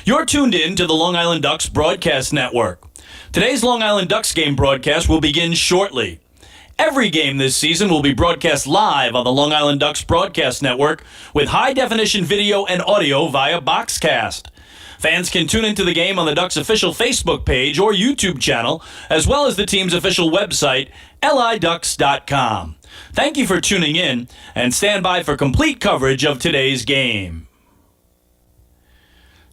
You're tuned in to the Long Island Ducks Broadcast Network. Today's Long Island Ducks game broadcast will begin shortly. Every game this season will be broadcast live on the Long Island Ducks Broadcast Network with high-definition video and audio via Boxcast. Fans can tune into the game on the Ducks' official Facebook page or YouTube channel, as well as the team's official website, liducks.com. Thank you for tuning in, and stand by for complete coverage of today's game.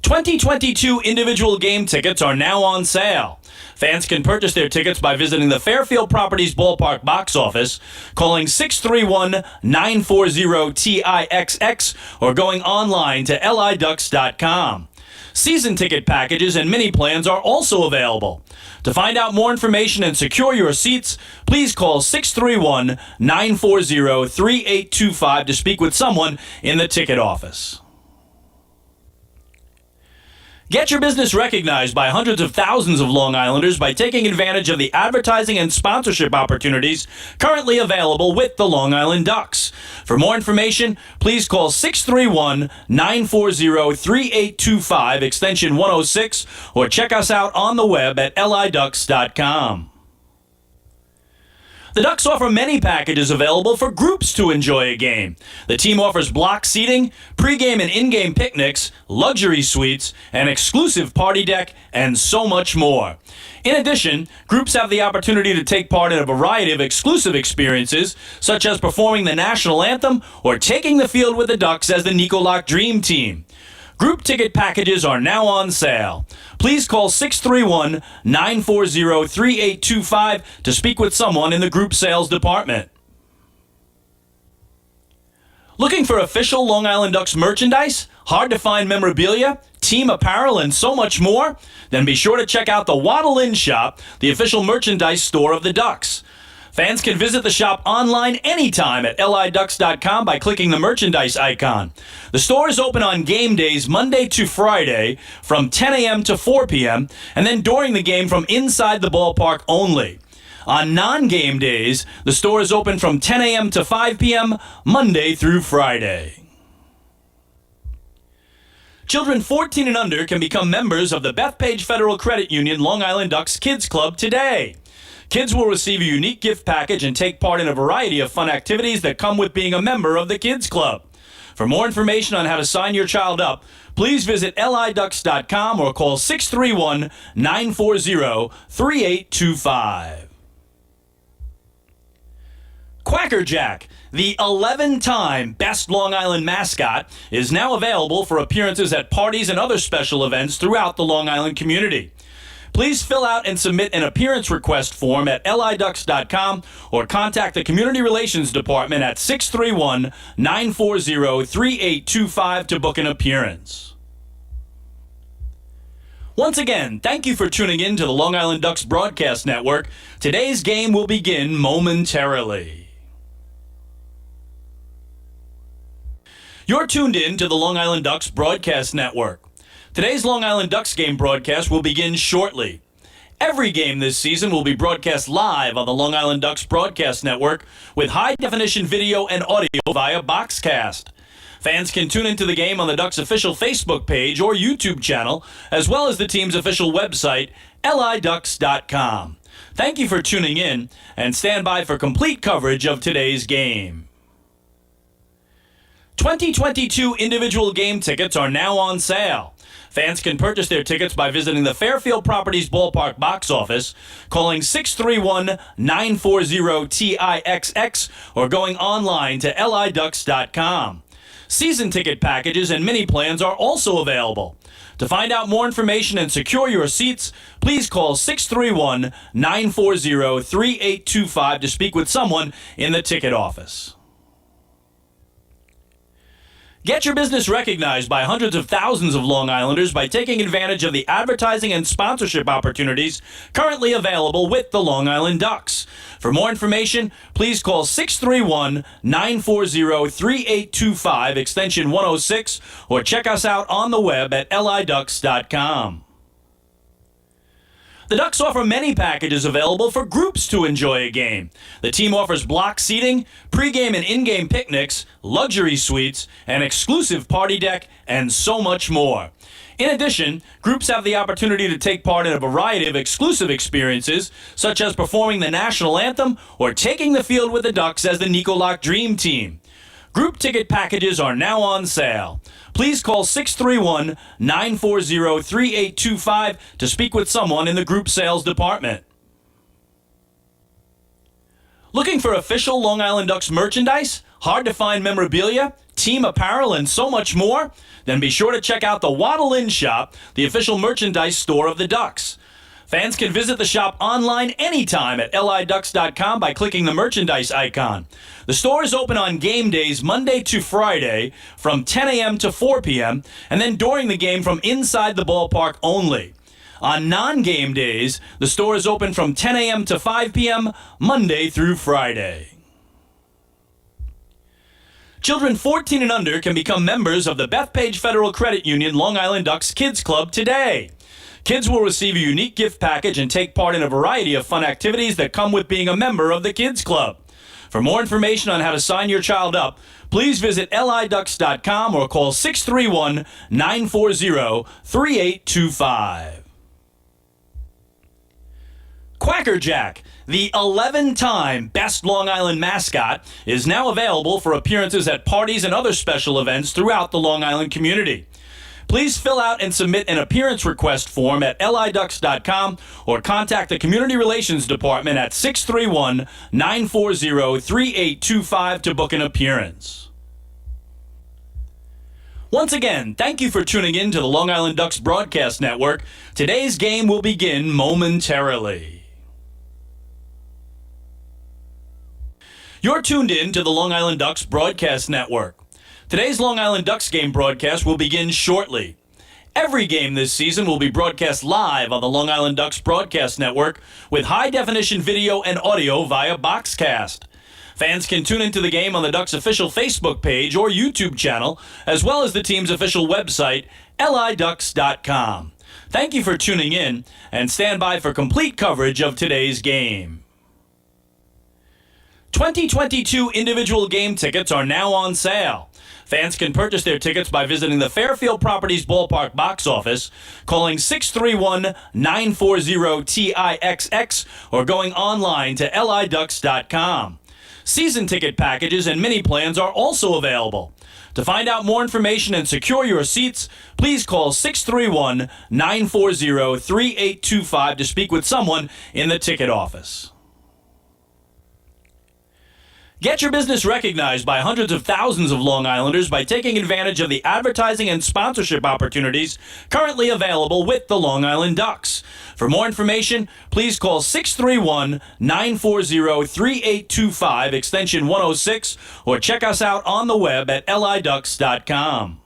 2022 individual game tickets are now on sale. Fans can purchase their tickets by visiting the Fairfield Properties Ballpark box office, calling 631-940-TIXX, or going online to liducks.com. Season ticket packages and mini plans are also available. To find out more information and secure your seats, please call 631-940-3825 to speak with someone in the ticket office. Get your business recognized by hundreds of thousands of Long Islanders by taking advantage of the advertising and sponsorship opportunities currently available with the Long Island Ducks. For more information, please call 631-940-3825, extension 106, or check us out on the web at liducks.com. The Ducks offer many packages available for groups to enjoy a game. The team offers block seating, pregame and in-game picnics, luxury suites, an exclusive party deck, and so much more. In addition, groups have the opportunity to take part in a variety of exclusive experiences, such as performing the national anthem or taking the field with the Ducks as the Nicolak Dream Team. Group ticket packages are now on sale. Please call 631-940-3825 to speak with someone in the group sales department. Looking for official Long Island Ducks merchandise, hard-to-find memorabilia, team apparel, and so much more? Then be sure to check out the Waddle Inn Shop, the official merchandise store of the Ducks. Fans can visit the shop online anytime at liducks.com by clicking the merchandise icon. The store is open on game days Monday to Friday from 10 a.m. to 4 p.m. and then during the game from inside the ballpark only. On non-game days, the store is open from 10 a.m. to 5 p.m. Monday through Friday. Children 14 and under can become members of the Bethpage Federal Credit Union Long Island Ducks Kids Club today. Kids will receive a unique gift package and take part in a variety of fun activities that come with being a member of the Kids Club. For more information on how to sign your child up, please visit liducks.com or call 631-940-3825. Quacker Jack, the 11-time Best Long Island mascot, is now available for appearances at parties and other special events throughout the Long Island community. Please fill out and submit an appearance request form at liducks.com or contact the Community Relations Department at 631-940-3825 to book an appearance. Once again, thank you for tuning in to the Long Island Ducks Broadcast Network. Today's game will begin momentarily. You're tuned in to the Long Island Ducks Broadcast Network. Today's Long Island Ducks game broadcast will begin shortly. Every game this season will be broadcast live on the Long Island Ducks Broadcast Network with high-definition video and audio via Boxcast. Fans can tune into the game on the Ducks' official Facebook page or YouTube channel, as well as the team's official website, liducks.com. Thank you for tuning in, and stand by for complete coverage of today's game. 2022 individual game tickets are now on sale. Fans can purchase their tickets by visiting the Fairfield Properties Ballpark box office, calling 631-940-TIXX, or going online to liducks.com. Season ticket packages and mini plans are also available. To find out more information and secure your seats, please call 631-940-3825 to speak with someone in the ticket office. Get your business recognized by hundreds of thousands of Long Islanders by taking advantage of the advertising and sponsorship opportunities currently available with the Long Island Ducks. For more information, please call 631-940-3825, extension 106, or check us out on the web at liducks.com. The Ducks offer many packages available for groups to enjoy a game. The team offers block seating, pregame and in-game picnics, luxury suites, an exclusive party deck, and so much more. In addition, groups have the opportunity to take part in a variety of exclusive experiences, such as performing the national anthem or taking the field with the Ducks as the Nicolak Dream Team. Group ticket packages are now on sale. Please call 631-940-3825 to speak with someone in the group sales department. Looking for official Long Island Ducks merchandise, hard-to-find memorabilia, team apparel, and so much more? Then be sure to check out the Waddle Inn Shop, the official merchandise store of the Ducks. Fans can visit the shop online anytime at liducks.com by clicking the merchandise icon. The store is open on game days Monday to Friday from 10 a.m. to 4 p.m. and then during the game from inside the ballpark only. On non-game days, the store is open from 10 a.m. to 5 p.m. Monday through Friday. Children 14 and under can become members of the Bethpage Federal Credit Union Long Island Ducks Kids Club today. Kids will receive a unique gift package and take part in a variety of fun activities that come with being a member of the Kids Club. For more information on how to sign your child up, please visit liducks.com or call 631-940-3825. Quacker Jack, the 11-time Best Long Island mascot, is now available for appearances at parties and other special events throughout the Long Island community. Please fill out and submit an appearance request form at liducks.com or contact the Community Relations Department at 631-940-3825 to book an appearance. Once again, thank you for tuning in to the Long Island Ducks Broadcast Network. Today's game will begin momentarily. You're tuned in to the Long Island Ducks Broadcast Network. Today's Long Island Ducks game broadcast will begin shortly. Every game this season will be broadcast live on the Long Island Ducks Broadcast Network with high-definition video and audio via Boxcast. Fans can tune into the game on the Ducks' official Facebook page or YouTube channel, as well as the team's official website, liducks.com. Thank you for tuning in, and stand by for complete coverage of today's game. 2022 individual game tickets are now on sale. Fans can purchase their tickets by visiting the Fairfield Properties Ballpark box office, calling 631-940-TIXX, or going online to liducks.com. Season ticket packages and mini plans are also available. To find out more information and secure your seats, please call 631-940-3825 to speak with someone in the ticket office. Get your business recognized by hundreds of thousands of Long Islanders by taking advantage of the advertising and sponsorship opportunities currently available with the Long Island Ducks. For more information, please call 631-940-3825, extension 106, or check us out on the web at liducks.com.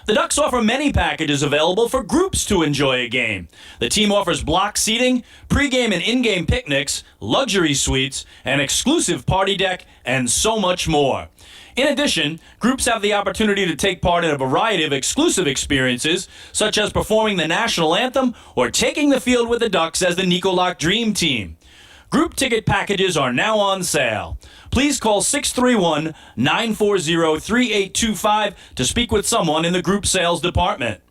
The Ducks offer many packages available for groups to enjoy a game. The team offers block seating, pregame and in-game picnics, luxury suites, an exclusive party deck, and so much more. In addition, groups have the opportunity to take part in a variety of exclusive experiences, such as performing the national anthem or taking the field with the Ducks as the Nicolak Dream Team. Group ticket packages are now on sale. Please call 631-940-3825 to speak with someone in the group sales department.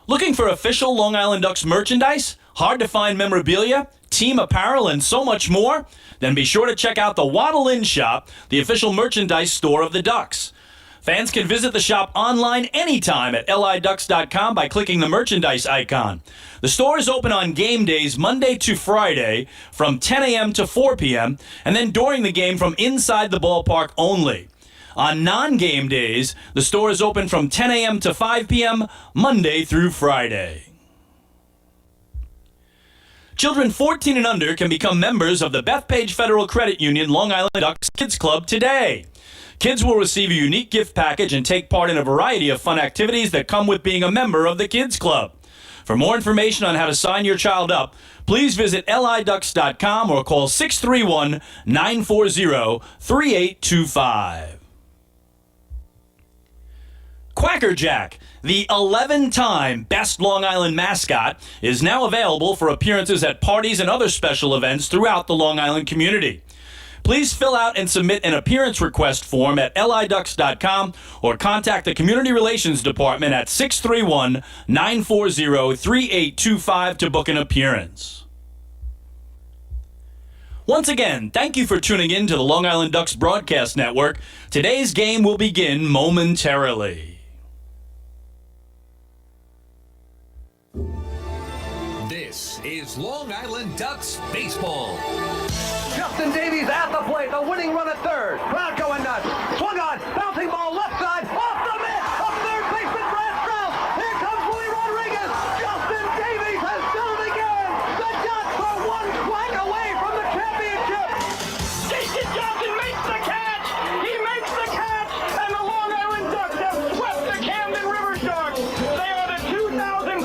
Looking for official Long Island Ducks merchandise, hard-to-find memorabilia, team apparel, and so much more? Then be sure to check out the Waddle Inn Shop, the official merchandise store of the Ducks. Fans can visit the shop online anytime at liducks.com by clicking the merchandise icon. The store is open on game days Monday to Friday from 10 a.m. to 4 p.m. and then during the game from inside the ballpark only. On non-game days, the store is open from 10 a.m. to 5 p.m. Monday through Friday. Children 14 and under can become members of the Bethpage Federal Credit Union Long Island Ducks Kids Club today. Kids will receive a unique gift package and take part in a variety of fun activities that come with being a member of the Kids Club. For more information on how to sign your child up, please visit liducks.com or call 631-940-3825. Quackerjack, the 11-time Best Long Island mascot, is now available for appearances at parties and other special events throughout the Long Island community. Please fill out and submit an appearance request form at liducks.com or contact the Community Relations Department at 631-940-3825 to book an appearance. Once again, thank you for tuning in to the Long Island Ducks Broadcast Network. Today's game will begin momentarily. This is Long Island Ducks baseball. Justin Davies at the plate, the winning run at third. Crowd going nuts. Swung on, bouncing ball left side, off the mitt, up third baseman Brad Strauss. Here comes Willie Rodriguez. Justin Davies has done it again. The Ducks are one flag away from the championship. Jason Johnson makes the catch. He makes the catch, and the Long Island Ducks have swept the Camden River Sharks. They are the 2004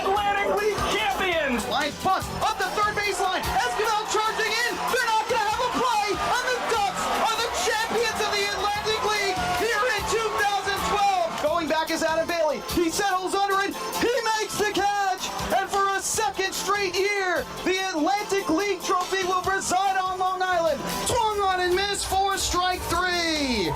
Atlantic League champions. Line bust up the third baseline. Esquivel charging in. They're not going to have a play. And the Ducks are the champions of the Atlantic League here in 2012. Going back is Adam Bailey. He settles under it. He makes the catch. And for a second straight year, the Atlantic League trophy will reside on Long Island. Swung on and missed for strike three.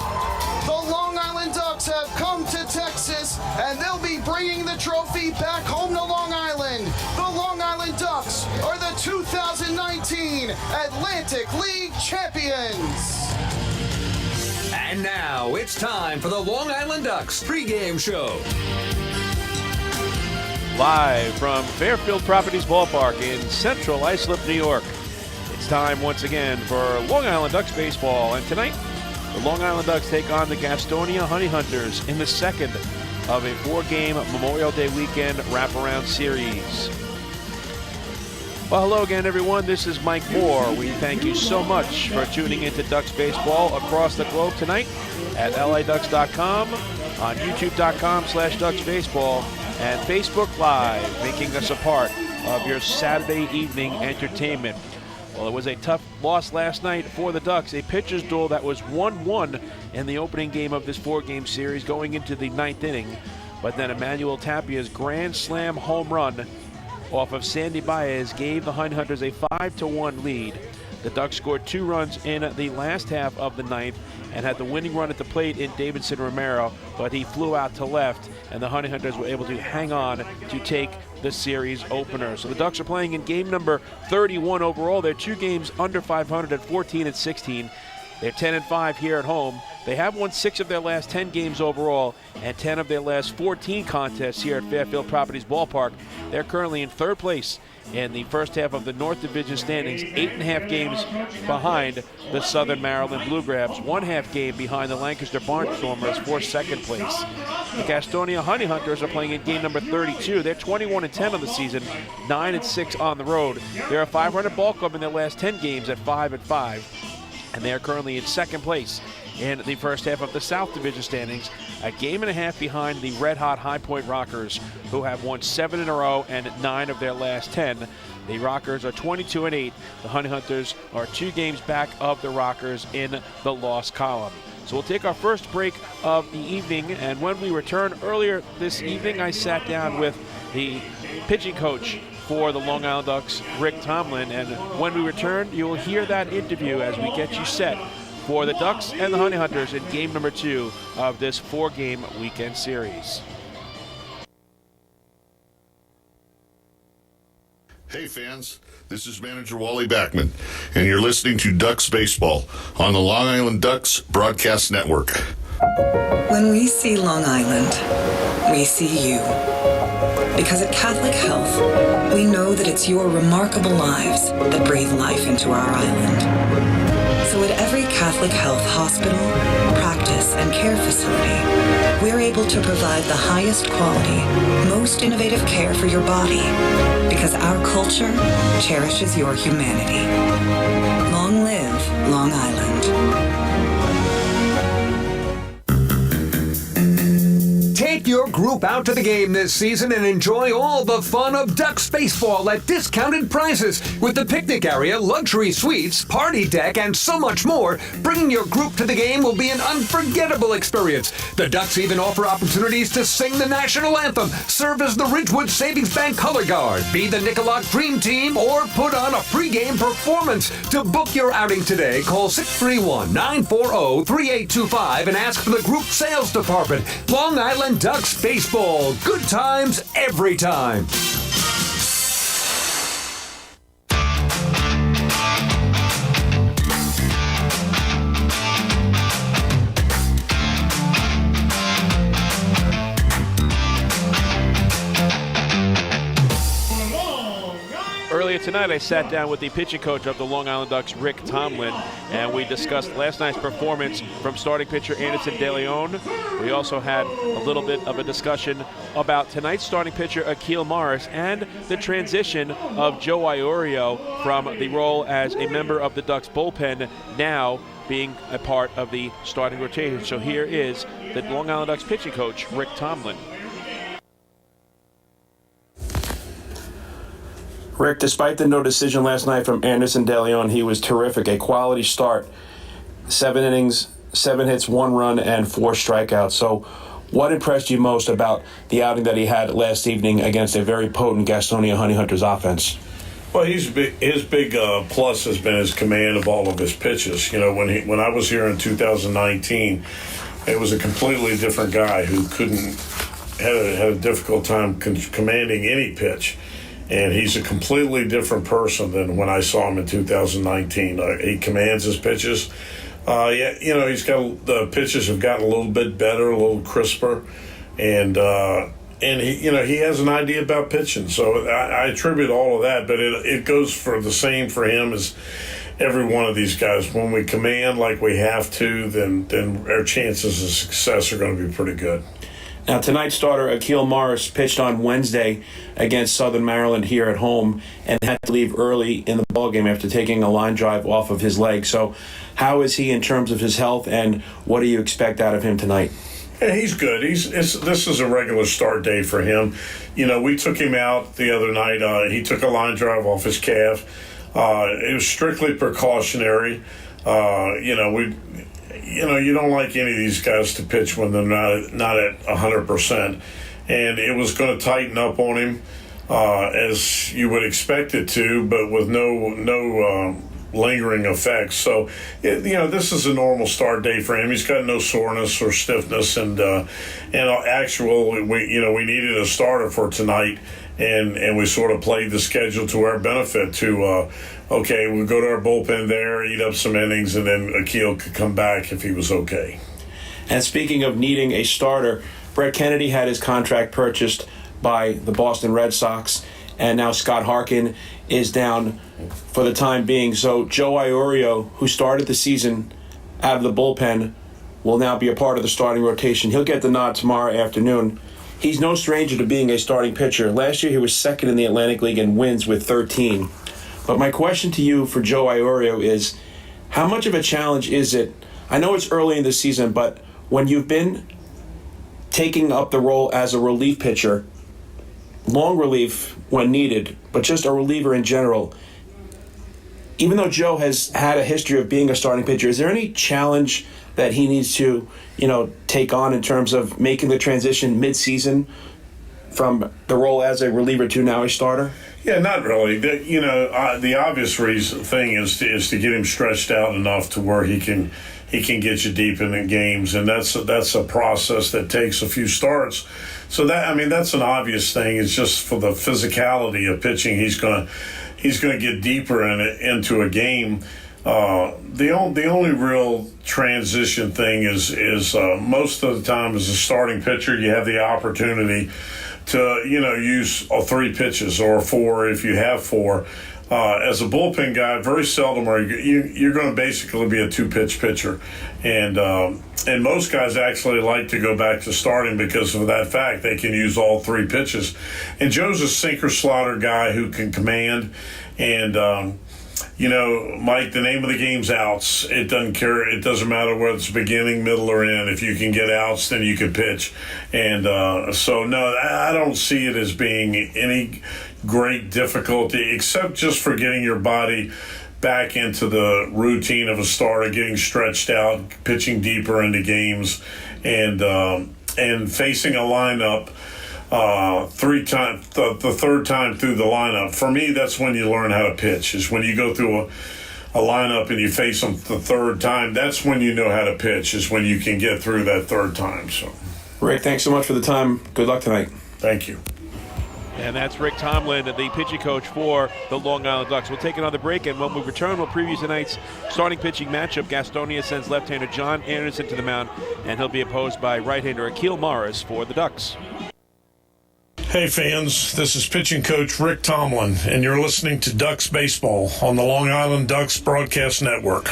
The Long Island Ducks have come to Texas, and they'll be bringing the trophy back home to Long Island. The Long Island Ducks are the 2019 Atlantic League champions. And now it's time for the Long Island Ducks pregame show. Live from Fairfield Properties Ballpark in central Islip, New York. It's time once again for Long Island Ducks baseball. And tonight, the Long Island Ducks take on the Gastonia Honey Hunters in the second of a four-game Memorial Day weekend wraparound series. Well, hello again, everyone. This is Mike Moore. We thank you so much for tuning into Ducks baseball across the globe tonight at liducks.com, on youtube.com/ducksbaseball, and Facebook Live, making us a part of your Saturday evening entertainment. Well, it was a tough loss last night for the Ducks, a pitcher's duel that was 1-1 in the opening game of this four-game series going into the ninth inning. But then Emmanuel Tapia's grand slam home run off of Sandy Baez gave the Honey Hunters a 5-1 lead. The Ducks scored 2 runs in the last half of the ninth and had the winning run at the plate in Davidson Romero, but he flew out to left, and the Honey Hunters were able to hang on to take the series opener. So the Ducks are playing in game number 31 overall. They're 2 games under 500 at 14-16. They're 10-5 here at home. They have won 6 of their last 10 games overall and 10 of their last 14 contests here at Fairfield Properties Ballpark. They're currently in third place in the first half of the North Division standings, 8.5 games behind the Southern Maryland Blue Grabs, 1/2 game behind the Lancaster Barnstormers for second place. The Gastonia Honey Hunters are playing in game number 32. They're 21-10 on the season, 9-6 on the road. They're a 500 ball club in their last 10 games at 5-5, and they are currently in second place in the first half of the South Division standings, a game and a half behind the red-hot High Point Rockers, who have won 7 in a row and 9 of their last 10. The Rockers are 22-8. The Honey Hunters are 2 games back of the Rockers in the loss column. So we'll take our first break of the evening, and when we return earlier this evening, I sat down with the pitching coach for the Long Island Ducks, Rick Tomlin, and when we return, you will hear that interview as we get you set for the Ducks and the Honey Hunters in game number 2 of this 4-game weekend series. Hey fans, this is manager Wally Backman, and you're listening to Ducks Baseball on the Long Island Ducks Broadcast Network. When we see Long Island, we see you. Because at Catholic Health, we know that it's your remarkable lives that breathe life into our island. So at every Catholic Health hospital, practice, and care facility, we're able to provide the highest quality, most innovative care for your body, because our culture cherishes your humanity. Long live Long Island. Take your group out to the game this season and enjoy all the fun of Ducks baseball at discounted prices with the picnic area, luxury suites, party deck, and so much more. Bringing your group to the game will be an unforgettable experience. The Ducks even offer opportunities to sing the national anthem, serve as the Ridgewood Savings Bank color guard, be the Nicolak Dream Team, or put on a pregame performance. To book your outing today, call 631-940-3825 and ask for the group sales department. Long Island Ducks baseball. Good times every time. Earlier tonight, I sat down with the pitching coach of the Long Island Ducks, Rick Tomlin, and we discussed last night's performance from starting pitcher Anderson De Leon. We also had a little bit of a discussion about tonight's starting pitcher Akil Morris and the transition of Joe Iorio from the role as a member of the Ducks bullpen now being a part of the starting rotation. So here is the Long Island Ducks pitching coach, Rick Tomlin. Rick, despite the no decision last night from Anderson De Leon, he was terrific. A quality start. 7 innings, 7 hits, 1 run, and 4 strikeouts. So what impressed you most about the outing that he had last evening against a very potent Gastonia Honey Hunters offense? Well, his big plus has been his command of all of his pitches. You know, when I was here in 2019, it was a completely different guy who had a difficult time commanding any pitch. And he's a completely different person than when I saw him in 2019. He commands his pitches. The pitches have gotten a little bit better, a little crisper, and he has an idea about pitching. So I attribute all of that, but it goes for the same for him as every one of these guys. When we command like we have to, then our chances of success are going to be pretty good. Now, tonight's starter, Akil Morris, pitched on Wednesday against Southern Maryland here at home and had to leave early in the ballgame after taking a line drive off of his leg. So how is he in terms of his health, and what do you expect out of him tonight? Yeah, he's good. This is a regular start day for him. You know, we took him out the other night. He took a line drive off his calf. It was strictly precautionary. You don't like any of these guys to pitch when they're not at 100%. And it was going to tighten up on him as you would expect it to, but with no lingering effects. So, this is a normal start day for him. He's got no soreness or stiffness, and we needed a starter for tonight, and we sort of played the schedule to our benefit to, we'll go to our bullpen there, eat up some innings, and then Akil could come back if he was okay. And speaking of needing a starter, Brett Kennedy had his contract purchased by the Boston Red Sox, and now Scott Harkin is down for the time being. So Joe Iorio, who started the season out of the bullpen, will now be a part of the starting rotation. He'll get the nod tomorrow afternoon. He's no stranger to being a starting pitcher. Last year he was second in the Atlantic League in wins with 13. But my question to you for Joe Iorio is, how much of a challenge is it? I know it's early in the season, but when you've been taking up the role as a relief pitcher, long relief when needed, but just a reliever in general, even though Joe has had a history of being a starting pitcher, is there any challenge that he needs to, take on in terms of making the transition mid-season from the role as a reliever to now a starter? Yeah, not really. The obvious thing is to get him stretched out enough to where he can get you deep in the games, and that's a process that takes a few starts. So that's an obvious thing. It's just for the physicality of pitching. He's gonna get deeper into a game. The only real transition thing is most of the time as a starting pitcher, you have the opportunity to use 3 pitches or 4 if you have 4. As a bullpen guy, very seldom are you're going to basically be a 2-pitch pitcher, and most guys actually like to go back to starting because of that fact. They can use all 3 pitches, and Joe's a sinker slaughter guy who can command, and Mike, the name of the game's outs. It doesn't care. It doesn't matter whether it's beginning, middle, or end. If you can get outs, then you can pitch. And so, no, I don't see it as being any great difficulty, except just for getting your body back into the routine of a starter, getting stretched out, pitching deeper into games, and facing a lineup the third time through the lineup. For me, that's when you learn how to pitch, is when you go through a lineup and you face them the third time. That's when you know how to pitch, is when you can get through that third time. So, Rick, thanks so much for the time. Good luck tonight. Thank you. And that's Rick Tomlin, the pitching coach for the Long Island Ducks. We'll take another break, and when we return, we'll preview tonight's starting pitching matchup. Gastonia sends left-hander John Anderson to the mound, and he'll be opposed by right-hander Akil Morris for the Ducks. Hey fans, this is pitching coach Rick Tomlin, and you're listening to Ducks Baseball on the Long Island Ducks Broadcast Network.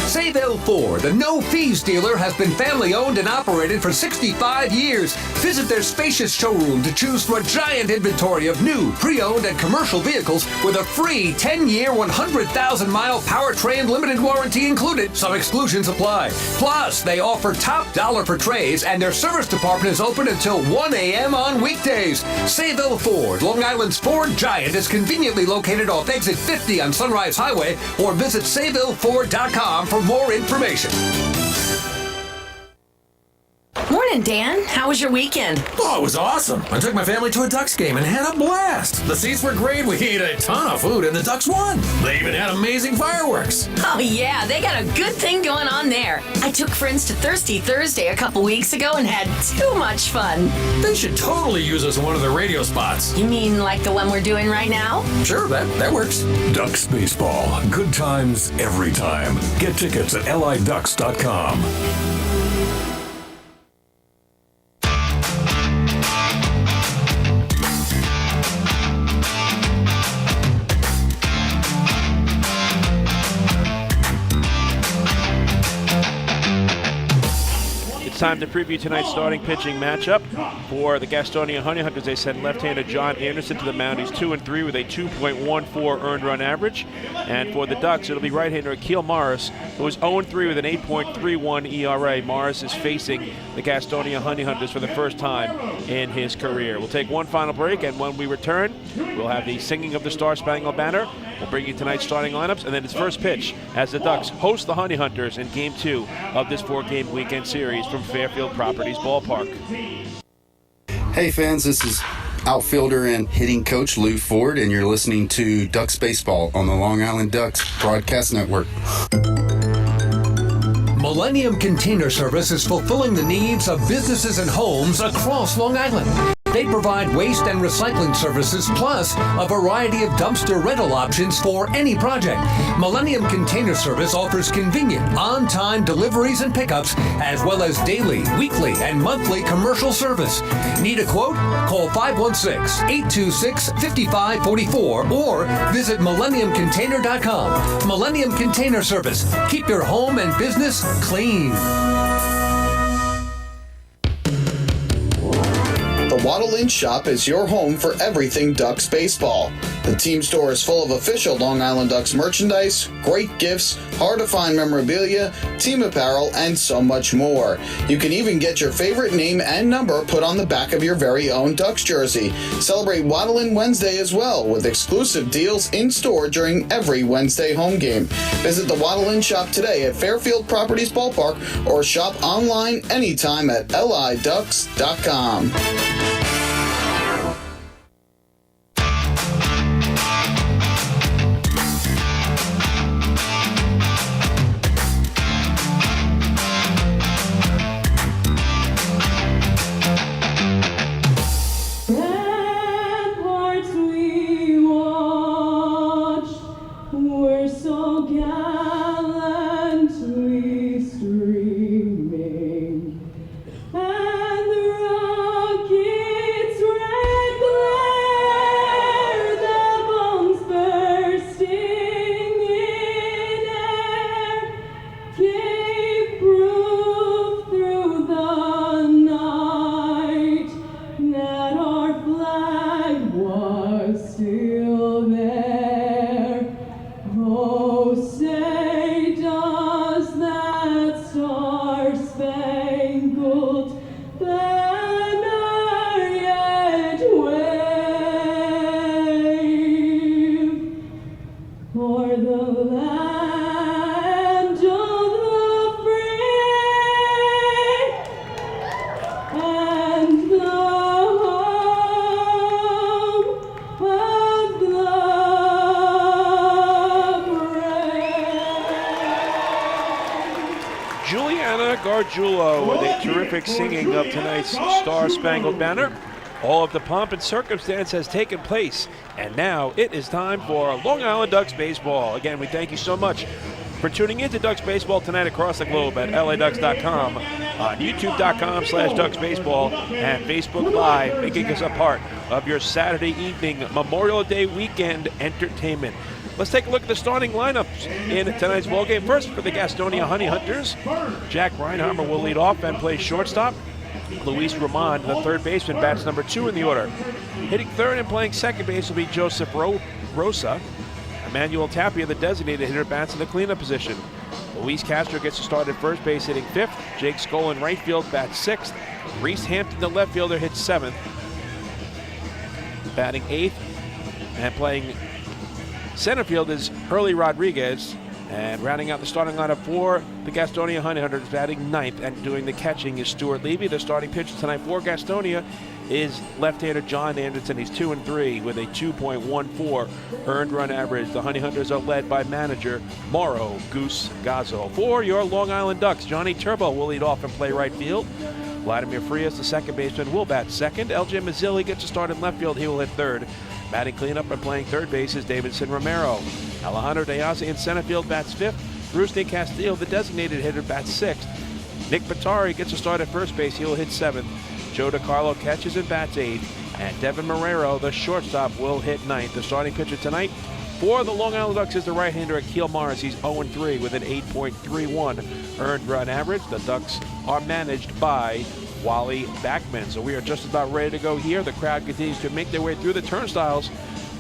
Sayville Ford, the no-fees dealer, has been family-owned and operated for 65 years. Visit their spacious showroom to choose from a giant inventory of new, pre-owned, and commercial vehicles with a free 10-year, 100,000-mile powertrain limited warranty included. Some exclusions apply. Plus, they offer top dollar for trays, and their service department is open until 1 a.m. on weekdays. Sayville Ford, Long Island's Ford giant, is conveniently located off exit 50 on Sunrise Highway, or visit SayvilleFord.com for more information. Morning, Dan. How was your weekend? Oh, it was awesome. I took my family to a Ducks game and had a blast. The seats were great. We ate a ton of food, and the Ducks won. They even had amazing fireworks. Oh, yeah. They got a good thing going on there. I took friends to Thirsty Thursday a couple weeks ago and had too much fun. They should totally use us in one of their radio spots. You mean like the one we're doing right now? Sure, that works. Ducks Baseball. Good times every time. Get tickets at liducks.com. Time to preview tonight's starting pitching matchup. For the Gastonia Honey Hunters, they send left-hander John Anderson to the mound. He's 2-3 with a 2.14 earned run average. And for the Ducks, it'll be right-hander Akil Morris, who is 0-3 with an 8.31 ERA. Morris is facing the Gastonia Honey Hunters for the first time in his career. We'll take one final break, and when we return, we'll have the singing of the Star Spangled Banner. We'll bring you tonight's starting lineups, and then his first pitch as the Ducks host the Honey Hunters in Game 2 of this 4-game weekend series from Fairfield Properties Ballpark. Hey fans, this is outfielder and hitting coach Lou Ford, and you're listening to Ducks Baseball on the Long Island Ducks Broadcast Network. Millennium Container Service is fulfilling the needs of businesses and homes across Long Island. They provide waste and recycling services, plus a variety of dumpster rental options for any project. Millennium Container Service offers convenient, on-time deliveries and pickups, as well as daily, weekly, and monthly commercial service. Need a quote? Call 516-826-5544 or visit millenniumcontainer.com. Millennium Container Service. Keep your home and business clean. The Waddle Inn Shop is your home for everything Ducks baseball. The team store is full of official Long Island Ducks merchandise, great gifts, hard-to-find memorabilia, team apparel, and so much more. You can even get your favorite name and number put on the back of your very own Ducks jersey. Celebrate Waddle Inn Wednesday as well, with exclusive deals in-store during every Wednesday home game. Visit the Waddle Inn Shop today at Fairfield Properties Ballpark or shop online anytime at liducks.com. Still there. Gargiulo with a terrific singing of tonight's Star Spangled Banner. All of the pomp and circumstance has taken place, and now it is time for Long Island Ducks baseball. Again, we thank you so much for tuning in to Ducks baseball tonight across the globe at laducks.com, on youtube.com/ducksbaseball, and Facebook Live, making us a part of your Saturday evening Memorial Day weekend entertainment. Let's take a look at the starting lineups in tonight's ballgame. First, for the Gastonia Honey Hunters, Jack Reinheimer will lead off and play shortstop. Luis Roman, the third baseman, bats number 2 in the order. Hitting third and playing second base will be Joseph Rosa. Emmanuel Tapia, the designated hitter, bats in the cleanup position. Luis Castro gets to start at first base, hitting 5th. Jake Skoll in right field, bats 6th. Reese Hampton, the left fielder, hits 7th. Batting 8th and playing center field is Hurley Rodriguez. And rounding out the starting lineup for the Gastonia Honey Hunters, batting 9th and doing the catching is Stuart Levy. The starting pitcher tonight for Gastonia is left-hander John Anderson. He's 2-3 with a 2.14 earned run average. The Honey Hunters are led by manager Mauro Goose Gazzo. For your Long Island Ducks, Johnny Turbo will lead off and play right field. Vladimir Frias, the second baseman, will bat second. LJ Mazzilli gets to start in left field. He will hit third. Batting cleanup and playing third base is Davidson Romero. Alejandro Diaz in center field bats 5th. Rusney Castillo, the designated hitter, bats 6th. Nick Batari gets to start at first base. He will hit 7th. Joe DiCarlo catches and bats 8th. And Devin Marrero, the shortstop, will hit 9th. The starting pitcher tonight for the Long Island Ducks is the right-hander Akil Morris. He's 0-3 with an 8.31 earned run average. The Ducks are managed by Wally Backman. So we are just about ready to go here. The crowd continues to make their way through the turnstiles.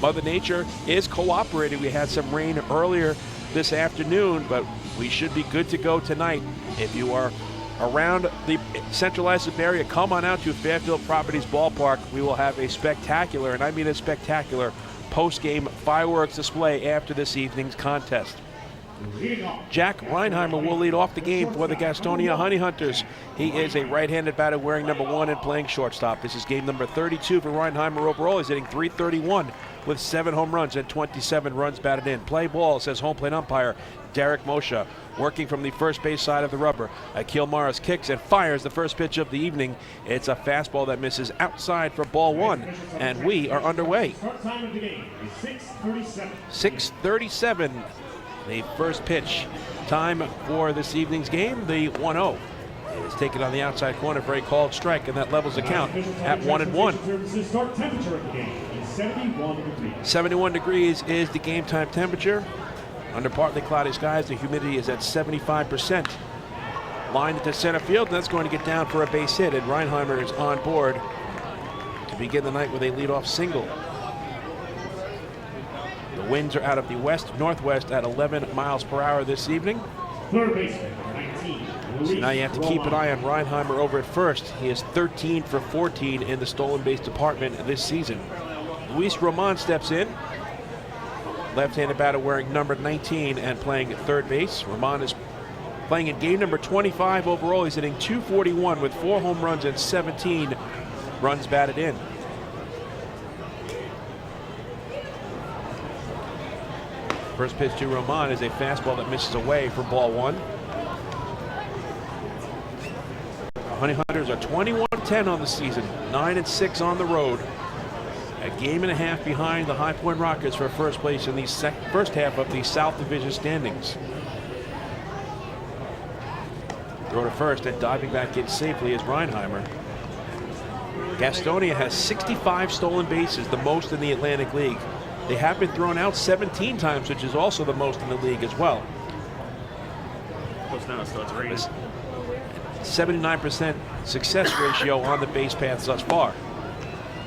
Mother Nature is cooperating. We had some rain earlier this afternoon, but we should be good to go tonight. If you are around the Central Islip area, come on out to Fairfield Properties Ballpark. We will have a spectacular, and I mean a spectacular, post-game fireworks display after this evening's contest. Jack Reinheimer will lead off the game for the Gastonia Honey Hunters. He is a right-handed batter wearing number 1 and playing shortstop. This is game number 32 for Reinheimer overall. He's hitting .331 with 7 home runs and 27 runs batted in. Play ball, says home plate umpire Derek Moshe. Working from the first base side of the rubber, Akil Morris kicks and fires the first pitch of the evening. It's a fastball that misses outside for ball 1, and we are underway. Start time of the game is 6:37. 6:37. The first pitch time for this evening's game, the 1-0, is taken on the outside corner for a called strike, and that levels the count at 1-1. Start temperature of the game is 71 degrees. 71 degrees is the game time temperature. Under partly cloudy skies, the humidity is at 75%. Line into center field, and that's going to get down for a base hit, and Reinheimer is on board to begin the night with a leadoff single. The winds are out of the west-northwest at 11 miles per hour this evening. Third baseman, 19. So now you have to keep an eye on Reinheimer over at first. He is 13 for 14 in the stolen base department this season. Luis Roman steps in. Left-handed batter wearing number 19 and playing third base. Roman is playing in game number 25 overall. He's hitting .241 with 4 home runs and 17 runs batted in. First pitch to Roman is a fastball that misses away for ball 1. The Honey Hunters are 21-10 on the season, 9-6 on the road. A game and a half behind the High Point Rockets for first place in the first half of the South Division standings. Throw to first and diving back in safely is Reinheimer. Gastonia has 65 stolen bases, the most in the Atlantic League. They have been thrown out 17 times, which is also the most in the league as well. Close now, so it's raining. 79% success ratio on the base paths thus far.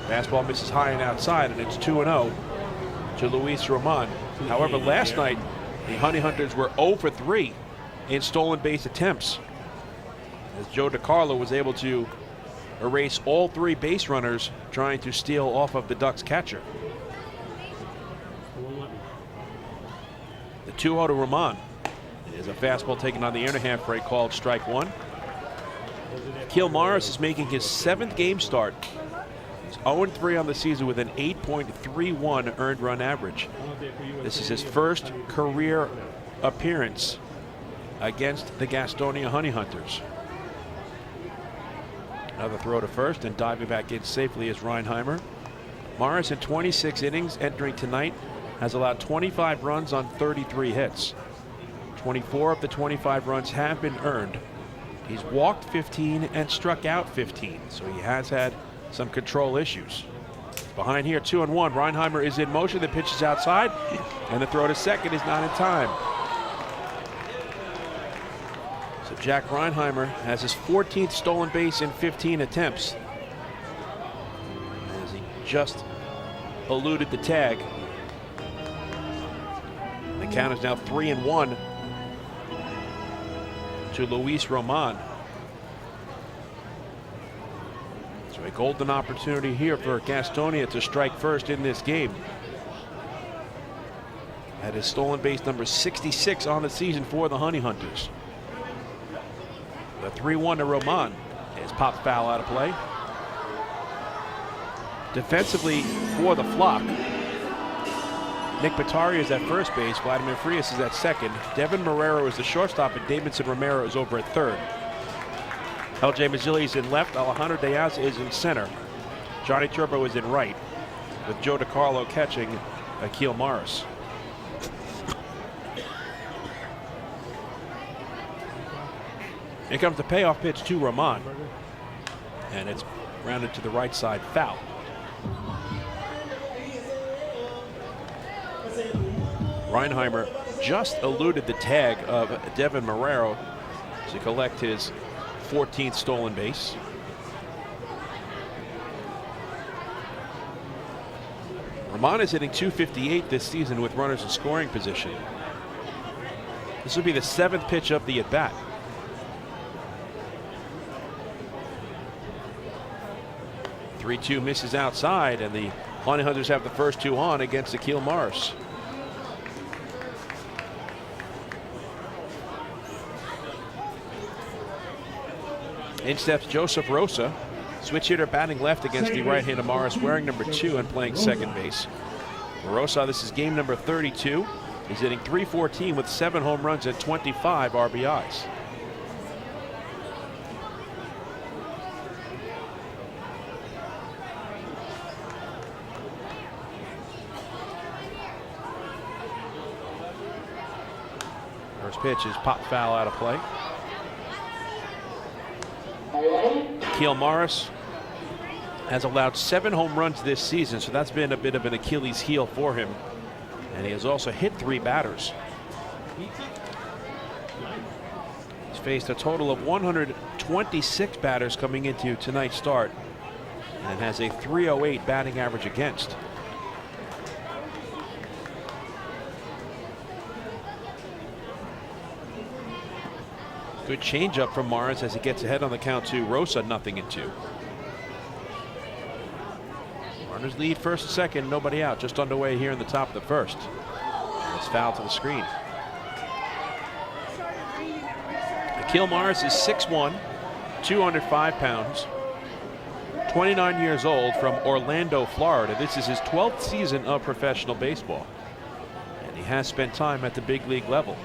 Fastball misses high and outside, and it's 2-0 to Luis Roman. However, last night, the Honey Hunters were 0 for 3 in stolen base attempts, as Joe DiCarlo was able to erase all 3 base runners trying to steal off of the Ducks catcher. The 2-0 to Roman is a fastball taken on the air and a half for a called strike 1. Akil Morris is making his 7th game start. He's 0-3 on the season with an 8.31 earned run average. This is his first career appearance against the Gastonia Honey Hunters. Another throw to first, and diving back in safely is Reinheimer. Morris in 26 innings entering tonight has allowed 25 runs on 33 hits. 24 of the 25 runs have been earned. He's walked 15 and struck out 15, so he has had some control issues. Behind here, 2-1. Reinheimer is in motion. The pitch is outside, and the throw to second is not in time. So Jack Reinheimer has his 14th stolen base in 15 attempts, as he just eluded the tag. The count is now 3-1 to Luis Roman. So a golden opportunity here for Gastonia to strike first in this game. That is stolen base number 66 on the season for the Honey Hunters. The 3-1 to Roman is popped foul out of play. Defensively for the Flock, Nick Pittari is at first base, Vladimir Frias is at second, Devin Marrero is the shortstop, and Davidson Romero is over at third. LJ Mazzilli is in left, Alejandro Diaz is in center. Johnny Turbo is in right, with Joe DiCarlo catching Akil Morris. Here comes the payoff pitch to Roman, and it's rounded to the right side, foul. Reinheimer just eluded the tag of Devin Marrero to collect his 14th stolen base. Roman is hitting .258 this season with runners in scoring position. This would be the 7th pitch of the at-bat. The 3-2 misses outside, and the Honey Hunters have the first two on against Akil Morris. In steps Joseph Rosa, switch hitter batting left against the right-hander Morris, wearing number 2 and playing second base. Rosa, this is game number 32. He's hitting .314 with 7 home runs and 25 RBIs. First pitch is pop foul out of play. Akil Morris has allowed 7 home runs this season, so that's been a bit of an Achilles heel for him. And he has also hit 3 batters. He's faced a total of 126 batters coming into tonight's start, and has a .308 batting average against. Good changeup from Morris as he gets ahead on the count to Rosa, 0-2. Runners lead first and second, nobody out, just underway here in the top of the first. And it's foul to the screen. Akil Morris is 6'1", 205 pounds, 29 years old, from Orlando, Florida. This is his 12th season of professional baseball, and he has spent time at the big league level.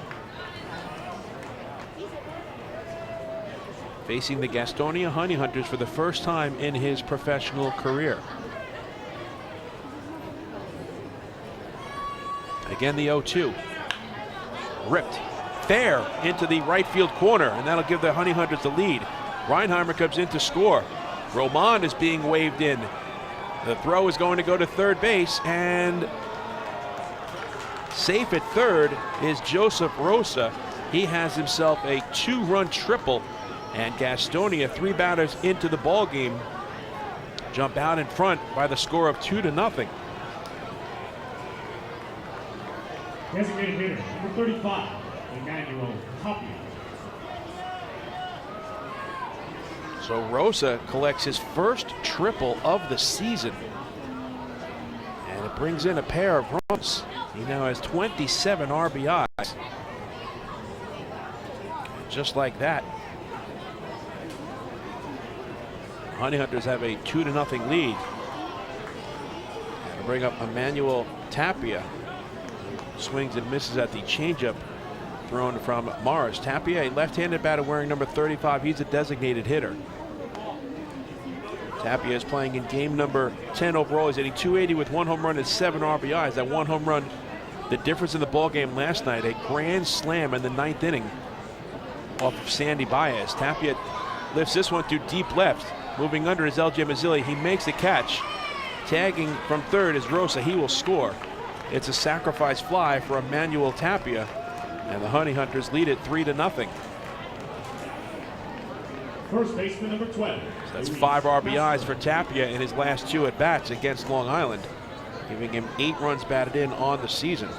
Facing the Gastonia Honey Hunters for the first time in his professional career. Again, the 0-2. Ripped fair into the right field corner, and that'll give the Honey Hunters the lead. Reinheimer comes in to score. Roman is being waved in. The throw is going to go to third base, and safe at third is Joseph Rosa. He has himself a 2-run triple, and Gastonia, 3 batters into the ball game, jump out in front by the score of 2-0. Designated hitter, number 35, Emmanuel Tapia. So Rosa collects his first triple of the season, and it brings in a pair of runs. He now has 27 RBIs. Just like that, Honey Hunters have a 2-0 lead. And bring up Emmanuel Tapia. Swings and misses at the changeup thrown from Morris. Tapia, a left-handed batter wearing number 35. He's a designated hitter. Tapia is playing in game number 10 overall. He's hitting .280 with 1 home run and 7 RBIs. That 1 home run, the difference in the ball game last night, a grand slam in the 9th inning off of Sandy Baez. Tapia lifts this one through deep left. Moving under is LJ Mazzilli. He makes the catch. Tagging from third is Rosa. He will score. It's a sacrifice fly for Emmanuel Tapia, and the Honey Hunters lead it 3-0. First baseman number 12. So that's 5 RBIs for Tapia in his last 2 at-bats against Long Island, giving him 8 runs batted in on the season.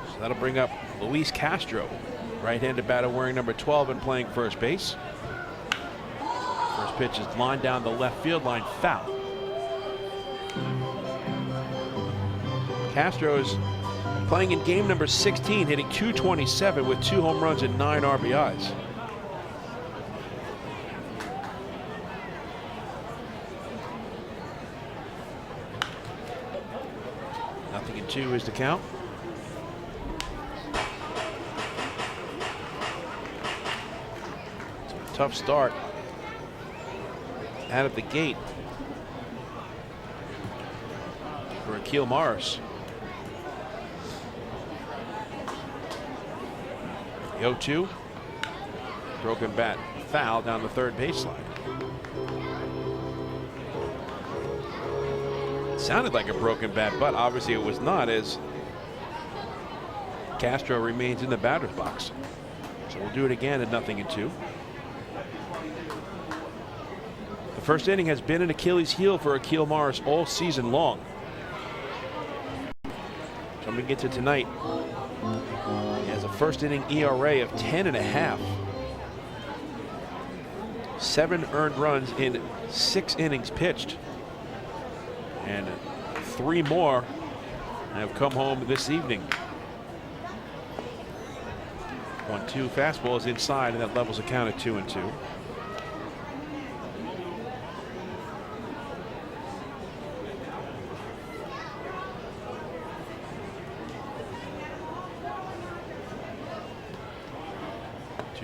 So that'll bring up Luis Castro, right-handed batter wearing number 12 and playing first base. First pitch is lined down the left field line, foul. Castro is playing in game number 16, hitting .227 with 2 home runs and 9 RBIs. Nothing in 2 is the count. So a tough start out of the gate for Akil Morris. The 0-2, broken bat foul down the third baseline. It sounded like a broken bat, but obviously it was not, as Castro remains in the batter's box. So we'll do it again at 0-2. The first inning has been an Achilles heel for Akil Morris all season long. Coming into tonight, he has a first inning ERA of 10.5. 7 earned runs in 6 innings pitched. And 3 more have come home this evening. 1-2 fastball is inside, and that levels the count at 2-2.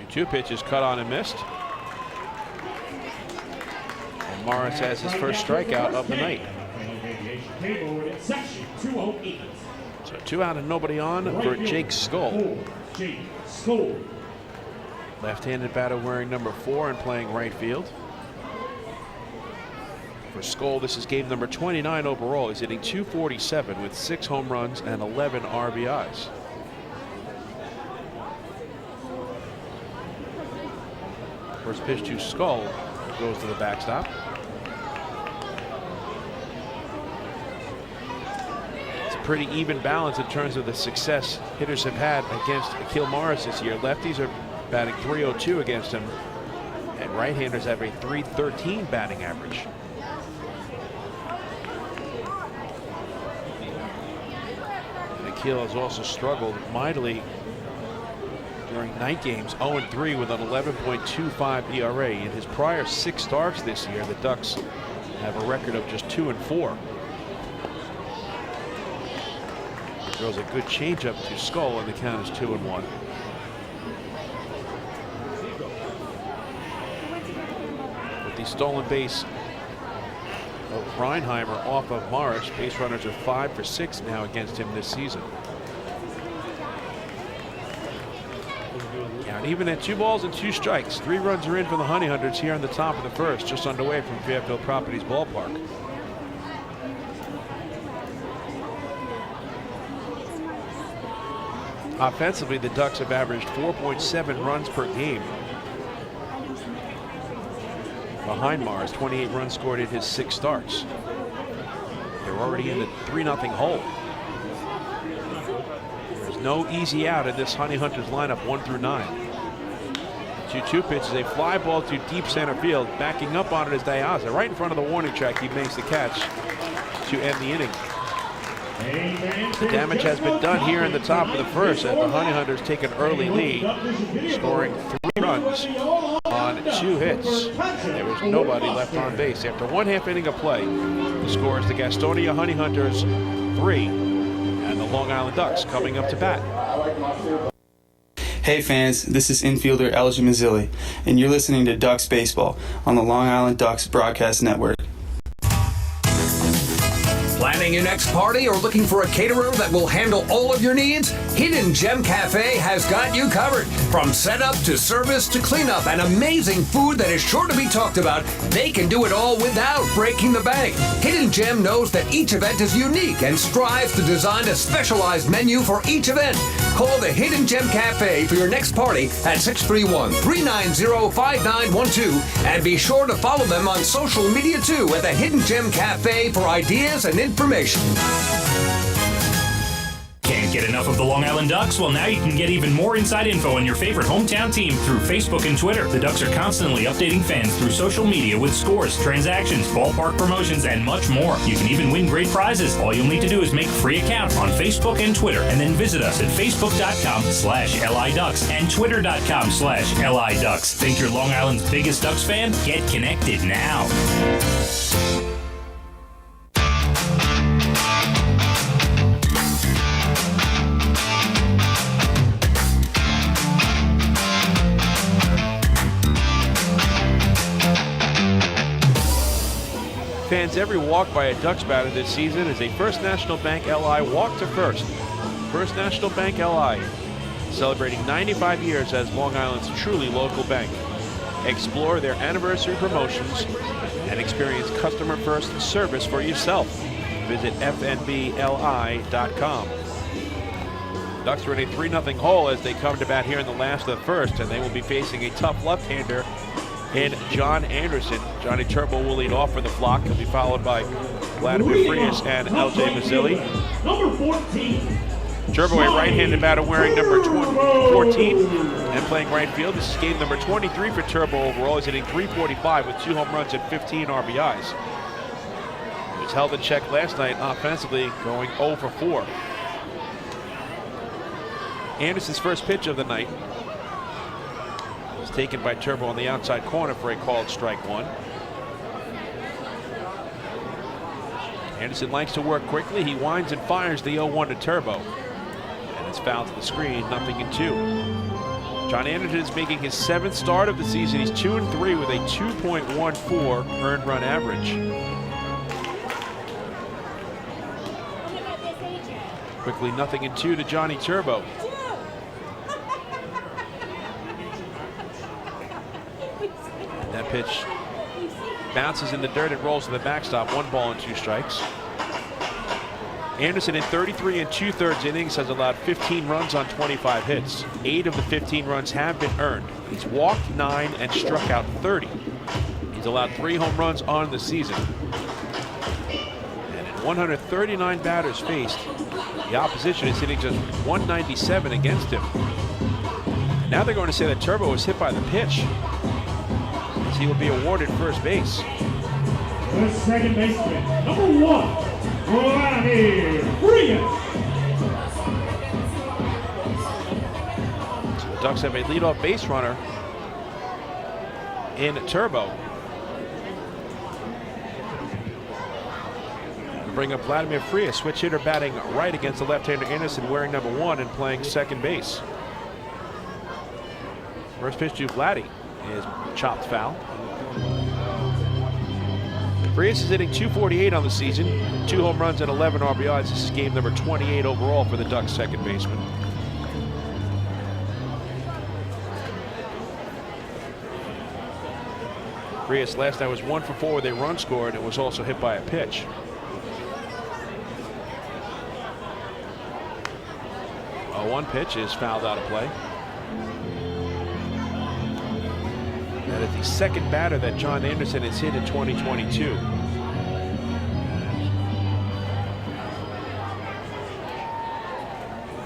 Two pitches cut on and missed. And Morris has his first strikeout of the night. So 2 out and nobody on for Jake Skoll. Left-handed batter wearing number 4 and playing right field. For Skoll, this is game number 29 overall. He's hitting .247 with 6 home runs and 11 RBIs. First pitch to Skoll goes to the backstop. It's a pretty even balance in terms of the success hitters have had against Akil Morris this year. Lefties are batting .302 against him, and right-handers have a .313 batting average. And Akil has also struggled mightily during night games, 0-3 with an 11.25 ERA. In his prior 6 starts this year, the Ducks have a record of just 2-4. Throws a good changeup to Skoll, and the count is 2-1. With the stolen base of Reinheimer off of Morris, base runners are 5 for 6 now against him this season. Even at 2 balls and 2 strikes, 3 runs are in for the Honey Hunters here in the top of the first, just underway from Fairfield Properties Ballpark. Offensively, the Ducks have averaged 4.7 runs per game. Behind Morris, 28 runs scored in his 6 starts. They're already in the 3-0 hole. There's no easy out in this Honey Hunters lineup 1 through 9. 2-2 pitch is a fly ball to deep center field. Backing up on it is Diaza. Right in front of the warning track, he makes the catch to end the inning. The damage has been done here in the top of the first, as the Honey Hunters take an early lead, scoring 3 runs on 2 hits. There was nobody left on base. After 1/2 inning of play, the score is the Gastonia Honey Hunters 3 and the Long Island Ducks coming up to bat. Hey fans, this is infielder Elgin Mazzilli, and you're listening to Ducks Baseball on the Long Island Ducks Broadcast Network. Planning your next party or looking for a caterer that will handle all of your needs? Hidden Gem Cafe has got you covered. From setup to service to cleanup and amazing food that is sure to be talked about, they can do it all without breaking the bank. Hidden Gem knows that each event is unique and strives to design a specialized menu for each event. Call the Hidden Gem Cafe for your next party at 631-390-5912 and be sure to follow them on social media too at the Hidden Gem Cafe for ideas and information. Can't get enough of the Long Island Ducks? Well, now you can get even more inside info on your favorite hometown team through Facebook and Twitter. The Ducks are constantly updating fans through social media with scores, transactions, ballpark promotions, and much more. You can even win great prizes. All you'll need to do is make a free account on Facebook and Twitter, and then visit us at facebook.com/LIDucks and twitter.com/LIDucks. Think you're Long Island's biggest Ducks fan? Get connected now. Fans, every walk by a Ducks batter this season is a First National Bank LI walk to first. First National Bank LI, celebrating 95 years as Long Island's truly local bank. Explore their anniversary promotions and experience customer-first service for yourself. Visit fnbli.com. Ducks are in a 3-0 hole as they come to bat here in the last of the first, and they will be facing a tough left-hander in John Anderson. Johnny Turbo will lead off for the flock. He'll be followed by Vladimir Frias and LJ Mazzilli. Number 14. Turbo, a right-handed batter wearing number 14 and playing right field. This is game number 23 for Turbo overall. He's hitting .345 with 2 home runs and 15 RBIs. He was held in check last night offensively, going 0 for 4. Anderson's first pitch of the night was taken by Turbo on the outside corner for a called strike one. Anderson likes to work quickly. He winds and fires the 0-1 to Turbo. And it's fouled to the screen, 0-2. John Anderson is making his 7th start of the season. He's 2-3 with a 2.14 earned run average. Quickly 0-2 to Johnny Turbo. And that pitch bounces in the dirt and rolls to the backstop. 1 ball and 2 strikes. Anderson in 33 2/3 innings has allowed 15 runs on 25 hits. 8 of the 15 runs have been earned. He's walked 9 and struck out 30. He's allowed 3 home runs on the season. And in 139 batters faced, the opposition is hitting just 197 against him. Now they're going to say that Turbo was hit by the pitch, as he will be awarded first base. The second baseman, number 1, Vladimir Frias. So the Ducks have a leadoff base runner in Turbo. Bring up Vladimir Frias, switch hitter batting right against the left-hander Anderson, wearing number 1 and playing second base. First pitch to Vladdy is chopped foul. Frias is hitting .248 on the season, 2 home runs and 11 RBIs. This is game number 28 overall for the Ducks second baseman. Frias last night was 1 for 4 with a run scored and was also hit by a pitch. A 1 pitch is fouled out of play. That is the second batter that John Anderson has hit in 2022.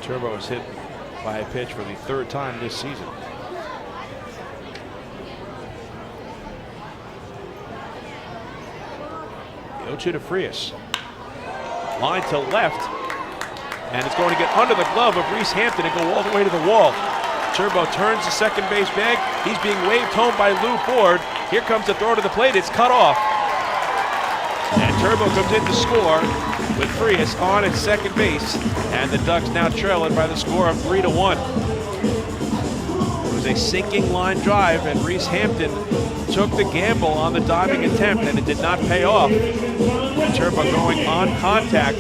Turbo is hit by a pitch for the 3rd time this season. The 0-2 to Frias. Line to left. And it's going to get under the glove of Reese Hampton and go all the way to the wall. Turbo turns the second base bag. He's being waved home by Lou Ford. Here comes the throw to the plate. It's cut off. And Turbo comes in to score. with Frias on at second base, and the Ducks now trailing by the score of 3-1. It was a sinking line drive, and Reese Hampton took the gamble on the diving attempt, and it did not pay off. Turbo, going on contact,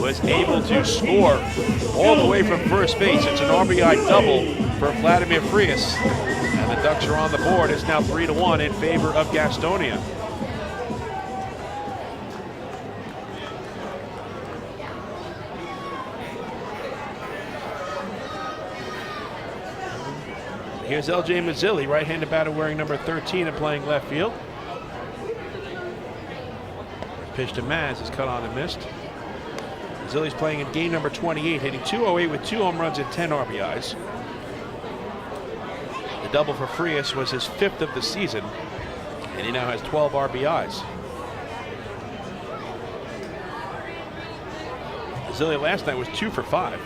was able to score all the way from first base. It's an RBI double for Vladimir Frias, and the Ducks are on the board. It's now 3-1 in favor of Gastonia. Here's L.J. Mazzilli, right-handed batter wearing number 13 and playing left field. Pitch to Maz is cut on and missed. Mazzilli's playing in game number 28, hitting .208 with 2 home runs and 10 RBIs. The double for Frias was his 5th of the season, and he now has 12 RBIs. Mazzilli last night was 2 for 5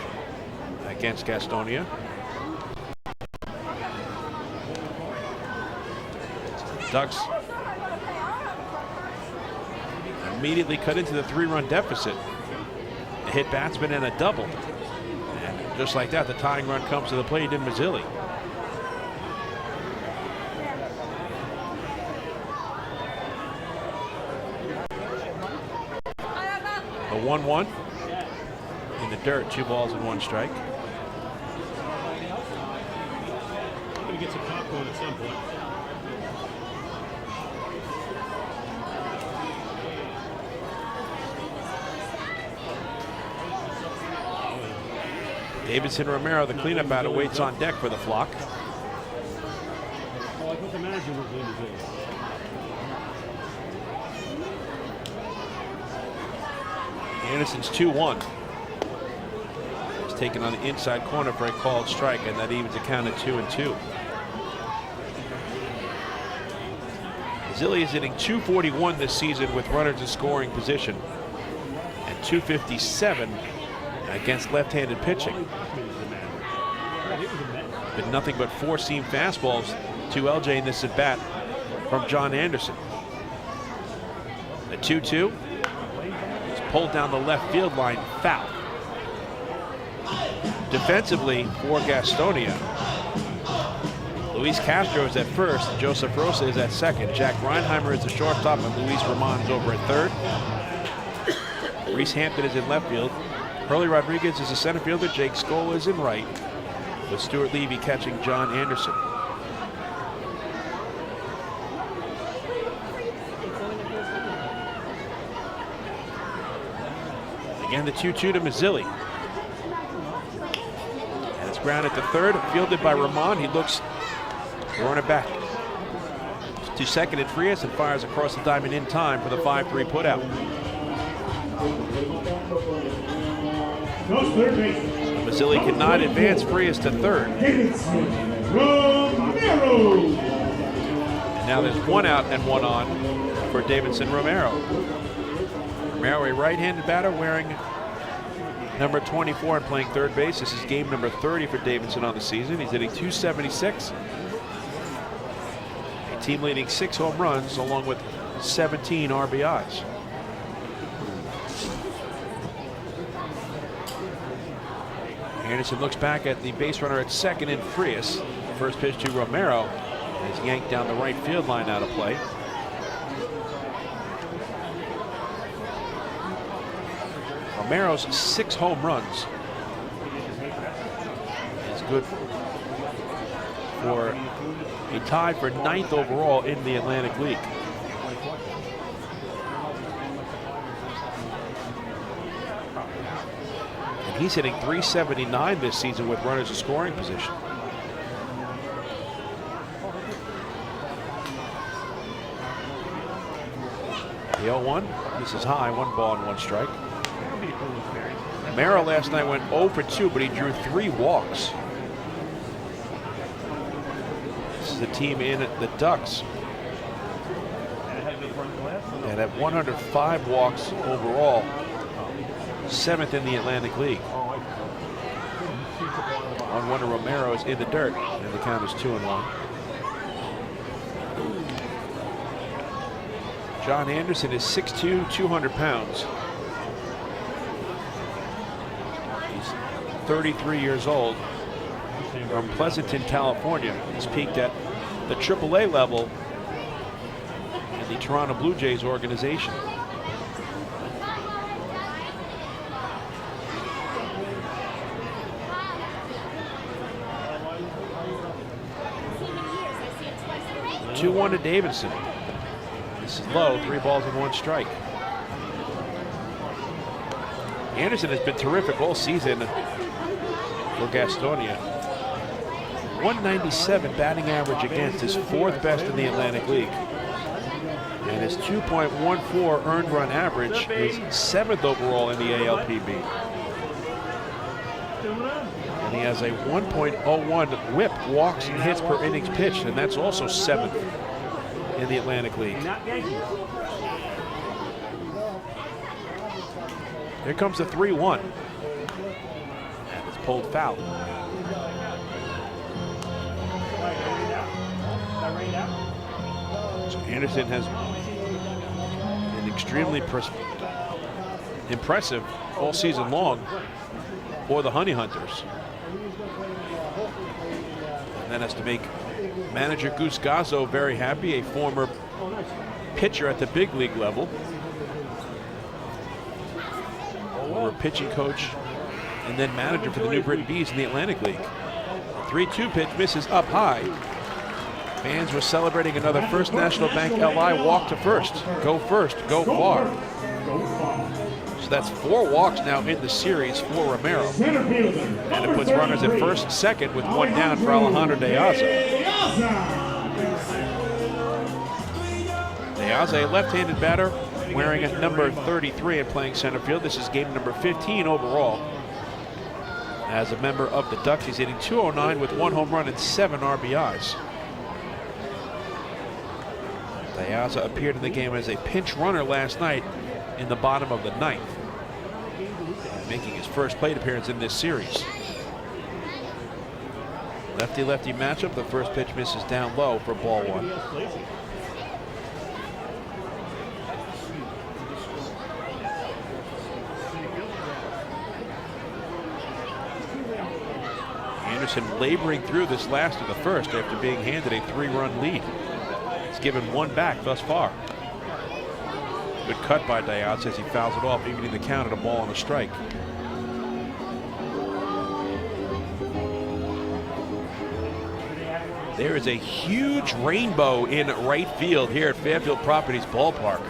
against Gastonia. Ducks immediately cut into the 3-run deficit. A hit batsman and a double. And just like that, the tying run comes to the plate in Mazzilli. A 1-1 in the dirt, 2 balls and 1 strike. I'm going to get some popcorn at some point. Davidson Romero, the cleanup batter, waits on deck for the flock. Oh, I thought the manager was in today. Anderson's 2-1. He's taken on the inside corner for a called strike, and that evens the count at 2-2. Mazzilli is hitting .241 this season with runners in scoring position, and .257 against left-handed pitching. Been nothing but 4-seam fastballs to LJ in this at-bat from John Anderson. The 2-2 is pulled down the left field line, foul. Defensively for Gastonia, Luis Castro is at first, Joseph Rosa is at second, Jack Reinheimer is the shortstop, and Luis Ramon's over at third. Reese Hampton is in left field. Hurley Rodriguez is a center fielder. Jake Scola is in right, with Stuart Levy catching John Anderson. Again, the 2-2 to Mazzilli. And it's grounded to third, fielded by Ramon. He looks to run it back to second at Frias and fires across the diamond in time for the 5-3 putout. Mazzilli cannot advance Frias to third. And now there's 1 out and 1 on for Davidson Romero. Romero, a right-handed batter wearing number 24 and playing third base. This is game number 30 for Davidson on the season. He's hitting .276. A team leading 6 home runs along with 17 RBIs. Anderson looks back at the base runner at second in Frias. First pitch to Romero is yanked down the right field line out of play. Romero's 6 home runs is good for a tie for 9th overall in the Atlantic League. He's hitting .379 this season with runners in scoring position. The 0-1, this is high, 1 ball and 1 strike. Romero last night went 0 for 2, but he drew 3 walks. This is a team in the Ducks that have 105 walks overall. 7th in the Atlantic League. 1-1 to Romero is in the dirt, and the count is 2-1. John Anderson is 6'2", 200 pounds. 33 years old, from Pleasanton, California. He's peaked at the AAA level in the Toronto Blue Jays organization. Two-1 to Davidson. This is low, 3 balls and 1 strike. Anderson has been terrific all season for Gastonia. 197 batting average against, his 4th best in the Atlantic League. And his 2.14 earned run average is 7th overall in the ALPB. And he has a 1.01 whip, walks and hits per innings pitched, and that's also 7th in the Atlantic League. Here comes the 3-1. And it's pulled foul. So Anderson has been extremely impressive all season long for the Honey Hunters. And that has to make manager Goose Gazzo very happy, a former pitcher at the big league level. Former pitching coach and then manager for the New Britain Bees in the Atlantic League. 3-2 pitch misses up high. Fans were celebrating another First National Bank LI walk to first. Go first, go far. So that's 4 walks now in the series for Romero. And it puts runners at first and second with 1 down for Alejandro De Aza. De Aza, a left-handed batter, wearing at number 33 and playing center field. This is game number 15 overall. As a member of the Ducks, he's hitting .209 with 1 home run and 7 RBIs. De Aza appeared in the game as a pinch runner last night in the bottom of the 9th, making his first plate appearance in this series. Lefty-lefty matchup. The first pitch misses down low for ball 1. Anderson laboring through this last of the first after being handed a 3-run lead. He's given 1 back thus far. Good cut by De Aza as he fouls it off, evening the count at a ball and a strike. There is a huge rainbow in right field here at Fairfield Properties Ballpark.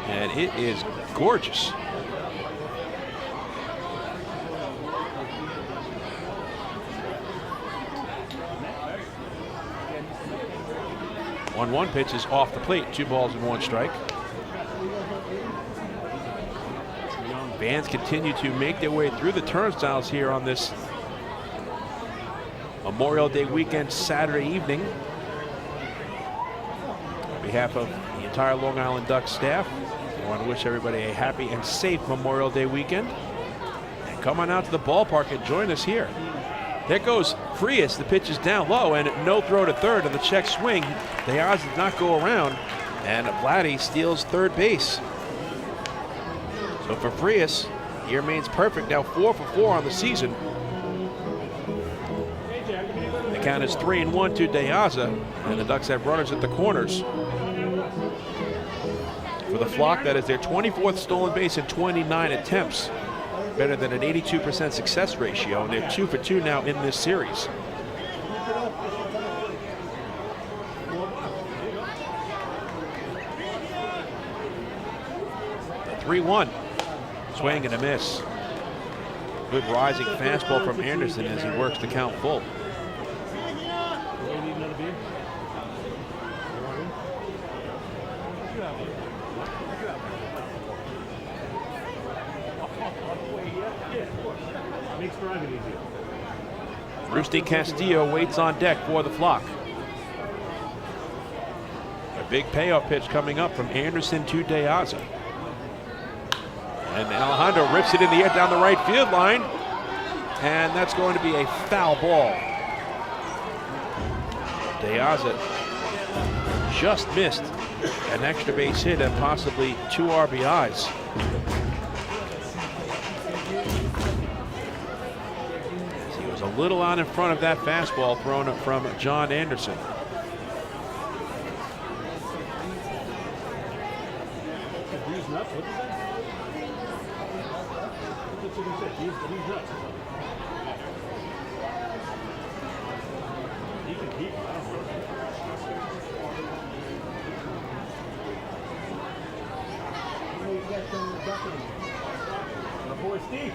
And it is gorgeous. One pitch is off the plate, 2 balls and 1 strike. Fans continue to make their way through the turnstiles here on this Memorial Day weekend Saturday evening. On behalf of the entire Long Island Ducks staff, I want to wish everybody a happy and safe Memorial Day weekend. And come on out to the ballpark and join us here. There goes Frias. The pitch is down low and no throw to third on the check swing. De Aza did not go around, and Vladdy steals third base. So for Frias, he remains perfect, now 4 for 4 on the season. The count is 3-1 to De Aza, and the Ducks have runners at the corners. For the Flock, that is their 24th stolen base in 29 attempts. Better than an 82% success ratio, and they're 2 for 2 now in this series. The 3-1, swing and a miss. Good rising fastball from Anderson as he works the count full. Rusty Castillo waits on deck for the Flock. A big payoff pitch coming up from Anderson to De Aza. And Alejandro rips it in the air down the right field line. And that's going to be a foul ball. De Aza just missed an extra base hit and possibly 2 RBIs. little out in front of that fastball thrown from John Anderson. These nuts, what is that? What's the chicken say? These nuts. You can keep them, I don't know. My boy Steve.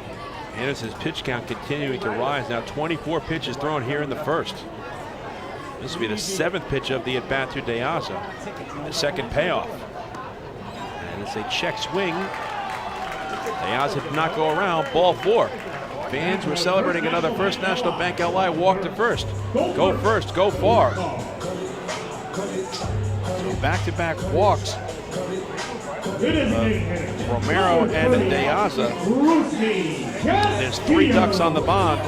Anderson's pitch count continuing to rise. Now 24 pitches thrown here in the first. This will be the 7th pitch of the at-bat to De Aza. The second payoff. And it's a check swing. De Aza did not go around. Ball 4. Fans were celebrating another First National Bank LI walk to first. Go first, go far. So back-to-back walks. Romero and De Aza. There's 3 Ducks on the bond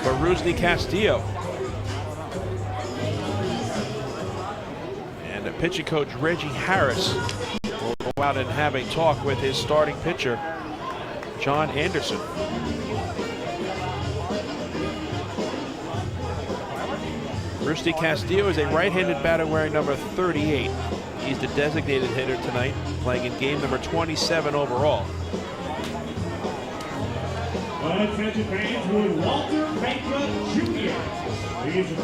for Rusney Castillo. And the pitching coach Reggie Harris will go out and have a talk with his starting pitcher, John Anderson. Rusney Castillo is a right-handed batter wearing number 38. He's the designated hitter tonight, playing in game number 27 overall.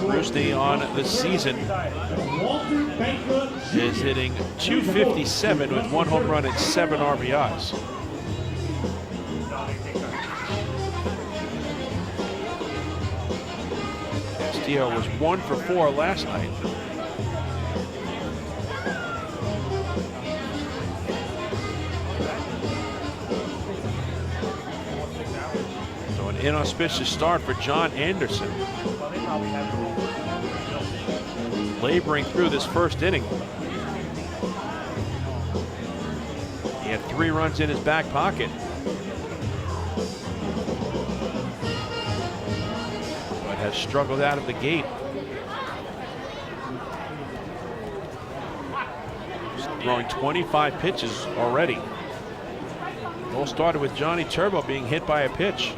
Rusney on the season is hitting .257 with 1 home run and 7 RBIs. Castillo was 1 for 4 last night. Inauspicious start for John Anderson. Laboring through this first inning. He had 3 runs in his back pocket. But has struggled out of the gate. He's throwing 25 pitches already. All started with Johnny Turbo being hit by a pitch.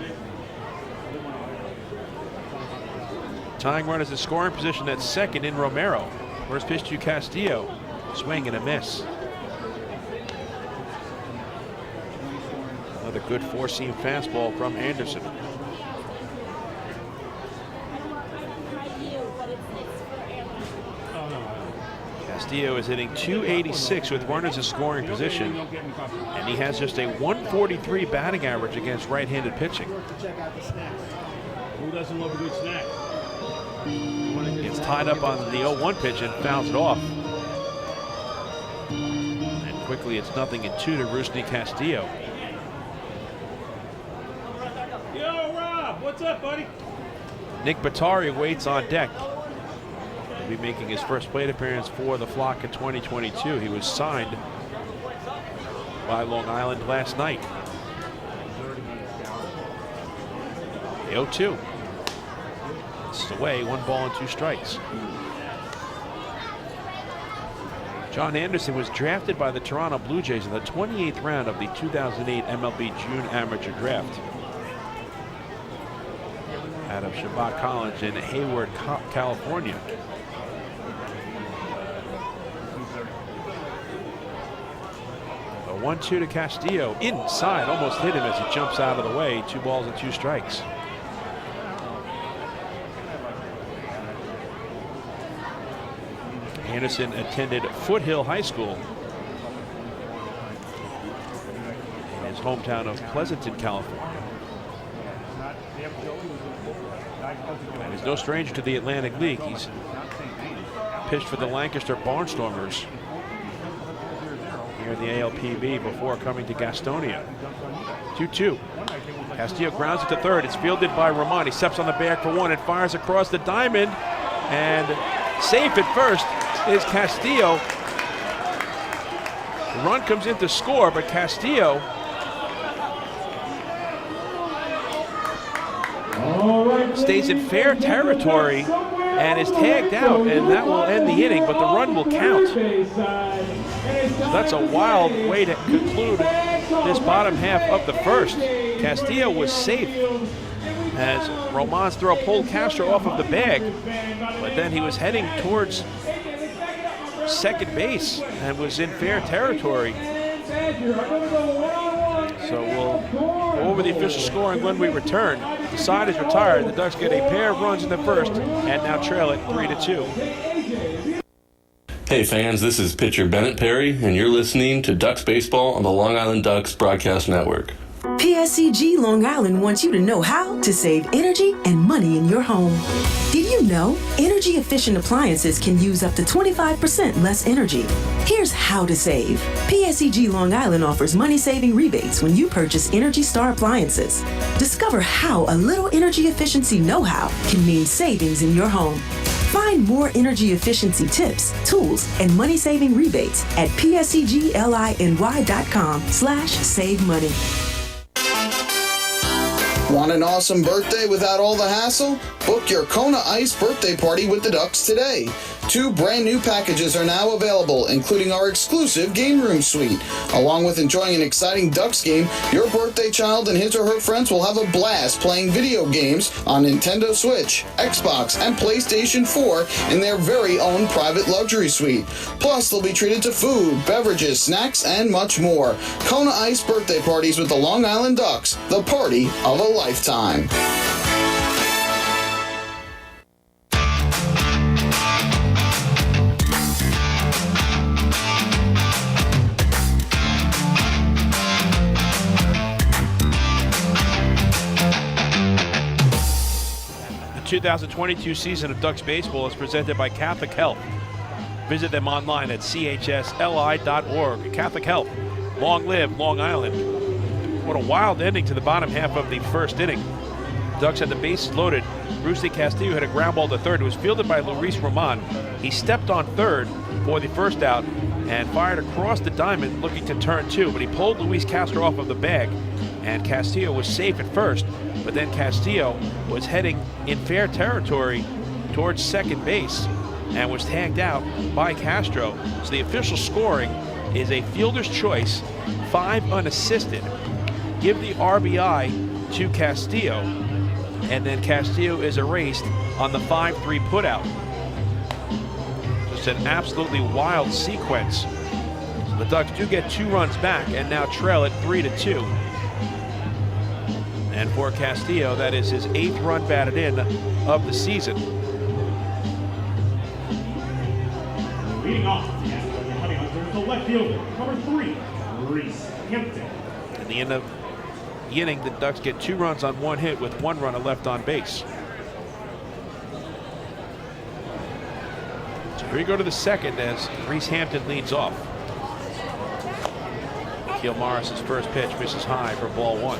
Tying runners in scoring position at second in Romero. First pitch to Castillo. Swing and a miss. Another good 4-seam fastball from Anderson. Castillo is hitting .286 with runners in scoring position. And he has just a .143 batting average against right-handed pitching. Who doesn't love a good snack? Gets tied up on the 0-1 pitch and fouls it off. And quickly it's 0-2 to Rusney Castillo. Yo, Rob, what's up, buddy? Nick Batari waits on deck. He'll be making his first plate appearance for the Flock in 2022. He was signed by Long Island last night. The 0-2. It's away, 1 ball and 2 strikes. John Anderson was drafted by the Toronto Blue Jays in the 28th round of the 2008 MLB June Amateur Draft. Out of Shabbat College in Hayward, California. A 1-2 to Castillo, inside, almost hit him as he jumps out of the way. 2 balls and 2 strikes. Anderson attended Foothill High School in his hometown of Pleasanton, California. And he's no stranger to the Atlantic League. He's pitched for the Lancaster Barnstormers here in the ALPB before coming to Gastonia. 2-2. Castillo grounds it to third. It's fielded by Roman. He steps on the bag for 1 and fires across the diamond. And safe at first is Castillo. The run comes in to score, but Castillo stays in fair territory and is tagged out, and that will end the inning, but the run will count. So that's a wild way to conclude this bottom half of the first. Castillo was safe as Roman's throw pulled Castro off of the bag, but then he was heading towards second base and was in fair territory. So we'll go over the official scoring when we return. The side is retired. The Ducks get a pair of runs in the first and now trail it 3-2. Hey fans, this is pitcher Bennett Perry, and you're listening to Ducks Baseball on the Long Island Ducks Broadcast Network. PSCG Long Island wants you to know how to save energy and money in your home. Did you know energy efficient appliances can use up to 25% less energy? Here's how to save. PSCG Long Island offers money-saving rebates when you purchase Energy Star appliances. Discover how a little energy efficiency know-how can mean savings in your home. Find more energy efficiency tips, tools, and money-saving rebates at pscgliny.com/save money. Want an awesome birthday without all the hassle? Book your Kona Ice birthday party with the Ducks today. 2 brand new packages are now available, including our exclusive game room suite. Along with enjoying an exciting Ducks game, your birthday child and his or her friends will have a blast playing video games on Nintendo Switch, Xbox, and PlayStation 4 in their very own private luxury suite. Plus, they'll be treated to food, beverages, snacks, and much more. Kona Ice birthday parties with the Long Island Ducks, the party of a lifetime. The 2022 season of Ducks Baseball is presented by Catholic Health. Visit them online at chsli.org. Catholic Health. Long live Long Island. What a wild ending to the bottom half of the first inning. Ducks had the bases loaded. Rusty Castillo hit a ground ball to third. It was fielded by Luis Roman. He stepped on third for the first out and fired across the diamond looking to turn 2, but he pulled Luis Castro off of the bag, and Castillo was safe at first, but then Castillo was heading in fair territory towards second base and was tagged out by Castro. So the official scoring is a fielder's choice, 5 unassisted. Give the RBI to Castillo, and then Castillo is erased on the 5-3 putout. Just an absolutely wild sequence. So the Ducks do get 2 runs back and now trail it 3-2. And for Castillo, that is his 8th run batted in of the season. Leading off, the Honey Hunter is the left fielder, number 3, Reese Hampton. At the end of the inning, the Ducks get 2 runs on 1 hit with 1 runner left on base. So here we go to the second as Reese Hampton leads off. Keel Morris's first pitch misses high for ball 1.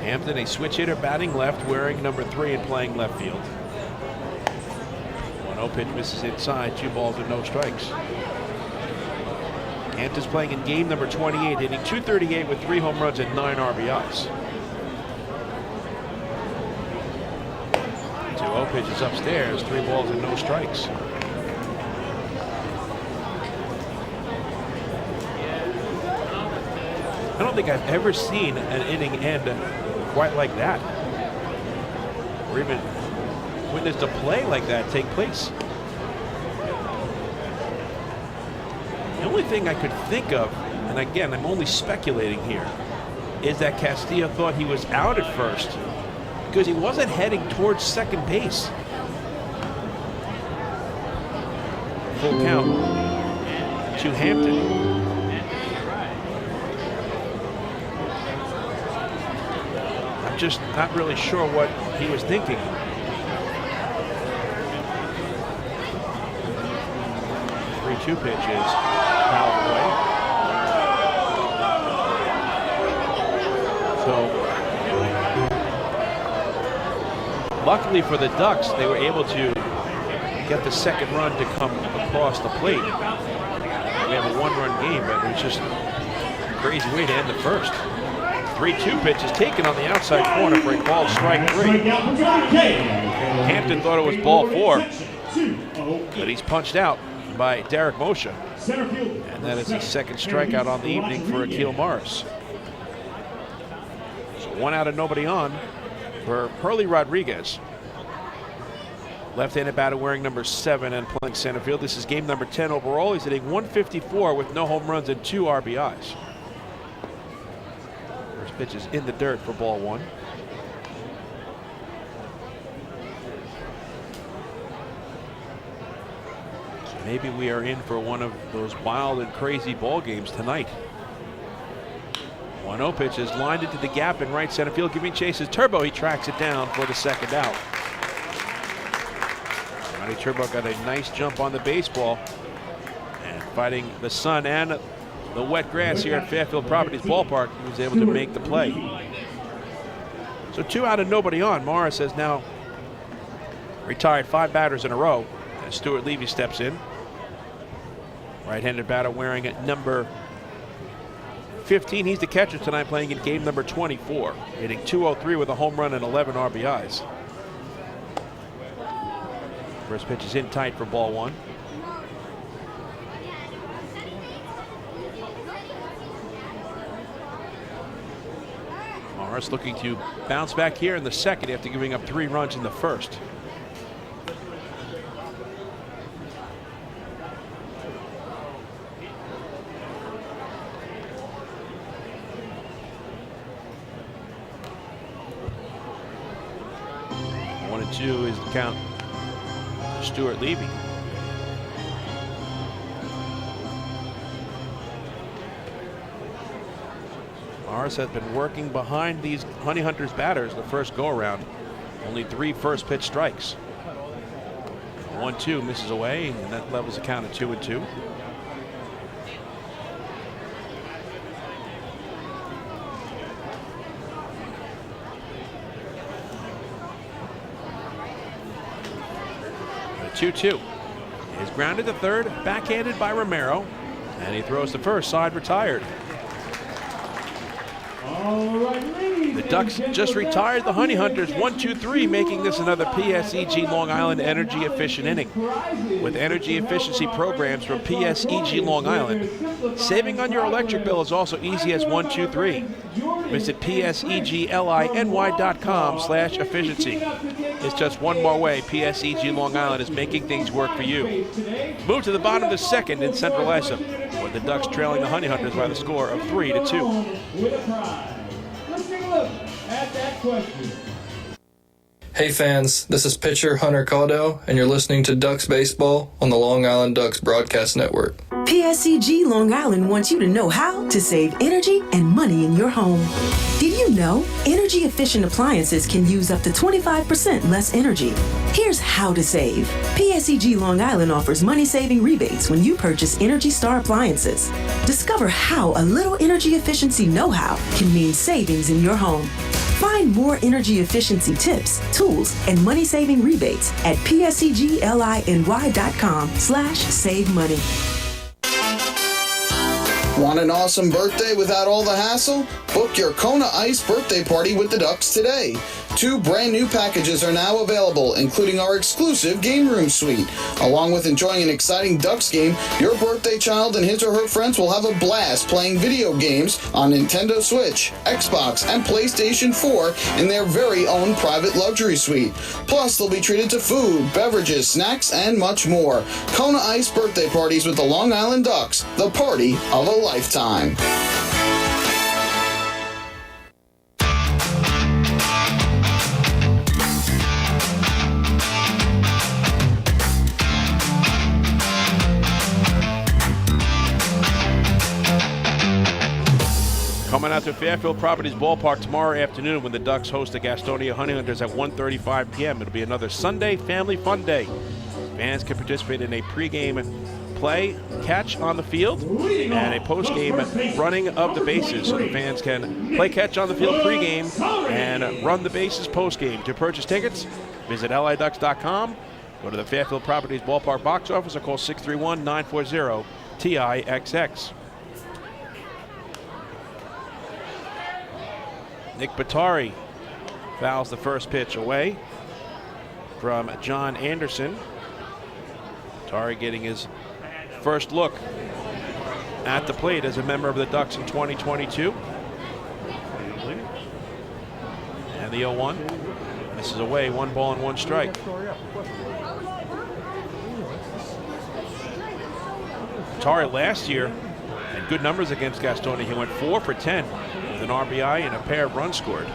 Hampton, a switch hitter, batting left, wearing number 3 and playing left field. 1-0 pitch misses inside, 2 balls and no strikes. Hampton's playing in game number 28, hitting .238 with 3 home runs and 9 RBIs. 2-0 pitch is upstairs, 3 balls and no strikes. I don't think I've ever seen an inning end quite like that, or even witnessed a play like that take place. The only thing I could think of, and again, I'm only speculating here, is that Castillo thought he was out at first because he wasn't heading towards second base. Full count to Hampton. I'm just not really sure what he was thinking. The 3-2 pitch is fouled away. So, luckily for the Ducks, they were able to get the second run to come across the plate. We have a 1-run game, but it was just a crazy way to end the first. 3-2 pitch is taken on the outside corner for a called strike 3. Hampton thought it was ball 4, but he's punched out by Derek Moshe. And that is his second strikeout on the evening for Akil Morris. One out and nobody on for Hurley Rodriguez. Left-handed batter wearing number 7 and playing center field. This is game number 10 overall. He's hitting 154 with no home runs and 2 RBIs. First pitch is in the dirt for ball 1. So maybe we are in for one of those wild and crazy ball games tonight. 1-0 pitch is lined into the gap in right center field, giving chase is Turbo. He tracks it down for the second out. Ronnie Turbo got a nice jump on the baseball and fighting the sun and the wet grass here at Fairfield Properties Ballpark, he was able to make the play. So 2 out and nobody on. Morris has now retired 5 batters in a row as Stuart Levy steps in. Right-handed batter wearing number 15. He's the catcher tonight, playing in game number 24, hitting .203 with a home run and 11 RBIs. First pitch is in tight for ball 1. Morris looking to bounce back here in the second after giving up 3 runs in the first. Two is the count for Stuart Levy. Morris has been working behind these Honey Hunters batters the first go around. Only 3 first pitch strikes. 1-2 misses away, and that levels the count at 2-2. The 2-2 is grounded to third, backhanded by Romero, and he throws to first, side retired. The Ducks just retired the Honey Hunters 1-2-3, making this another PSEG Long Island energy efficient inning. With energy efficiency programs from PSEG Long Island, saving on your electric bill is also easy as 1-2-3. Visit PSEGLINY.com/efficiency. It's just one more way PSEG Long Island is making things work for you. Move to the bottom of the second in Central Islip, with the Ducks trailing the Honey Hunters by the score of 3-2. Let's take a look at that question. Hey fans, this is pitcher Hunter Caudill, and you're listening to Ducks Baseball on the Long Island Ducks Broadcast Network. PSEG Long Island wants you to know how to save energy and money in your home. Did you know energy efficient appliances can use up to 25% less energy? Here's how to save. PSEG Long Island offers money saving rebates when you purchase Energy Star appliances. Discover how a little energy efficiency know-how can mean savings in your home. Find more energy efficiency tips, tools, and money saving rebates at PSEGLINY.com/save money. Want an awesome birthday without all the hassle? Book your Kona Ice birthday party with the Ducks today. 2 brand new packages are now available, including our exclusive game room suite. Along with enjoying an exciting Ducks game, your birthday child and his or her friends will have a blast playing video games on Nintendo Switch, Xbox, and PlayStation 4 in their very own private luxury suite. Plus, they'll be treated to food, beverages, snacks, and much more. Kona Ice birthday parties with the Long Island Ducks, the party of a lifetime. Coming out to Fairfield Properties Ballpark tomorrow afternoon when the Ducks host the Gastonia Honey Hunters at 1:35 p.m. It'll be another Sunday family fun day. Fans can participate in a pregame play, catch on the field, and a postgame running of the bases. So the fans can play catch on the field pregame and run the bases postgame. To purchase tickets, visit liducks.com, go to the Fairfield Properties Ballpark box office, or call 631-940-TIXX. Nick Batari fouls the first pitch away from John Anderson. Batari getting his first look at the plate as a member of the Ducks in 2022. The 0-1. This is away, 1 ball and 1 strike. Atari last year had good numbers against Gastonia. He went 4 for 10 with an RBI and a pair of runs scored,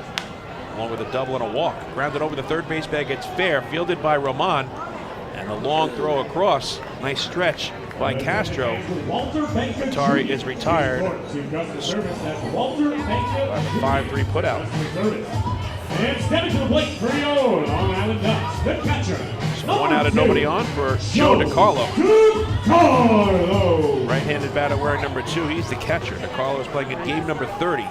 along with a double and a walk. Grounded over the third base bag, it's fair, fielded by Roman, and a long throw across. Nice stretch by Castro. Atari is retired. 5-3 putout. And stepping to the plate for your Long Island Ducks, the catcher. So 1 out and nobody on for Joe DiCarlo. Right-handed batter wearing number 2. He's the catcher. DiCarlo is playing in game number 30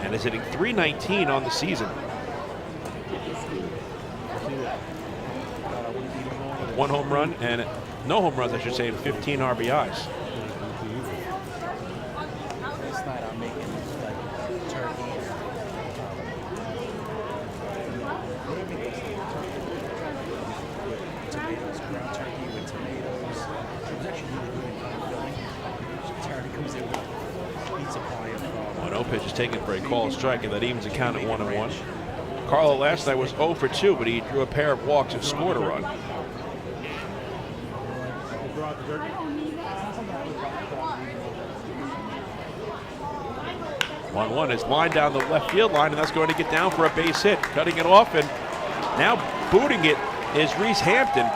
and is hitting .319 on the season. 1 home run and no home runs, I should say, and 15 RBIs. Pitch is taken for a called strike, and that evens the count at 1-1. Carlo last night was 0 for 2, but he drew a pair of walks and scored a run. 1-1 is lined down the left field line, and that's going to get down for a base hit. Cutting it off, and now booting it is Reese Hampton.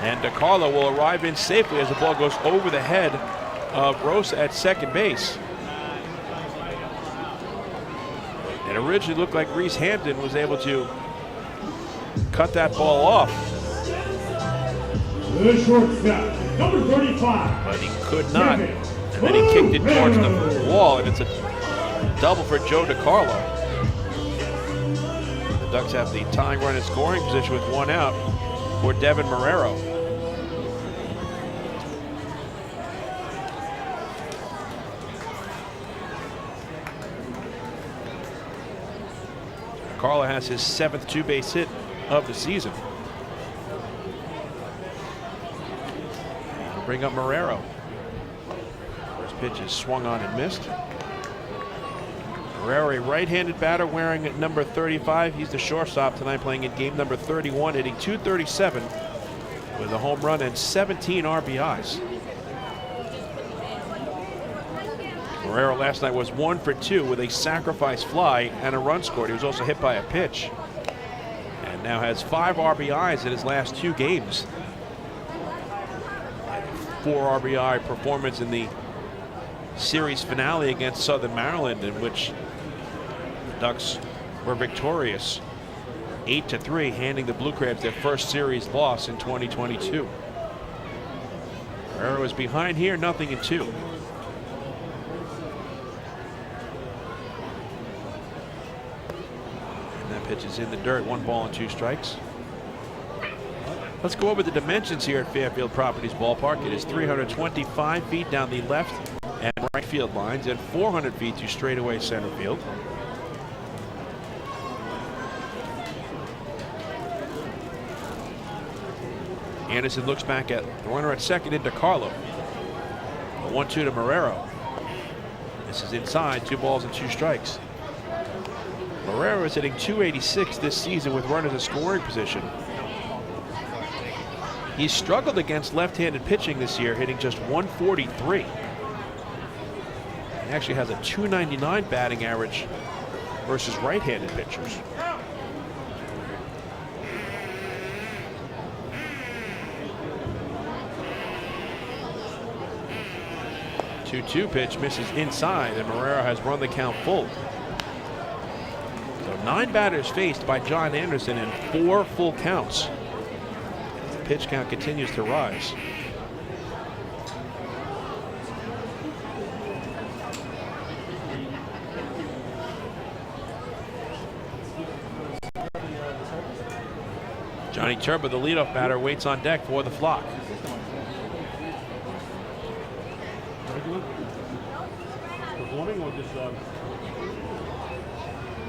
And DiCarlo will arrive in safely as the ball goes over the head of Rosa at second base. It originally looked like Reese Hampton was able to cut that ball off. The shortstop, number 35. But he could not. And then he kicked it towards the wall, and it's a double for Joe DiCarlo. The Ducks have the tying run in scoring position with 1 out for Devin Marrero. DiCarlo has his 7th 2-base hit of the season. We'll bring up Marrero. First pitch is swung on and missed. Marrero, a right-handed batter wearing number 35. He's the shortstop tonight, playing in game number 31, hitting .237 with a home run and 17 RBIs. Marrero last night was 1 for 2 with a sacrifice fly and a run scored. He was also hit by a pitch. And now has 5 RBIs in his last 2 games. 4 RBI performance in the series finale against Southern Maryland, in which the Ducks were victorious 8-3, handing the Blue Crabs their first series loss in 2022. Marrero is behind here, 0-2. Pitch is in the dirt, 1 ball and 2 strikes. Let's go over the dimensions here at Fairfield Properties Ballpark. It is 325 feet down the left and right field lines and 400 feet to straightaway center field. Anderson looks back at the runner at second in DiCarlo. The 1-2 to Marrero. This is inside, 2 balls and 2 strikes. Marrero is hitting .286 this season with runners in scoring position. He's struggled against left-handed pitching this year, hitting just .143. He actually has a .299 batting average versus right-handed pitchers. The 2-2 pitch misses inside, and Marrero has run the count full. 9 batters faced by John Anderson and 4 full counts. The pitch count continues to rise. Johnny Turbo, the leadoff batter, waits on deck for the flock.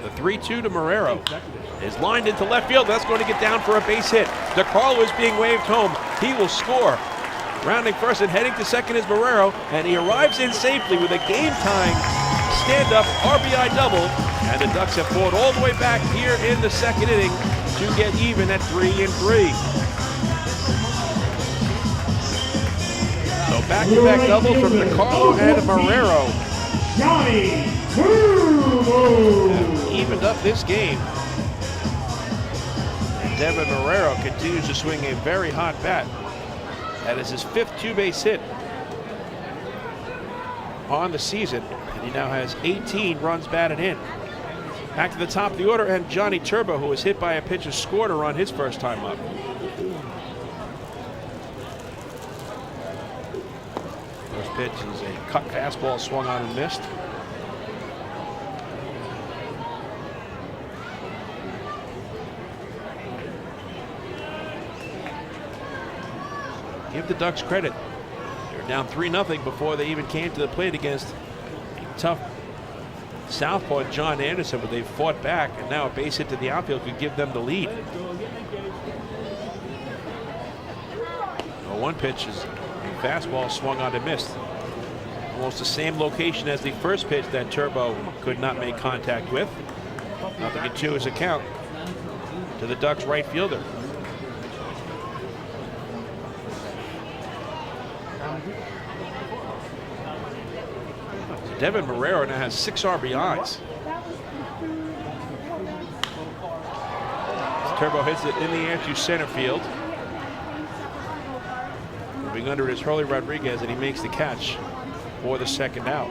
The 3-2 to Marrero is lined into left field. That's going to get down for a base hit. DiCarlo is being waved home. He will score. Rounding first and heading to second is Marrero, and he arrives in safely with a game-tying stand-up RBI double, and the Ducks have fought all the way back here in the second inning to get even at 3-3. So back-to-back doubles from DeCarlo and Marrero. Johnny Turbo Evened up this game. And Devin Marrero continues to swing a very hot bat. That is his 5th two-base hit on the season, and he now has 18 runs batted in. Back to the top of the order, and Johnny Turbo, who was hit by a pitch, has scored a run his first time up. First pitch is a cut fastball swung on and missed. Give the Ducks credit. They were down 3-0 before they even came to the plate against a tough southpaw John Anderson, but they fought back, and now a base hit to the outfield could give them the lead. Well, one pitch is a fastball swung on and missed. Almost the same location as the first pitch that Turbo could not make contact with. 0-2 is a count to the Ducks right fielder. Devin Marrero now has 6 RBIs. Turbo hits it in the air to center field. Moving under it is Hurley Rodriguez, and he makes the catch for the second out.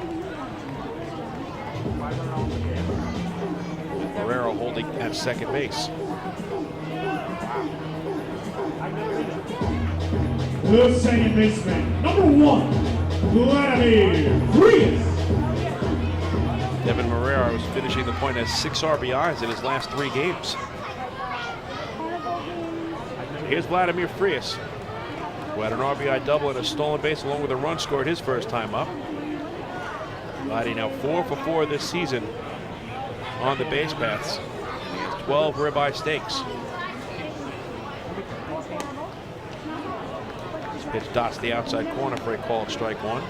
Marrero holding at second base. The second baseman, number 1, Vladimir Frias. Devin Marrero was finishing the point as 6 RBIs in his last 3 games. Here's Vladimir Frias, who had an RBI double and a stolen base along with a run scored his first time up. Vladdy now 4 for 4 this season on the base paths. He has 12 ribeye steaks. This pitch dots the outside corner for a called strike one.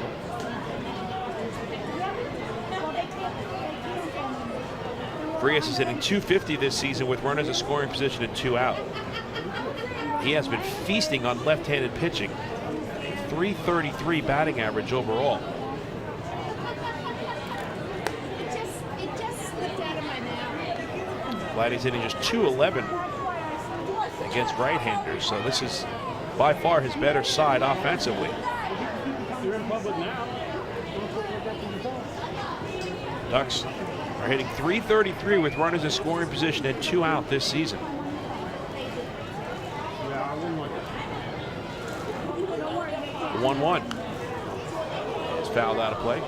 Frias is hitting .250 this season with runners in scoring position and 2 out. He has been feasting on left-handed pitching. A .333 batting average overall. Vladdy's hitting just .211 against right-handers, so this is by far his better side offensively. Ducks are hitting .333 with runners in scoring position and 2 out this season. The 1-1 is fouled out of play.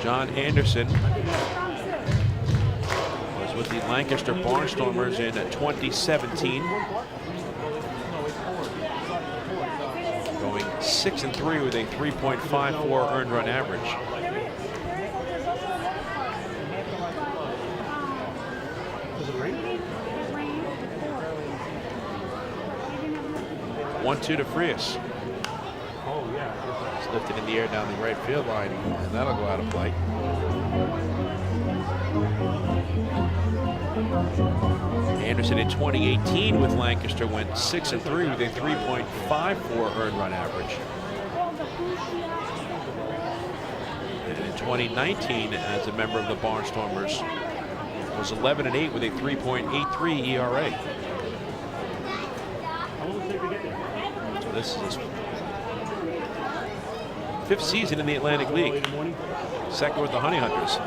John Anderson was with the Lancaster Barnstormers in 2017. Going 6-3 with a 3.54 earned run average. One-two to Frias. It's lifted in the air down the right field line, and that'll go out of play. Anderson in 2018 with Lancaster went 6-3 with a 3.54 earned run average. And in 2019, as a member of the Barnstormers, was 11-8 with a 3.83 ERA. So this is his 5th season in the Atlantic League. Second with the Honey Hunters.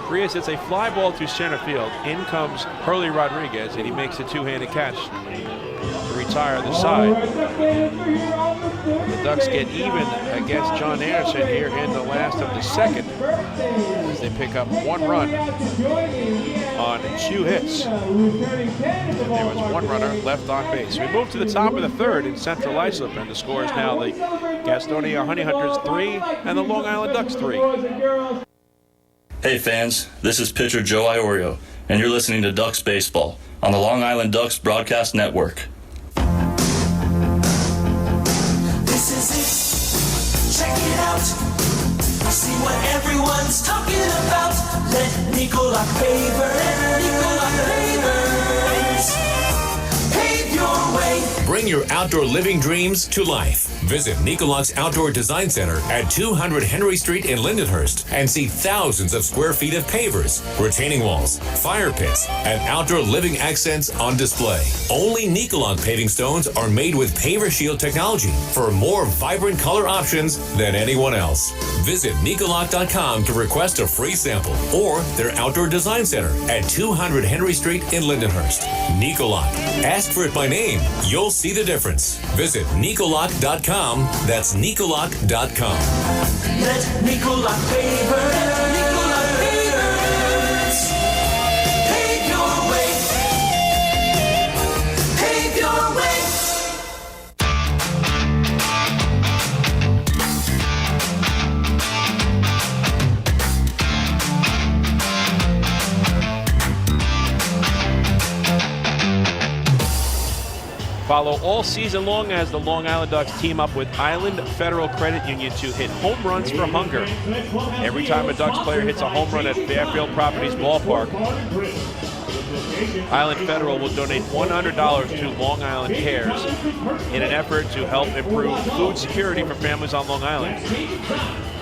Frias hits a fly ball to center field. In comes Hurley Rodriguez, and he makes a 2-handed catch to retire the side. The Ducks get even against John Anderson here in the last of the second as they pick up 1 run on 2 hits. And there was 1 runner left on base. We move to the top of the third in Central Islip, and the score is now the Gastonia Honey Hunters 3 and the Long Island Ducks 3. Hey fans, this is pitcher Joe Iorio, and you're listening to Ducks Baseball on the Long Island Ducks Broadcast Network. Check it out. See what everyone's talking about. Let Nicolak Pavers pave your way. Bring your outdoor living dreams to life. Visit Nicolak's Outdoor Design Center at 200 Henry Street in Lindenhurst and see thousands of square feet of pavers, retaining walls, fire pits, and outdoor living accents on display. Only Nicolak paving stones are made with Paver Shield technology for more vibrant color options than anyone else. Visit Nicolak.com to request a free sample or their Outdoor Design Center at 200 Henry Street in Lindenhurst. Nicolak. Ask for it by name. You'll see the difference. Visit Nicolak.com. That's Nicolak.com. Let Nicolak Pavers pave your way. Pave your way. Follow all season long as the Long Island Ducks team up with Island Federal Credit Union to hit home runs for hunger. Every time a Ducks player hits a home run at Fairfield Properties Ballpark, Island Federal will donate $100 to Long Island Cares in an effort to help improve food security for families on Long Island.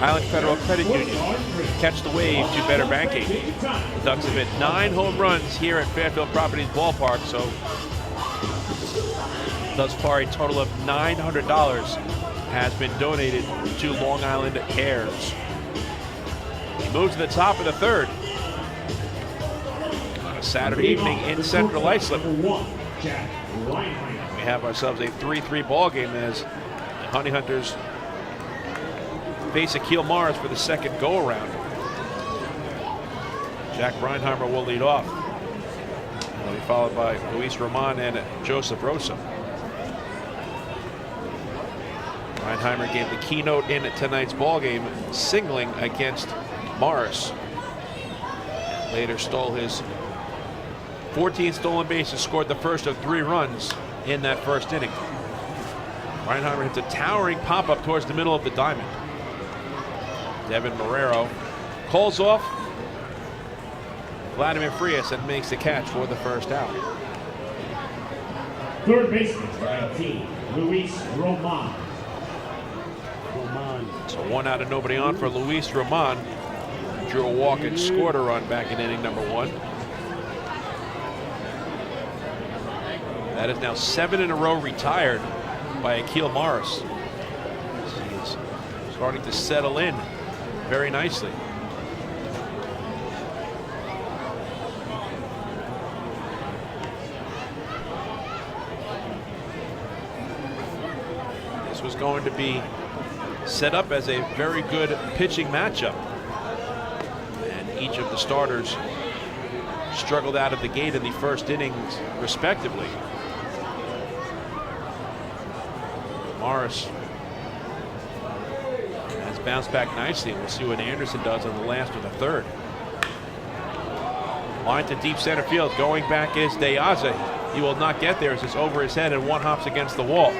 Island Federal Credit Union, catch the wave to better banking. The Ducks have hit 9 home runs here at Fairfield Properties Ballpark, so thus far, a total of $900 has been donated to Long Island Cares. We move to the top of the third on a Saturday evening in Central Islip. We have ourselves a 3-3 ball game as the Honey Hunters face Akil Morris for the second go-around. Jack Reinheimer will lead off. He'll be followed by Luis Roman and Joseph Rosa. Reinheimer gave the keynote in tonight's ballgame, singling against Morris. Later stole his 14 stolen bases, scored the first of 3 runs in that first inning. Reinheimer hits a towering pop-up towards the middle of the diamond. Devin Marrero calls off Vladimir Frias and makes the catch for the first out. Third baseman, 19, Luis Roman. So 1 out and nobody on for Luis Roman. Drew a walk and scored a run back in inning number 1. That is now 7 in a row retired by Akil Morris. He's starting to settle in very nicely. This was going to be set up as a very good pitching matchup. And each of the starters struggled out of the gate in the first innings, respectively. Morris has bounced back nicely. We'll see what Anderson does on the last or the third. Line to deep center field. Going back is De Aza. He will not get there as it's over his head and 1 hops against the wall.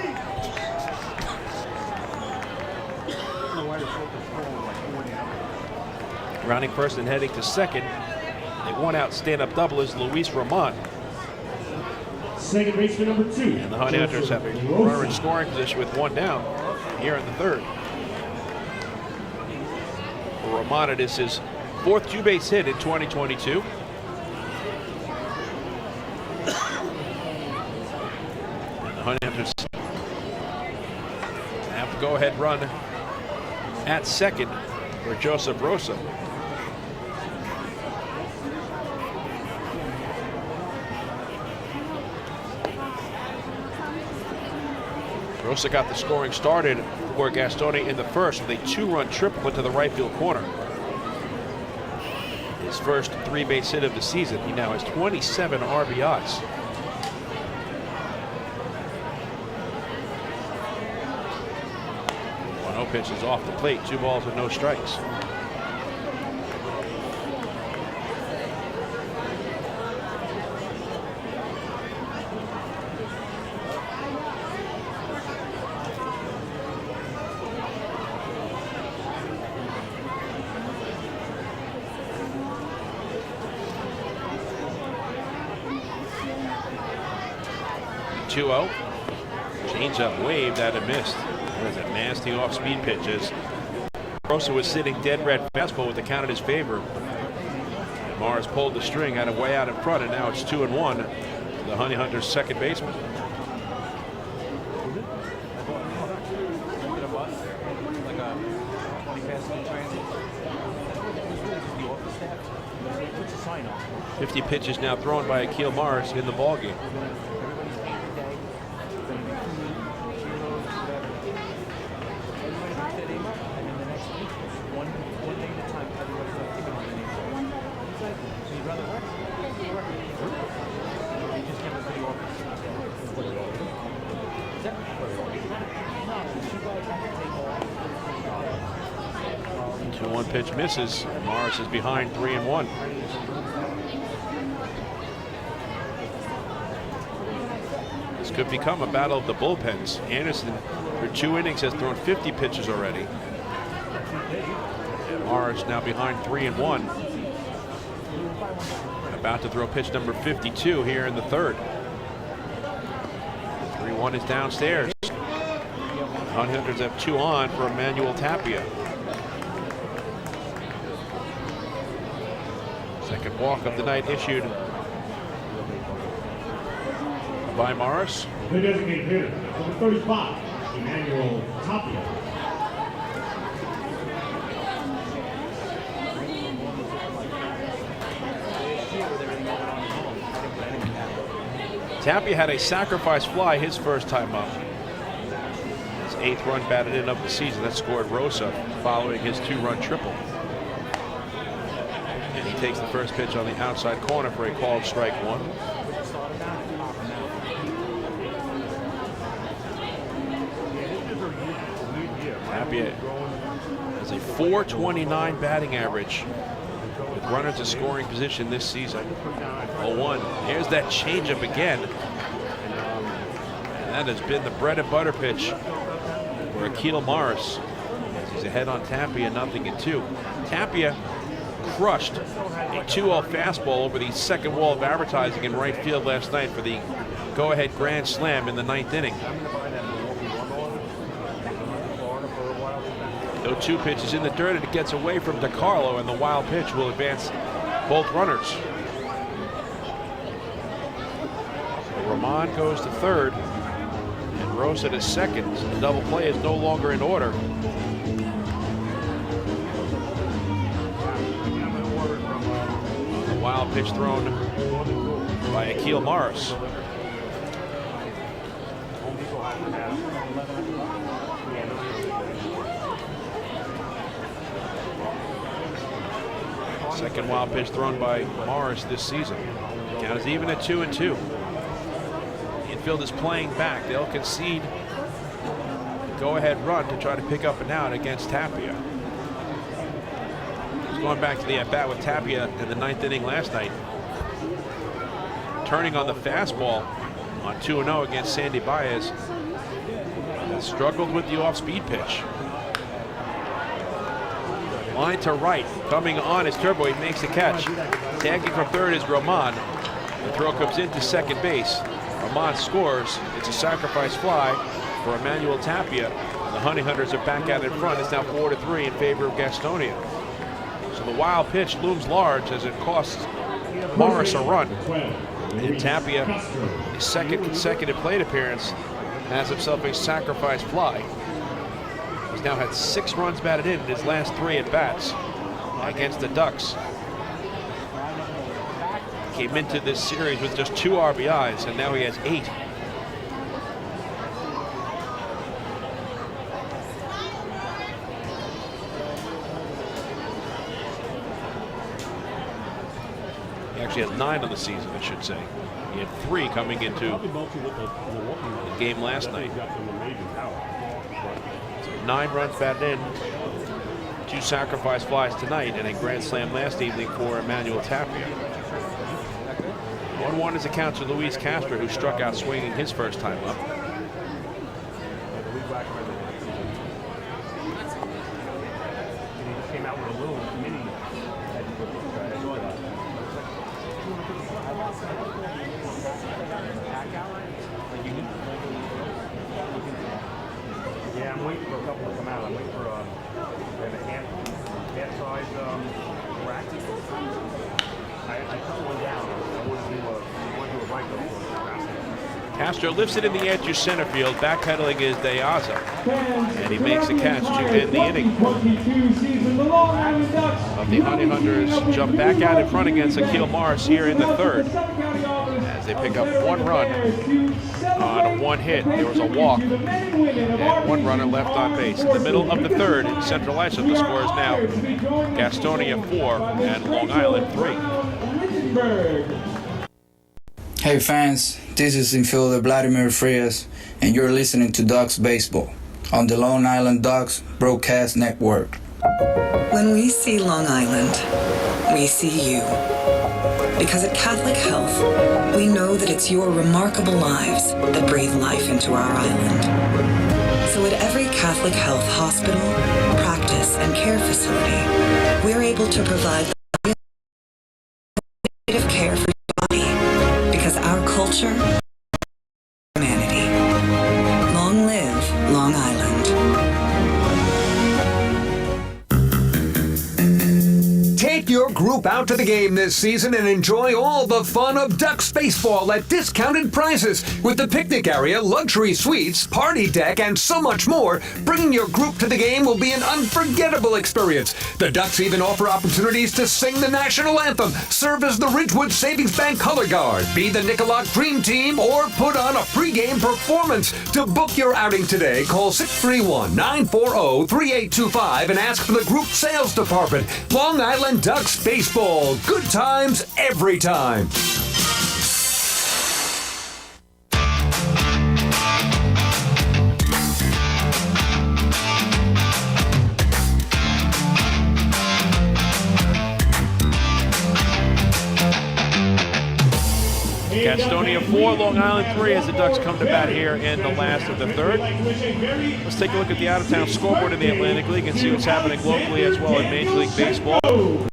Rounding first and heading to second. A 1-out stand-up double is Luis Roman. Second baseman number 2. And the Honey Hunters have a runner in scoring position with 1 down here in the third. For Roman, it is his 4th 2-base hit in 2022. And the Honey Hunters have to go-ahead run at second for Joseph Rosa. Rosa got the scoring started for Gastonia in the first with a 2-run triple into the right field corner. His first 3-base hit of the season. He now has 27 RBIs. 1-0 pitch is off the plate. 2 balls and no strikes. 2-0. Changeup waved at a missed. That is a nasty off-speed pitch as Rosa was sitting dead red fastball with the count in his favor. And Morris pulled the string, had him way out in front, and now it's 2-1 to the Honey Hunters' second baseman. .50 pitches now thrown by Akil Morris in the ballgame. One pitch misses. Morris is behind 3-1. This could become a battle of the bullpens. Anderson, for 2 innings, has thrown 50 pitches already. And Morris now behind 3-1. About to throw pitch number 52 here in the third. 3-1 is downstairs. The Honey Hunters have 2 on for Emmanuel Tapia. Second walk of the night issued by Morris. The designated hitter, number 35, Emmanuel Tapia. Tapia had a sacrifice fly his first time up. His 8th run batted in of the season. That scored Rosa following his 2-run triple. And he takes the first pitch on the outside corner for a called strike 1. Tapia has a .429 batting average with runners in scoring position this season. 0-1. Here's that changeup again. And that has been the bread and butter pitch for Akil Morris. He's ahead on Tapia, 0-2. Tapia crushed a 2-0 fastball over the second wall of advertising in right field last night for the go-ahead grand slam in the 9th inning. 0-2 pitches in the dirt, and it gets away from DiCarlo, and the wild pitch will advance both runners. So Roman goes to third, and Rosa to second. So the double play is no longer in order. The wild pitch thrown by Akil Morris. Second wild pitch thrown by Morris this season. Count is even at 2-2. The infield is playing back. They'll concede the go-ahead run to try to pick up an out against Tapia. He's going back to the at-bat with Tapia in the 9th inning last night. Turning on the fastball on 2-0 against Sandy Baez. Struggled with the off-speed pitch. Line to right, coming on is Turbo. He makes the catch. Tagging from third is Roman. The throw comes into second base. Roman scores. It's a sacrifice fly for Emmanuel Tapia. The Honey Hunters are back out in front. It's now 4-3 in favor of Gastonia. So the wild pitch looms large as it costs Morris a run. And Tapia, his second consecutive plate appearance, has himself a sacrifice fly. He's now had 6 runs batted in his last 3 at-bats against the Ducks. Came into this series with just 2 RBIs, and now he has 8. He actually has 9 on the season, I should say. He had 3 coming into the game last night. 9 runs batted in, 2 sacrifice flies tonight, and a grand slam last evening for Emmanuel Tapia. 1-1 is the count to Luis Castro, who struck out swinging his first time up. I'm waiting for a couple to come out. I'm waiting for a hand-size rack. I put one down. I want to do a right though. Castro lifts it in the edge of center field. Backpedaling is De Aza, and he makes the catch to end the inning. Of the Honey Hunters jump back out in front against Akil Morris here in the third, as they pick up 1 run on a 1 hit. There was a walk and 1 runner left on base. In the middle of the third in Central Islip, the score is now Gastonia 4 and Long Island 3. Hey fans, this is infielder Vladimir Frias, and you're listening to Ducks Baseball on the Long Island Ducks Broadcast Network. When we see Long Island, we see you. Because at Catholic Health, we know that it's your remarkable lives that breathe life into our island. So at every Catholic Health hospital, practice, and care facility, we're able to provide the innovative care for your body. Because our culture, humanity. Long live Long Island. Take your group out to the game this season and enjoy all the fun of Ducks baseball at discounted prices with the picnic area, luxury suites, party deck, and so much more. Bringing your group to the game will be an unforgettable experience. The Ducks even offer opportunities to sing the national anthem, serve as the Ridgewood Savings Bank color guard, be the Nicolak Dream Team, or put on a pregame performance. To book your outing today, call 631-940-3825 and ask for the group sales department. Long Island Ducks baseball. Good times every time. Gastonia 4, Long Island 3 as the Ducks come to bat here in the last of the third. Let's take a look at the out-of-town scoreboard in the Atlantic League and see what's happening locally as well in Major League Baseball. The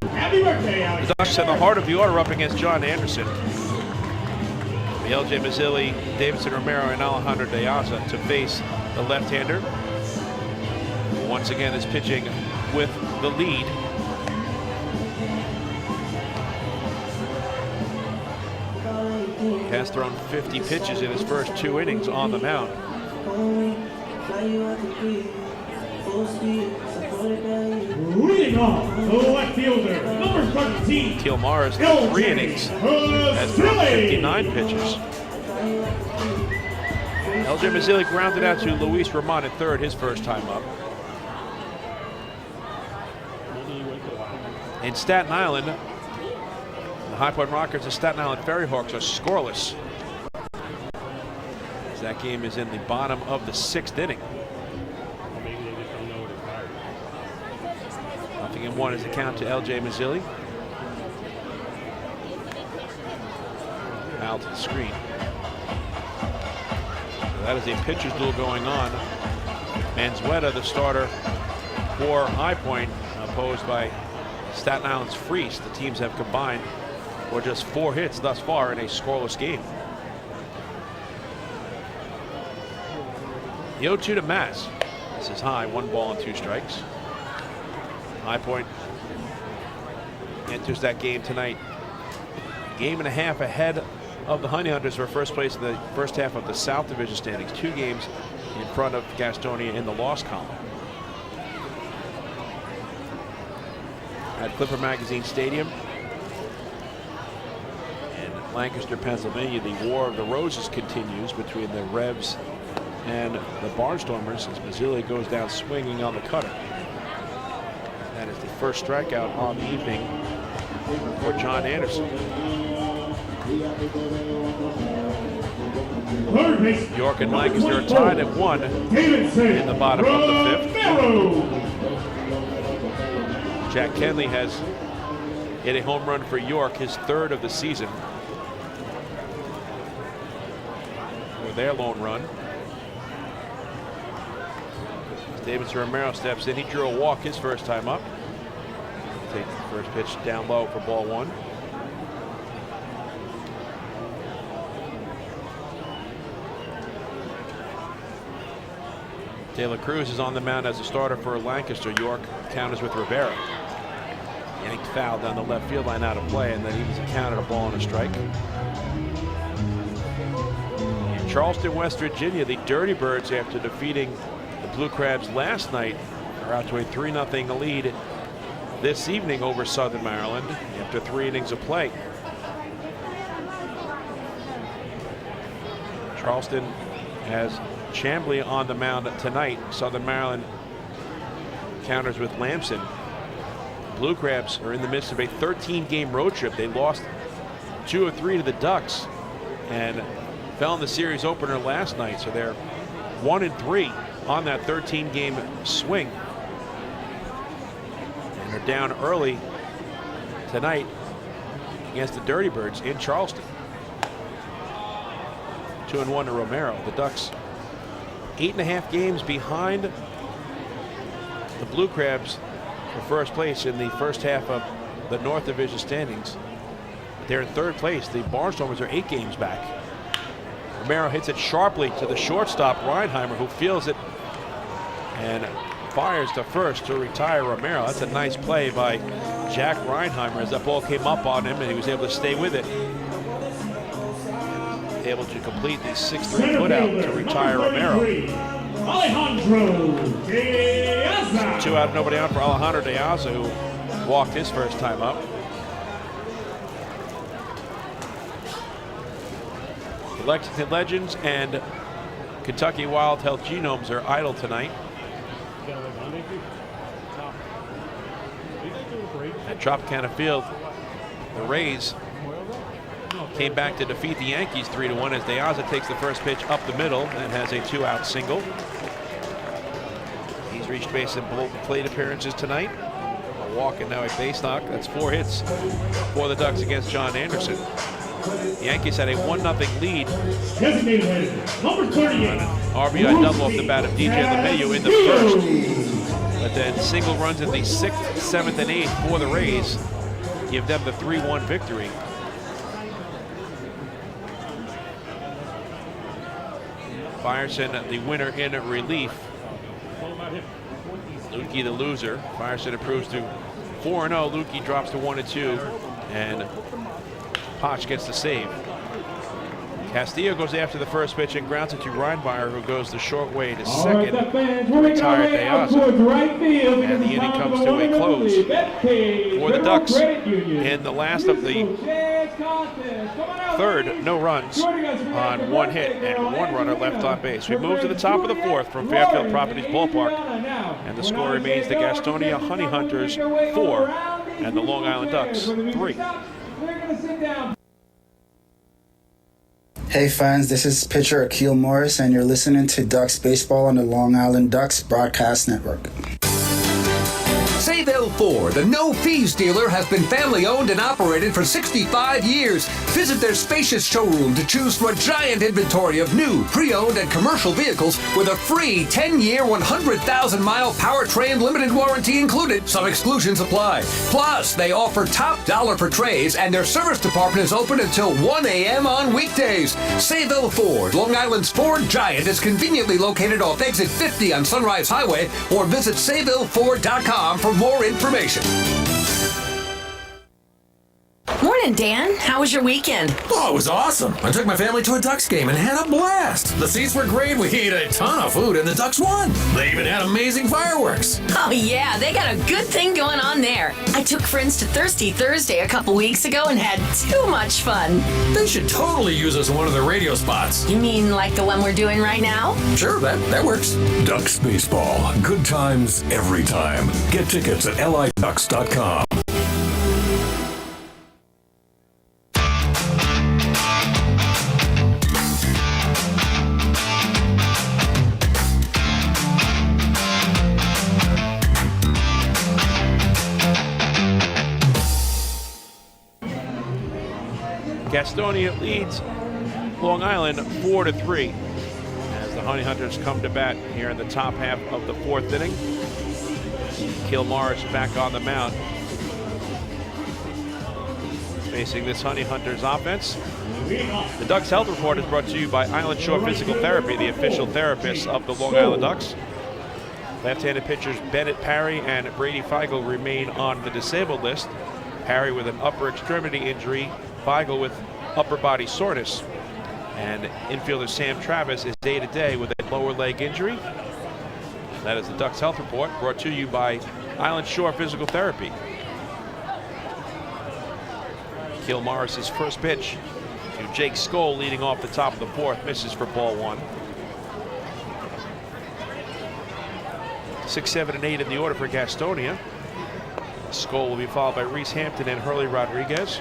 Ducks have the heart of the order up against John Anderson. The LJ Mazzilli, Davidson Romero, and Alejandro De Aza to face the left-hander. Once again is pitching with the lead. He has thrown 50 pitches in his first 2 innings on the mound. Leading off, the left fielder, number 13. Akil Morris in 3 innings has thrown 59 pitches. LJ Mazzilli grounded out to Luis Ramon at third, his first time up. In Staten Island, the High Point Rockets and Staten Island Ferry Hawks are scoreless, as that game is in the bottom of the 6th inning. 0-1 is the count to LJ Mazzilli. Out to the screen. So that is a pitcher's duel going on. Manzueta, the starter for High Point, opposed by Staten Island's Freese. The teams have combined for just 4 hits thus far in a scoreless game. The 0-2 to Maz. This is high, 1 ball and 2 strikes. High Point enters that game tonight. Game and a half ahead of the Honey Hunters for first place in the first half of the South Division standings. 2 games in front of Gastonia in the loss column. At Clipper Magazine Stadium in Lancaster, Pennsylvania, the War of the Roses continues between the Revs and the Barnstormers as Mazzilli goes down swinging on the cutter. That is the first strikeout on the evening for John Anderson. York and Lancaster are tied at 1 in the bottom of the 5th. Jack Kenley has hit a home run for York, his 3rd of the season, for their lone run. Davidson Romero steps in. He drew a walk his first time up. Takes the first pitch down low for ball 1. De La Cruz is on the mound as a starter for Lancaster. York counters with Rivera. Yanked foul down the left field line, out of play, and then he was counted a ball and a strike. In Charleston, West Virginia, the Dirty Birds, after defeating the Blue Crabs last night, are out to a 3-0 lead this evening over Southern Maryland after 3 innings of play. Charleston has Chambly on the mound tonight. Southern Maryland counters with Lamson. Blue Crabs are in the midst of a 13-game road trip. They lost 2 of 3 to the Ducks and fell in the series opener last night, so they're 1-3 on that 13-game swing. And they're down early tonight against the Dirty Birds in Charleston. 2-1 to Romero. The Ducks 8.5 games behind the Blue Crabs for first place in the first half of the North Division standings. They're in third place. The Barnstormers are 8 games back. Romero hits it sharply to the shortstop, Reinheimer, who feels it and fires to first to retire Romero. That's a nice play by Jack Reinheimer as that ball came up on him and he was able to stay with it. Able to complete the 6-3 putout to retire Romero. 2 out, nobody out for Alejandro De Aza, who walked his first time up. The Lexington Legends and Kentucky Wild Health Genomes are idle tonight. At Tropicana Field, the Rays came back to defeat the Yankees 3-1 as De Aza takes the first pitch up the middle and has a 2-out single. He's reached base in both plate appearances tonight. A walk and now a base knock. That's 4 hits for the Ducks against John Anderson. The Yankees had a 1-0 lead. Number 38. RBI double off the bat of DJ LeMahieu in the first. But then single runs in the 6th, 7th, and 8th for the Rays give them the 3-1 victory. Fyerson, the winner in relief. Lukey, the loser. Fyerson improves to 4-0. Lukey drops to 1-2. And Potch gets the save. Castillo goes after the first pitch and grounds it to Reinbeyer, who goes the short way to second. Retired De Aza. And the inning comes to a close for the Ducks in the last of the third. No runs on 1 hit and 1 runner left on base. We move to the top of the 4th from Fairfield Properties Ballpark, and the score remains the Gastonia Honey Hunters 4 and the Long Island Ducks 3. Hey fans, this is pitcher Akil Morris, and you're listening to Ducks Baseball on the Long Island Ducks Broadcast Network. Sayville Ford, the no-fees dealer, has been family-owned and operated for 65 years. Visit their spacious showroom to choose from a giant inventory of new, pre-owned, and commercial vehicles with a free 10-year, 100,000-mile powertrain limited warranty included. Some exclusions apply. Plus, they offer top dollar for trays, and their service department is open until 1 a.m. on weekdays. Sayville Ford, Long Island's Ford giant, is conveniently located off exit 50 on Sunrise Highway, or visit SayvilleFord.com for more information. Morning, Dan. How was your weekend? Oh, it was awesome. I took my family to a Ducks game and had a blast. The seats were great. We ate a ton of food, and the Ducks won. They even had amazing fireworks. Oh, yeah. They got a good thing going on there. I took friends to Thirsty Thursday a couple weeks ago and had too much fun. They should totally use us in one of their radio spots. You mean like the one we're doing right now? Sure, that works. Ducks Baseball. Good times every time. Get tickets at liducks.com. Gastonia leads Long Island 4-3 as the Honey Hunters come to bat here in the top half of the 4th inning. Kilmar is back on the mound, facing this Honey Hunters offense. The Ducks Health Report is brought to you by Island Shore Physical Therapy, the official therapist of the Long Island Ducks. Left-handed pitchers Bennett Parry and Brady Feigl remain on the disabled list. Parry with an upper extremity injury, Feigl with upper body soreness. And infielder Sam Travis is day-to-day with a lower leg injury. That is the Ducks Health Report, brought to you by Island Shore Physical Therapy. Akil Morris's first pitch to Jake Skoll, leading off the top of the fourth, misses for ball one. 6, 7, and 8 in the order for Gastonia. Skoll will be followed by Reese Hampton and Hurley Rodriguez.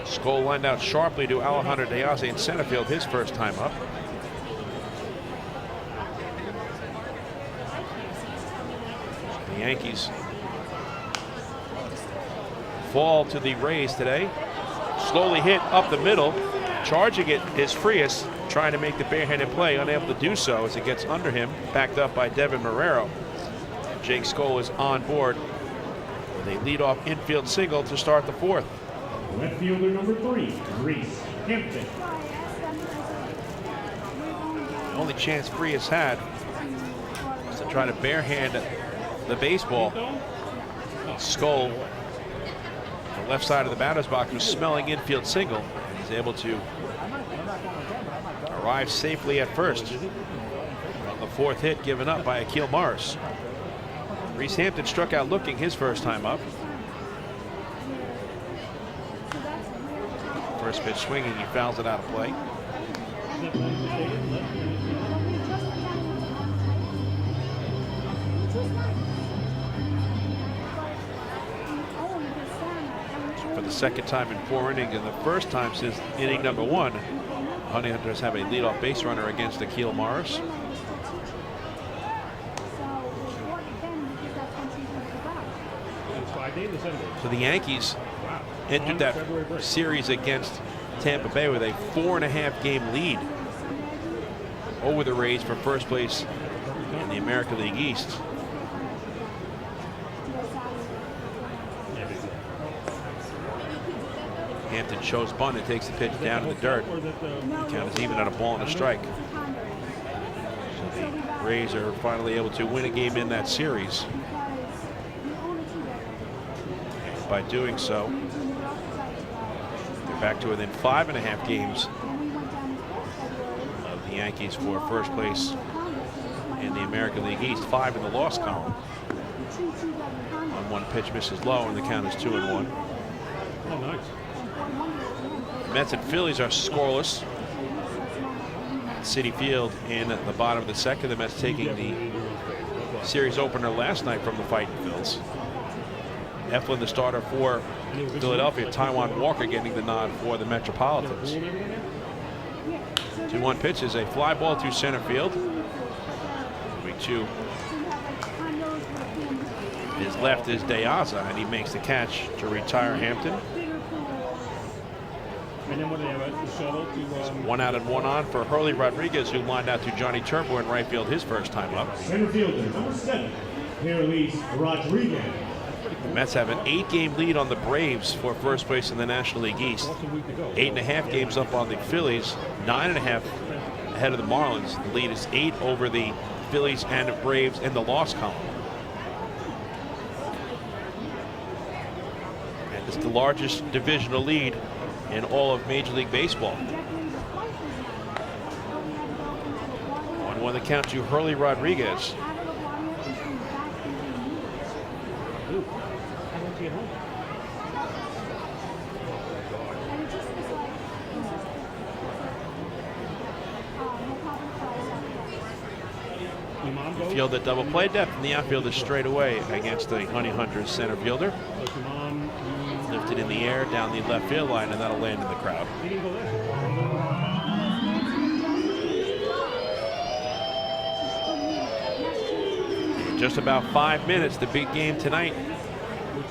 Skoll lined out sharply to Alejandro Diaz in center field, his first time up. The Yankees fall to the Rays today. Slowly hit up the middle. Charging it is Frias, trying to make the barehanded play, unable to do so as it gets under him, backed up by Devin Marrero. Jake Skoll is on board. They lead off infield single to start the fourth. Left fielder number 3, Reese Hampton. The only chance Frias had was to try to barehand the baseball. Skoll, the left side of the batter's box, was smelling infield single. He's able to arrive safely at first on the fourth hit given up by Akil Morris. Reese Hampton struck out looking his first time up. First pitch swinging, he fouls it out of play. For the second time in 4 innings and the first time since inning number 1, Honey Hunters have a leadoff base runner against Akil Morris. So the Yankees entered that series against Tampa Bay with a 4.5 game lead over the Rays for first place in the American League East. Hampton shows bunt and takes the pitch down in the dirt. The count is even at a ball and a strike. So the Rays are finally able to win a game in that series. And by doing so, they're back to within 5.5 games of the Yankees for first place in the American League East. 5 in the loss column. On one pitch misses low, and the count is 2-1. Oh, nice. Mets and Phillies are scoreless. Citi Field in the bottom of the second. The Mets taking the series opener last night from the Fighting Phils. Eflin, the starter for Philadelphia. Taijuan Walker getting the nod for the Metropolitans. 2-1 pitch is a fly ball to center field. Week 2. His left is Deaza, and he makes the catch to retire Hampton. And then what do they have? The shuttle to 1 out and 1 on for Hurley Rodriguez, who lined out to Johnny Turbo in right field his first time up. Center fielder number 7, Hurley Rodriguez. The Mets have an 8-game lead on the Braves for first place in the National League East. 8.5 games up on the Phillies, 9.5 ahead of the Marlins. The lead is 8 over the Phillies and Braves in the loss column. And it's the largest divisional lead in all of Major League Baseball. 1-1 the count to Hurley Rodriguez. Field at double play depth, and the outfield is straight away against the Honey Hunters center fielder. Lifted in the air down the left field line, and that'll land in the crowd. In just about 5 minutes, the big game tonight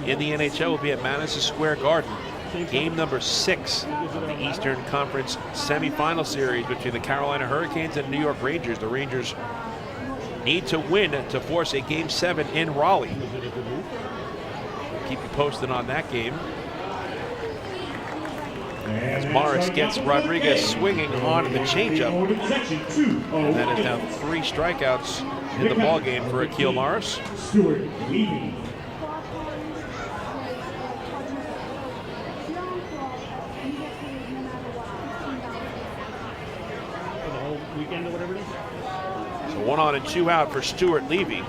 in the NHL will be at Madison Square Garden. Game number 6 of the Eastern Conference semifinal series between the Carolina Hurricanes and New York Rangers. The Rangers need to win to force a Game 7 in Raleigh. Keep you posted on that game. as Morris gets Rodriguez swinging on the changeup. And that is now 3 strikeouts in the ballgame for Akil Morris. Stuart Levy. For the whole weekend or whatever it is? So 1 on and 2 out for Stuart Levy.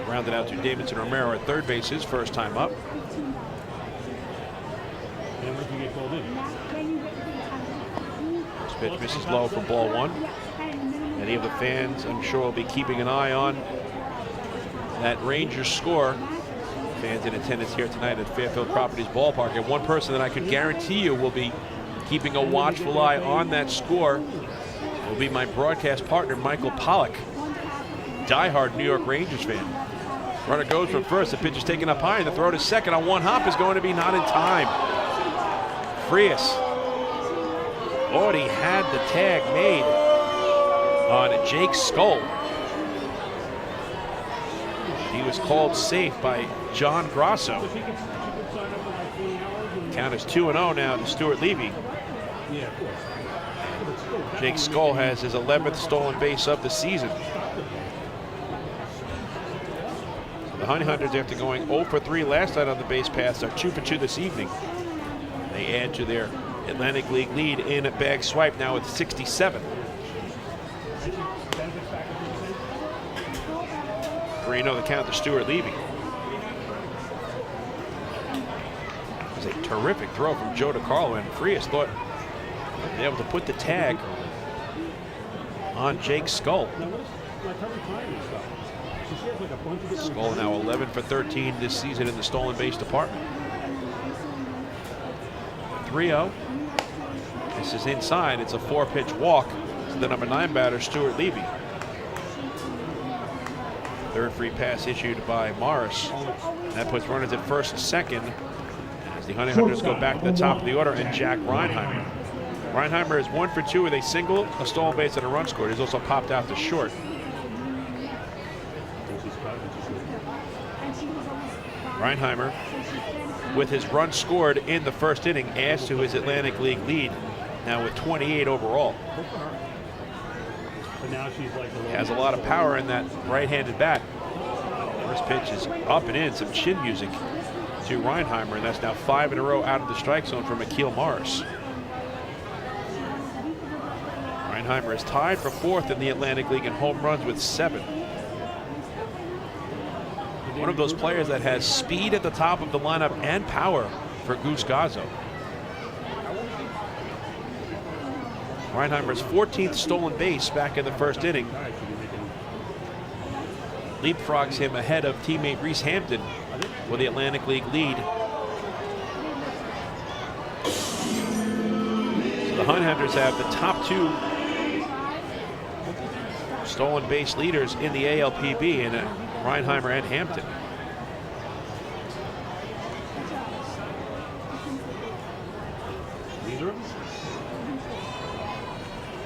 Rounded out to Davidson Romero at third base, his first time up. And what did you get called in? This pitch misses low for ball 1. Many of the fans, I'm sure, will be keeping an eye on that Rangers score. Fans in attendance here tonight at Fairfield Properties Ballpark. And one person that I could guarantee you will be keeping a watchful eye on that score will be my broadcast partner, Michael Pollock, diehard New York Rangers fan. Runner goes from first, the pitch is taken up high, and the throw to second on 1 hop is going to be not in time. Frias already had the tag made on Jake Skull. He was called safe by John Grasso. Count is 2-0 now to Stuart Levy. Jake Skull has his 11th stolen base of the season. The Honey Hunters, after going 0 for 3 last night on the base paths, are 2 for 2 this evening. They add to their Atlantic League lead in a bag swipe now with 67. 3-0 the count to Stuart Levy. It was a terrific throw from Joe DiCarlo, and Frias thought he'd be able to put the tag on Jake Skull. Skull now 11 for 13 this season in the stolen base department. 3-0. This is inside. It's a 4-pitch walk to the number 9 batter, Stuart Levy. Third free pass issued by Morris. That puts runners at first and second as the Honey Hunters go back to the top of the order, and Jack Reinheimer. Reinheimer is 1 for 2 with a single, a stolen base, and a run scored. He's also popped out to short. Reinheimer, with his run scored in the first inning, adds to his Atlantic League lead, now with 28 overall. He has a lot of power in that right-handed bat. First pitch is up and in, some chin music to Reinheimer, and that's now 5 in a row out of the strike zone from Akil Morris. Reinheimer is tied for 4th in the Atlantic League in home runs with 7. One of those players that has speed at the top of the lineup and power for Goose Gazzo. Reinheimer's 14th stolen base back in the first inning leapfrogs him ahead of teammate Reese Hampton for the Atlantic League lead. So the Honey Hunters have the top 2 stolen base leaders in the ALPB in Reinheimer and Hampton.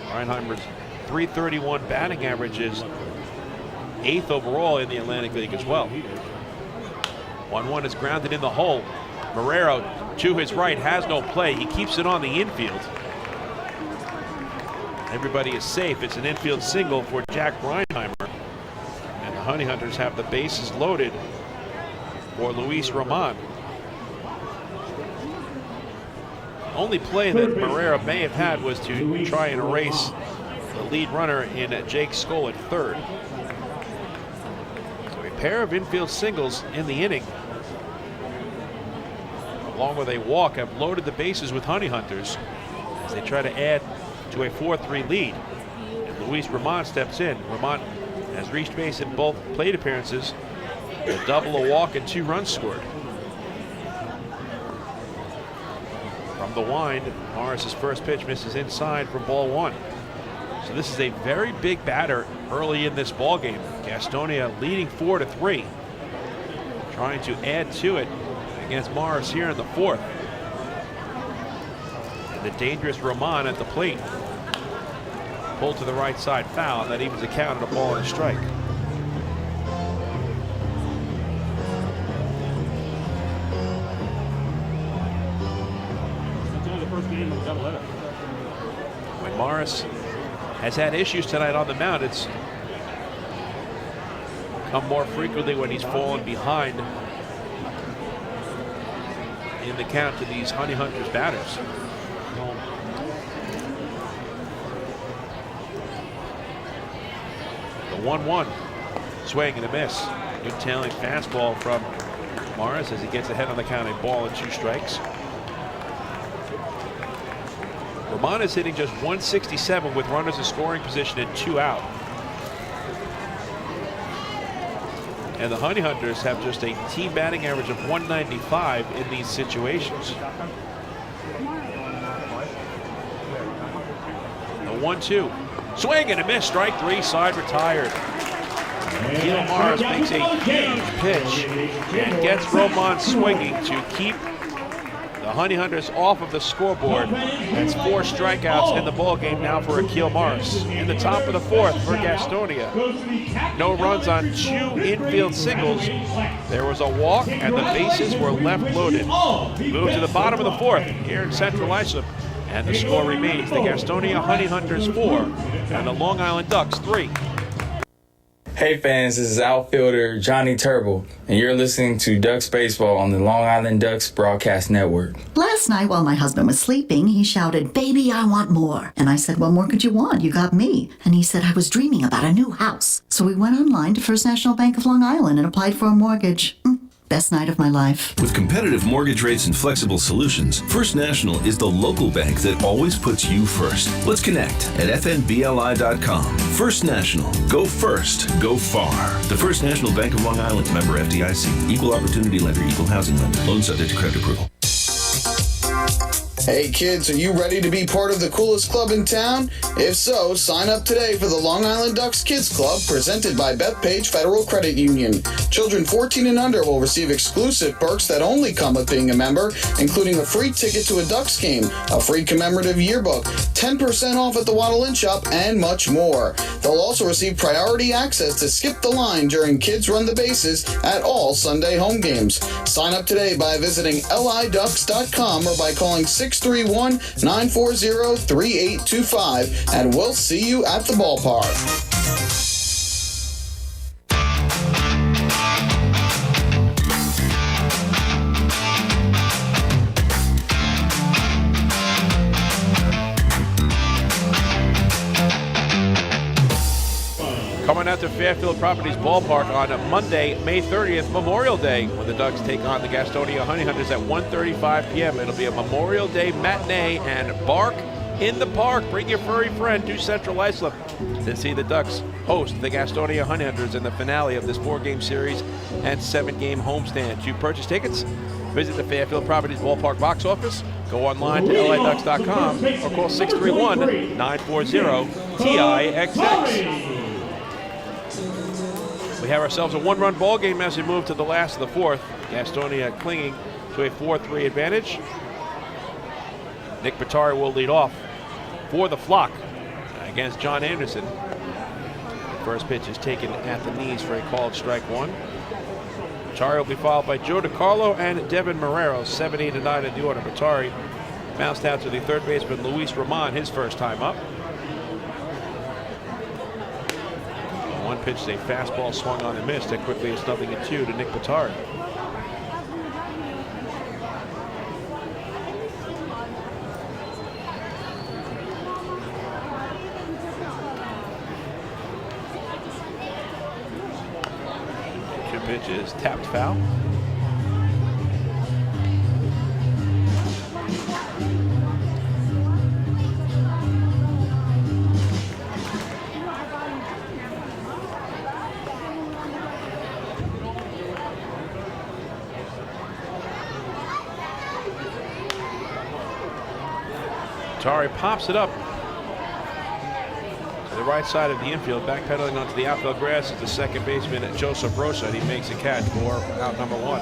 Reinheimer's .331 batting average is 8th overall in the Atlantic League as well. 1-1 is grounded in the hole. Marrero to his right has no play. He keeps it on the infield. Everybody is safe. It's an infield single for Jack Reinheimer. And the Honey Hunters have the bases loaded for Luis Roman. The only play that Marrero may have had was to try and erase the lead runner in Jake Skull at third. So a pair of infield singles in the inning, along with a walk, have loaded the bases with Honey Hunters as they try to add to a 4-3 lead. And Luis Roman steps in. Roman has reached base in both plate appearances, a double, a walk, and 2 runs scored. From the wind, Morris's first pitch misses inside for ball 1. So this is a very big batter early in this ball game. Gastonia leading 4-3, trying to add to it against Morris here in the 4th. And the dangerous Roman at the plate. Pulled to the right side, foul, and that evens the count at a ball and a strike. That's only the first game of the When Morris has had issues tonight on the mound, it's come more frequently when he's fallen behind in the count to these Honey Hunters batters. The 1-1 swing and a miss. Good tailing fastball from Morris as he gets ahead on the count, a ball and 2 strikes. Roman is hitting just 167 with runners in scoring position and 2 out. And the Honey Hunters have just a team batting average of 195 in these situations. The 1-2. Swing and a miss. Strike 3. Side retired. Keel Morris makes a huge pitch and gets Roman swinging to keep the Honey Hunters off of the scoreboard. That's 4 strikeouts in the ball game now for Akil Morris. In the top of the 4th for Gastonia. No runs on 2 infield singles. There was a walk and the bases were left loaded. Move to the bottom of the 4th here in Central Islip. And the score remains the Gastonia Honey Hunters 4 and the Long Island Ducks 3. Hey fans, this is outfielder Johnny Turble, and you're listening to Ducks Baseball on the Long Island Ducks Broadcast Network. Last night while my husband was sleeping, he shouted, "Baby, I want more." And I said, "What more could you want? You got me." And he said, "I was dreaming about a new house." So we went online to First National Bank of Long Island and applied for a mortgage. Best night of my life. With competitive mortgage rates and flexible solutions, First National is the local bank that always puts you first. Let's connect at fnbli.com. First National. Go first. Go far. The First National Bank of Long Island. Member FDIC. Equal opportunity lender. Equal housing lender. Loan subject to credit approval. Hey kids, are you ready to be part of the coolest club in town? If so, sign up today for the Long Island Ducks Kids Club presented by Bethpage Federal Credit Union. Children 14 and under will receive exclusive perks that only come with being a member, including a free ticket to a Ducks game, a free commemorative yearbook, 10% off at the Waddle Inn Shop, and much more. They'll also receive priority access to skip the line during Kids Run the Bases at all Sunday home games. Sign up today by visiting liducks.com or by calling 631-940-3825, and we'll see you at the ballpark. Coming out to Fairfield Properties Ballpark on Monday, May 30th, Memorial Day, when the Ducks take on the Gastonia Honey Hunters at 1:35 p.m. It'll be a Memorial Day matinee and bark in the park. Bring your furry friend to Central Islip to see the Ducks host the Gastonia Honey Hunters in the finale of this 4-game series and 7-game homestand. To purchase tickets, visit the Fairfield Properties Ballpark box office, go online to liducks.com, or call 631-940-TIXX. We have ourselves a 1-run ball game as we move to the last of the 4th. Gastonia clinging to a 4-3 advantage. Nick Batari will lead off for the Flock against John Anderson. The first pitch is taken at the knees for a called strike 1. Batari will be followed by Joe DiCarlo and Devin Marrero, 7, 8, and 9 in the order. Batari bounced out to the third baseman Luis Roman, his first time up. One pitch is a fastball swung on and missed. It quickly is 0-2 to Nick Batari. Two pitches tapped foul. Batari pops it up to the right side of the infield, backpedaling onto the outfield grass is the second baseman Joseph Rosa, and he makes a catch for out number 1.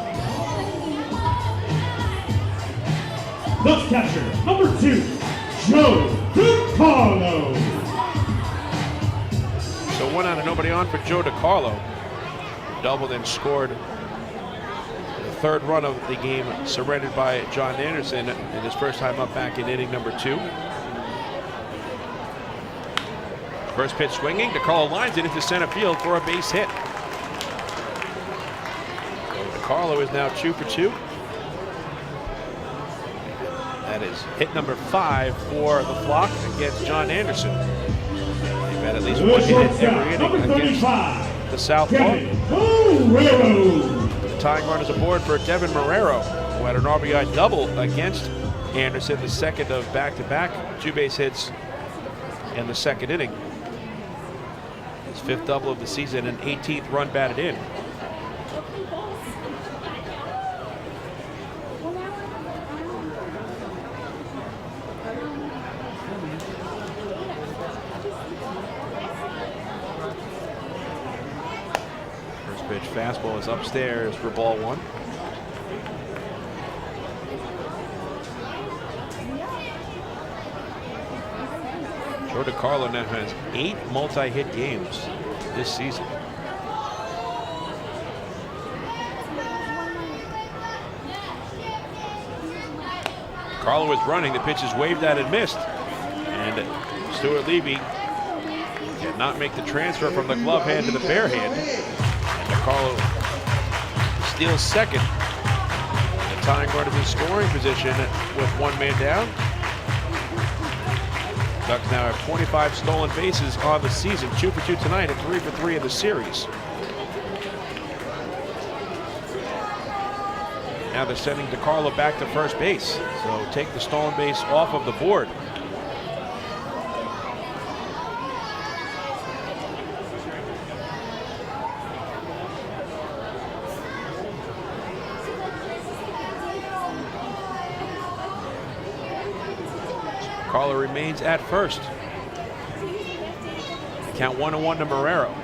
Ducks catcher, number 2, Joe DiCarlo. So 1 out and nobody on for Joe DiCarlo. Doubled and scored the third run of the game surrendered by John Anderson in his first time up back in inning number 2. First pitch swinging. DeCarlo lines it into center field for a base hit. So DeCarlo is now 2 for 2. That is hit number 5 for the Flock against John Anderson. They've had at least one hit every inning against the Southpaw. The tying run is aboard for Devin Marrero, who had an RBI double against Anderson, the second of back-to-back 2 base hits in the second inning. His 5th double of the season and 18th run batted in. First pitch fastball is upstairs for ball 1. Joe DeCarlo now has 8 multi-hit games this season. DeCarlo is running. The pitch is waved at and missed. And Stuart Levy cannot make the transfer from the glove hand to the bare hand. And DeCarlo steals second. The tying run is in scoring position with 1 man down. Ducks now have 25 stolen bases on the season, 2 for 2 tonight and 3 for 3 in the series. Now they're sending DeCarlo back to first base, so take the stolen base off of the board. DeCarlo remains at first. Count 1-1 to Marrero.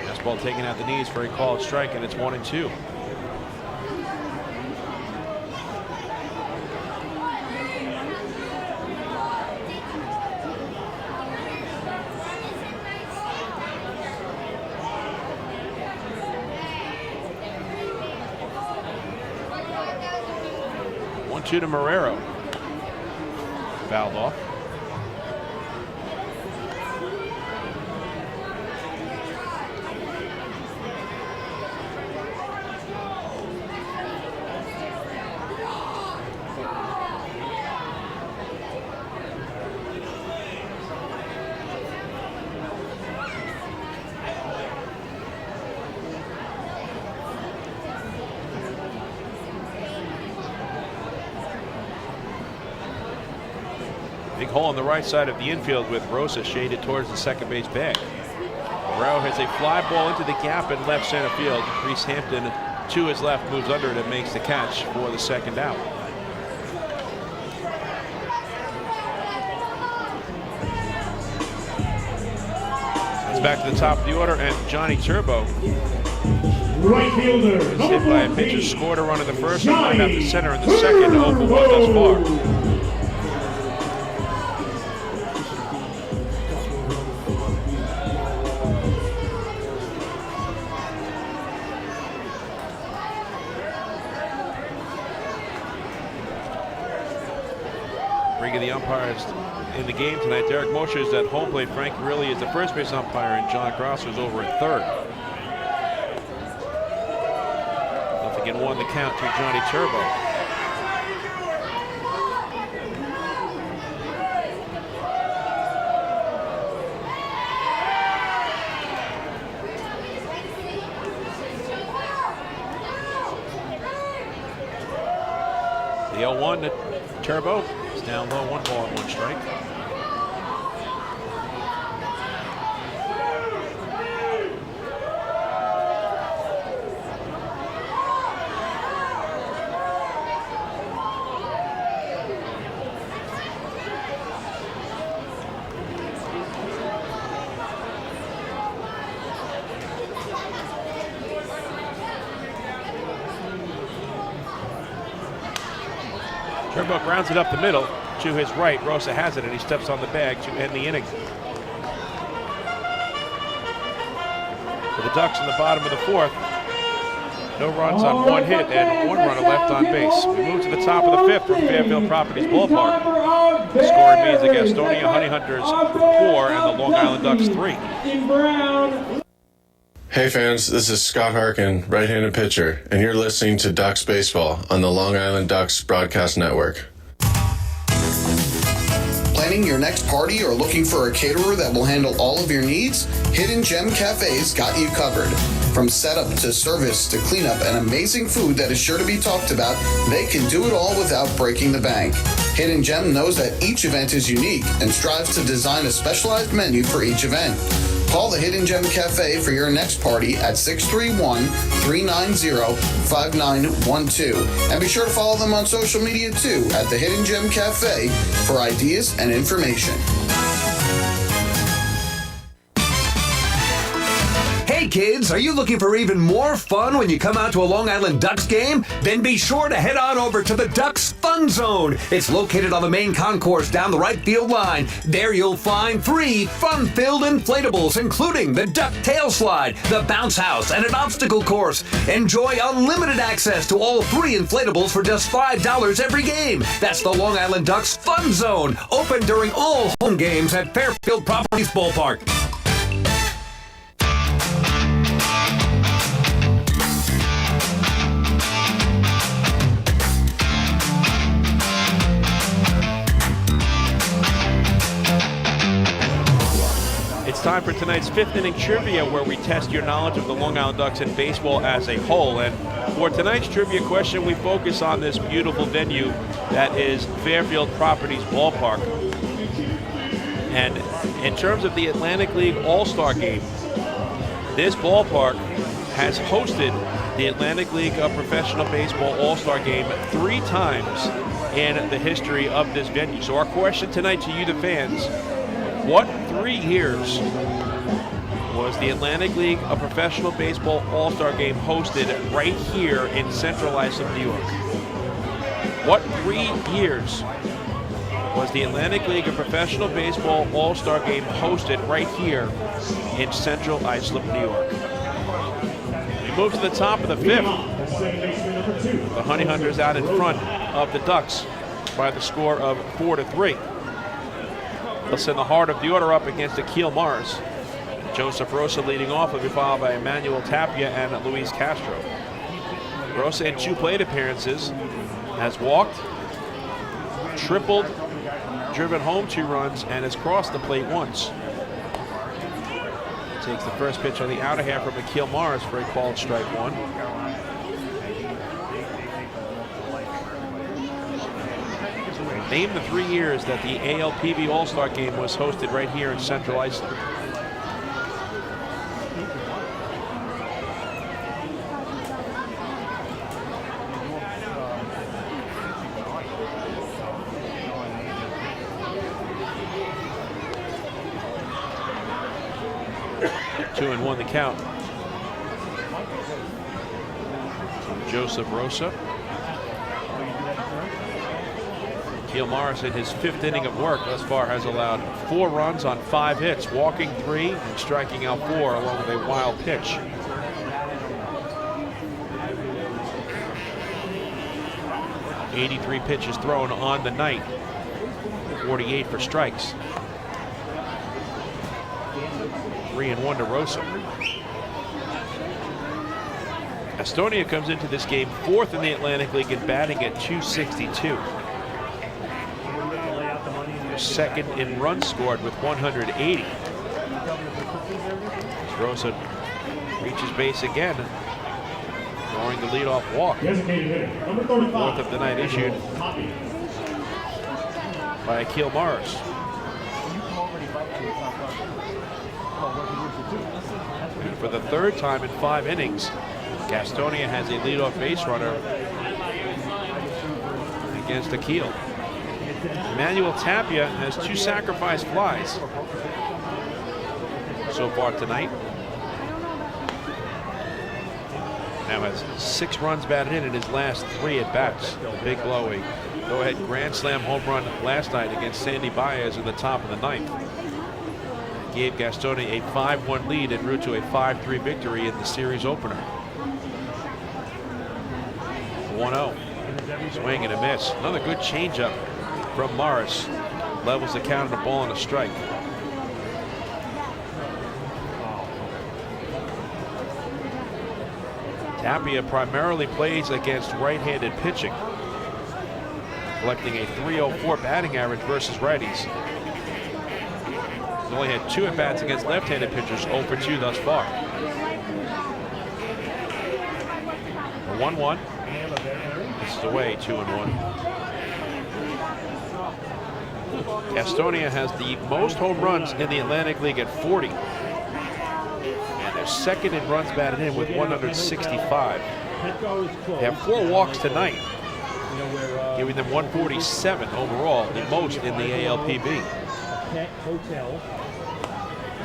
Fastball taken out the knees for a called strike, and it's 1-2. To Marrero. Fouled off. Big hole on the right side of the infield with Rosa shaded towards the second base bag. Marrero has a fly ball into the gap in left center field. Reese Hampton to his left moves under it and makes the catch for the second out. It's back to the top of the order, and Johnny Turbo, Right fielder, was hit by a pitcher, scored a run in the first, and lined out the center in the second, 0 for 1 thus far. Bringing the umpires in the game tonight. Derek Mosher is at home plate. Frank Riley is the first base umpire, and John Grosser is over at third. 0-1 the count to Johnny Turbo. The 0-1 to Turbo. It's down low, 1 ball and 1 strike. Turbo grounds it up the middle to his right. Rosa has it, and he steps on the bag to end the inning. For the Ducks in the bottom of the 4th, No runs on one hit and one runner left on base. We move to the top of the fifth from Fairfield Properties Ballpark. The score remains the Gastonia Honey Hunters 4 and the Long Island Ducks 3. Hey fans, this is Scott Harkin, right-handed pitcher, and you're listening to Ducks Baseball on the Long Island Ducks Broadcast Network. Planning your next party or looking for a caterer that will handle all of your needs? Hidden Gem Cafe's got you covered. From setup to service to cleanup and amazing food that is sure to be talked about, they can do it all without breaking the bank. Hidden Gem knows that each event is unique and strives to design a specialized menu for each event. Call the Hidden Gem Cafe for your next party at 631-390-5912. And be sure to follow them on social media too at the Hidden Gem Cafe for ideas and information. Hey kids, are you looking for even more fun when you come out to a Long Island Ducks game? Then be sure to head on over to the Ducks Fun Zone. It's located on the main concourse down the right field line. There you'll find 3 fun-filled inflatables, including the Duck Tail Slide, the Bounce House, and an obstacle course. Enjoy unlimited access to all 3 inflatables for just $5 every game. That's the Long Island Ducks Fun Zone, open during all home games at Fairfield Properties Ballpark. It's time for tonight's 5th inning trivia, where we test your knowledge of the Long Island Ducks and baseball as a whole. And for tonight's trivia question, we focus on this beautiful venue that is Fairfield Properties Ballpark. And in terms of the Atlantic League All-Star Game, this ballpark has hosted the Atlantic League of Professional Baseball All-Star Game 3 times in the history of this venue. So our question tonight to you, the fans: what 3 years was the Atlantic League of Professional Baseball All-Star Game hosted right here in Central Islip, New York? What 3 years was the Atlantic League of Professional Baseball All-Star Game hosted right here in Central Islip, New York? We move to the top of the 5th. The Honey Hunters out in front of the Ducks by the score of 4-3. They'll send the heart of the order up against Akil Mars. Joseph Rosa leading off, will be followed by Emmanuel Tapia and Luis Castro. Rosa in 2 plate appearances has walked, tripled, driven home 2 runs, and has crossed the plate once. Takes the first pitch on the outer half from Akil Mars for a called strike 1. Name the 3 years that the ALPB All-Star Game was hosted right here in Central Islip. Two and one the count. Joseph Rosa. Akil Morris in his 5th inning of work thus far has allowed 4 runs on 5 hits, walking 3 and striking out 4 along with a wild pitch. .83 pitches thrown on the night, 48 for strikes. 3-1 to Rosa. Gastonia comes into this game 4th in the Atlantic League in batting at .262. Second in runs scored with 180. Rosa reaches base again, drawing the leadoff walk. 4th of the night issued by Akil Mars. And for the 3rd time in 5 innings, Gastonia has a leadoff base runner against Akil. Emmanuel Tapia has 2 sacrifice flies so far tonight. Now has 6 runs batted in his last 3 at-bats. Big blow, a go-ahead grand slam home run last night against Sandy Baez in the top of the 9th. Gave Gastonia a 5-1 lead en route to a 5-3 victory in the series opener. 1-0. Swing and a miss. Another good changeup from Morris. Levels the count on a ball and a strike. Tapia primarily plays against right-handed pitching, collecting a .304 batting average versus righties. He's only had 2 at-bats against left-handed pitchers, 0 for 2 thus far. 1-1. This is away, 2-1. Gastonia has the most home runs in the Atlantic League at 40. And they're second in runs batted in with 165. They have 4 walks tonight, giving them 147 overall, the most in the ALPB.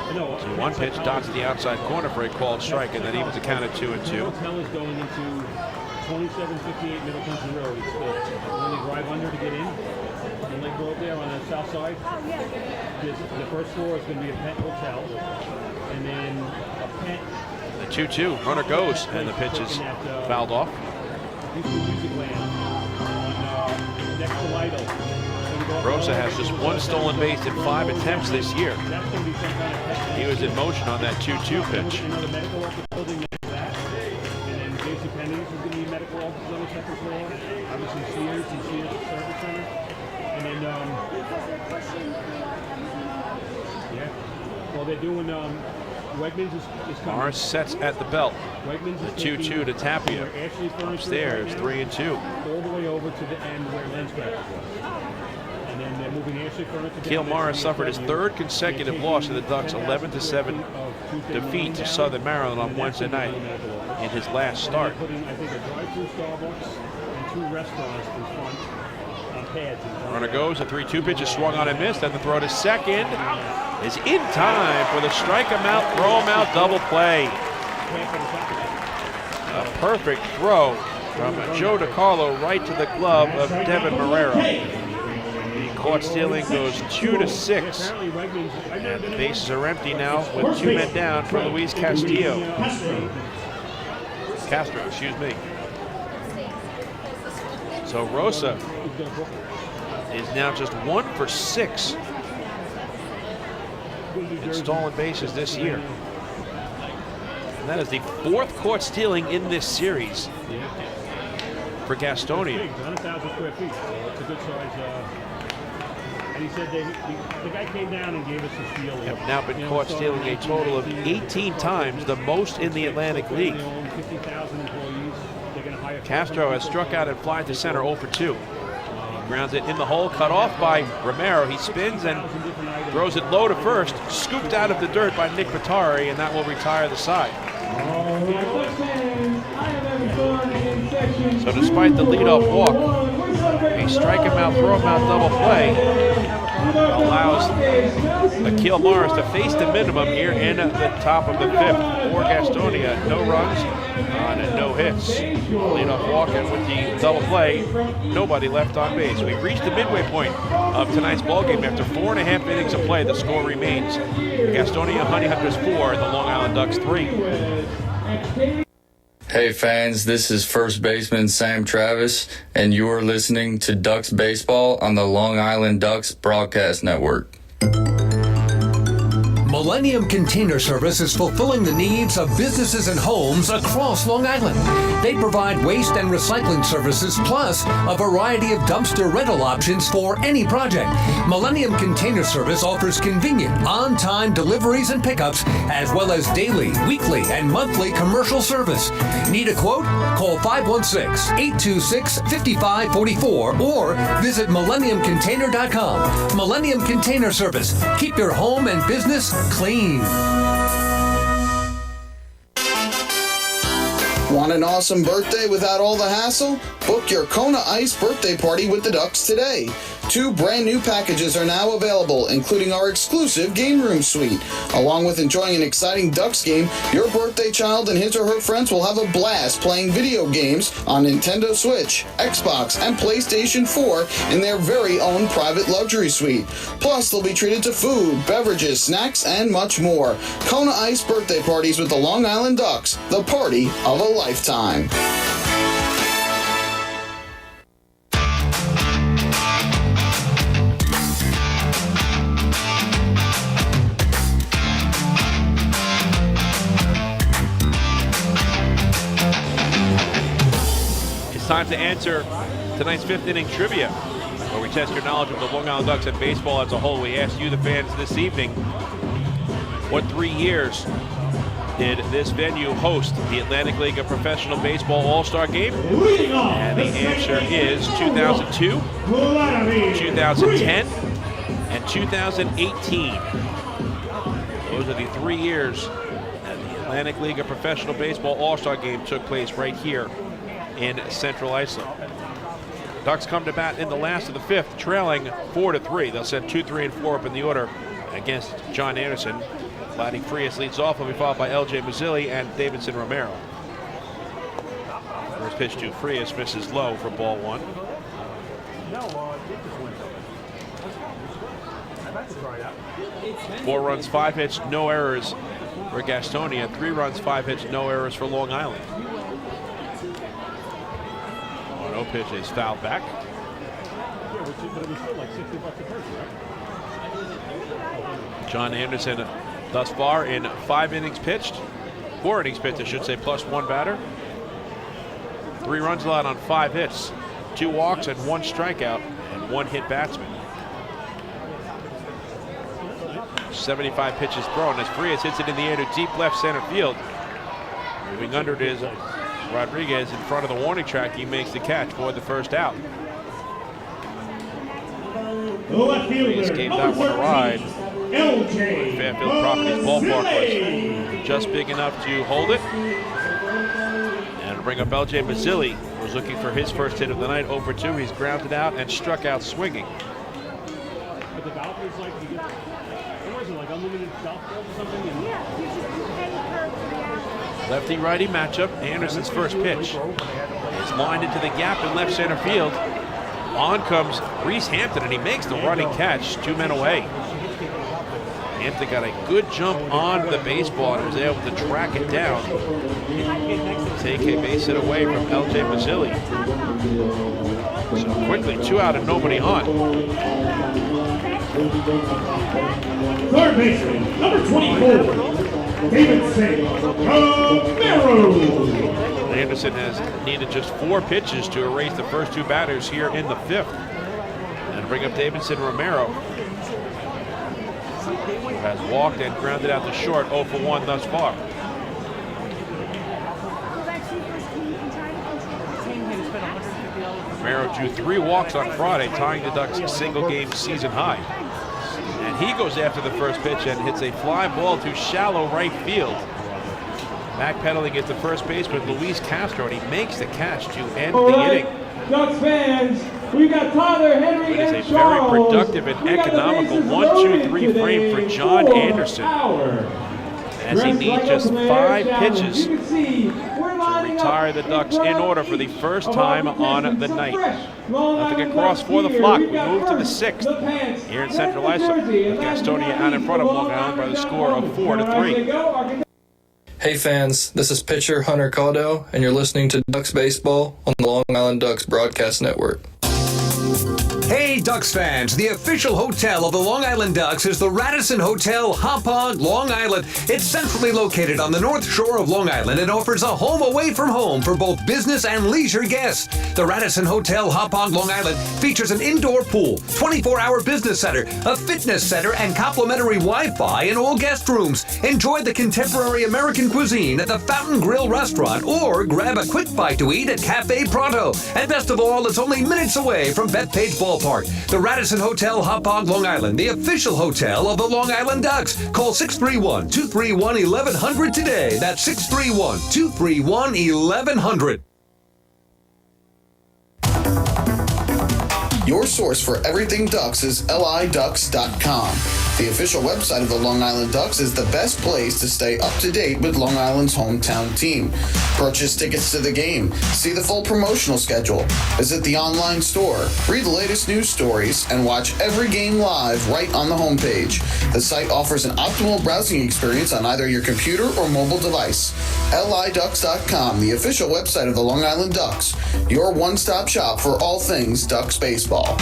2-1 pitch, dots the outside corner for a called strike, and then evens the count at 2-2. 2758 Middle Country Road. It's when they drive under to get in. The lake road there on the south side. The first floor is going to be a pet hotel. And then a pet. The 2-2, runner goes, and the pitch is fouled off. Rosa has just 1 stolen base in 5 attempts this year. He was in motion on that 2-2 pitch. Pennies is going to be medical offices on the second floor. Obviously Sears and Sears Service Center. And then, yeah. Well, they're doing, Wegmans is coming. Morris sets at the belt. Wegmans the 2-2 to Tapia. Upstairs, 3-2. All the way over to the end where Lenscraft was. And then they're moving Ashley Furniture. Keel Morris suffered his 3rd consecutive loss to the Ducks' 11-7 defeat to Southern Maryland on Wednesday night in his last start. Putting, I think, a drive-through Starbucks and 2 restaurants in front on pads. Runner goes, a 3-2 pitch is swung on and missed, and the throw to second is in time for the strike him out, throw him out double play. A perfect throw from Joe DiCarlo right to the glove of Devin Marrero. The caught stealing goes 2-6, and the bases are empty now with 2 men down for Luis Castro, excuse me. So Rosa is now just 1 for 6 in stolen bases this year. And that is the 4th caught stealing in this series for Gastonia. 1,000 square feet, so it's a good size. And he said the guy came down and gave us a steal. Have now been caught stealing a total of 18 times, the most in the Atlantic League. Castro has struck out and fly to center 0 for 2. Grounds it in the hole, cut off by Romero. He spins and throws it low to first, scooped out of the dirt by Nick Batari, and that will retire the side. So despite the leadoff walk, a strike him out, throw him out double play allows Akil Morris to face the minimum here in the top of the 5th. For Gastonia, no runs and no hits. Leadoff walk, and with the double play, nobody left on base. We've reached the midway point of tonight's ballgame. After 4.5 innings of play, the score remains Gastonia Honey Hunters 4 and the Long Island Ducks 3. Hey fans, this is first baseman Sam Travis, and you are listening to Ducks Baseball on the Long Island Ducks Broadcast Network. Millennium Container Service is fulfilling the needs of businesses and homes across Long Island. They provide waste and recycling services, plus a variety of dumpster rental options for any project. Millennium Container Service offers convenient, on-time deliveries and pickups, as well as daily, weekly, and monthly commercial service. Need a quote? Call 516-826-5544 or visit millenniumcontainer.com. Millennium Container Service. Keep your home and business clean. Want an awesome birthday without all the hassle? Book your Kona Ice birthday party with the Ducks today. 2 brand new packages are now available, including our exclusive game room suite. Along with enjoying an exciting Ducks game, your birthday child and his or her friends will have a blast playing video games on Nintendo Switch, Xbox, and PlayStation 4 in their very own private luxury suite. Plus, they'll be treated to food, beverages, snacks, and much more. Kona Ice birthday parties with the Long Island Ducks, the party of a lifetime. to answer tonight's fifth inning trivia, where we test your knowledge of the Long Island Ducks and baseball as a whole. We asked you, the fans, this evening, what 3 years did this venue host the Atlantic League of Professional Baseball All-Star Game? And the answer is 2002, 2010, and 2018. Those are the 3 years that the Atlantic League of Professional Baseball All-Star Game took place right here in Central Islip. Ducks come to bat in the last of the fifth, trailing 4-3. They'll send 2, 3, and 4 up in the order against John Anderson. Vladdy Frias leads off, will be followed by L.J. Mazzilli and Davidson Romero. First pitch to Frias misses low for ball 1. 4 runs, 5 hits, no errors for Gastonia. 3 runs, 5 hits, no errors for Long Island. 1-0 pitch is fouled back. John Anderson thus far in 5 innings pitched, 4 innings pitched, I should say, plus 1 batter. 3 runs allowed on 5 hits, 2 walks and 1 strikeout, and 1 hit batsman. 75 pitches thrown as Frias hits it in the air to deep left center field. Moving under it is Rodriguez in front of the warning track. He makes the catch for the first out. Frias gave that one a ride. Fairfield Properties Ballpark was just big enough to hold it. And bring up L.J. Mazzilli, who's looking for his first hit of the night. 0 for 2. He's grounded out and struck out swinging. But the golf is like, what was it, like unlimited golf balls or something? Yeah, you just pay per Lefty-righty matchup. Anderson's first pitch is lined into the gap in left center field. On comes Reese Hampton, and he makes the running catch. 2 men away. Hampton got a good jump on the baseball and was able to track it down. Take a base hit away from L.J. Mazzilli. So quickly, 2 out and nobody on. Third baseman, number 24, Davidson Romero. Anderson has needed just 4 pitches to erase the first 2 batters here in the 5th. And bring up Davidson Romero, who has walked and grounded out to short, 0 for 1 thus far. Romero drew 3 walks on Friday, tying the Ducks' single-game season high. And he goes after the first pitch and hits a fly ball to shallow right field. Backpedaling at the first baseman, Luis Castro, and he makes the catch to end the inning. Ducks fans, we got Tyler, Henry, It is and a Charles. very productive and economical 1-2-3 frame for John Anderson, as he needs just 5 pitches to retire the Ducks in order for the first time on the night. Nothing across for the flock. We move to the 6th here in Central Islip, with Gastonia out in front of Long Island by the score of 4-3. Hey fans, this is pitcher Hunter Caudill, and you're listening to Ducks Baseball on the Long Island Ducks Broadcast Network. Hey Ducks fans, the official hotel of the Long Island Ducks is the Radisson Hotel, Hauppauge, Long Island. It's centrally located on the north shore of Long Island and offers a home away from home for both business and leisure guests. The Radisson Hotel, Hauppauge, Long Island features an indoor pool, 24-hour business center, a fitness center, and complimentary Wi-Fi in all guest rooms. Enjoy the contemporary American cuisine at the Fountain Grill restaurant or grab a quick bite to eat at Cafe Pronto. And best of all, it's only minutes away from Bethpage Ballpark. The Radisson Hotel, Hauppauge, Long Island, the official hotel of the Long Island Ducks. Call 631-231-1100 today. That's 631-231-1100. Your source for everything Ducks is liducks.com. The official website of the Long Island Ducks is the best place to stay up to date with Long Island's hometown team. Purchase tickets to the game, see the full promotional schedule, visit the online store, read the latest news stories, and watch every game live right on the homepage. The site offers an optimal browsing experience on either your computer or mobile device. liducks.com, the official website of the Long Island Ducks, your one-stop shop for all things Ducks baseball.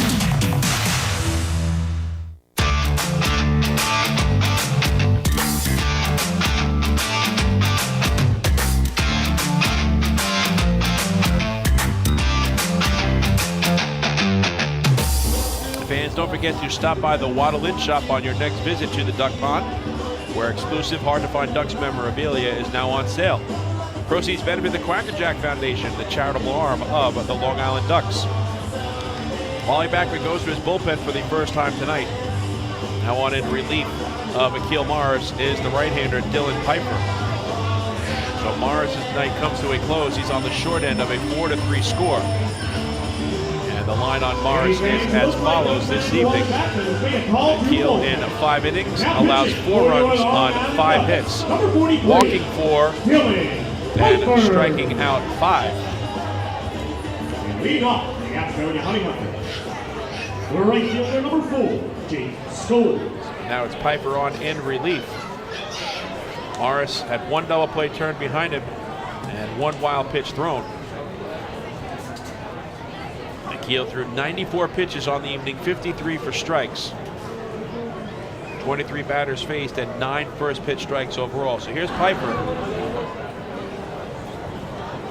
Fans, don't forget to stop by the Waddle Inn shop on your next visit to the Duck Pond, where exclusive, hard-to-find Ducks memorabilia is now on sale. Proceeds benefit the Quackerjack Foundation, the charitable arm of the Long Island Ducks. Wally Backman goes to his bullpen for the first time tonight. Now on in relief of Akil Morris is the right-hander Dylan Piper. So Morris' night comes to a close. He's on the short end of a 4-3 score. And the line on Morris is as follows this evening. Akil in 5 innings allows 4 runs on 5 hits, walking 4 and striking out 5. Lead off the Gastonia Honey Hunters. We're right fielder number 4, Jake Scholes. Now it's Piper on in relief. Morris had 1 double play turned behind him and 1 wild pitch thrown. Akil threw 94 pitches on the evening, 53 for strikes. 23 batters faced and 9 first pitch strikes overall. So here's Piper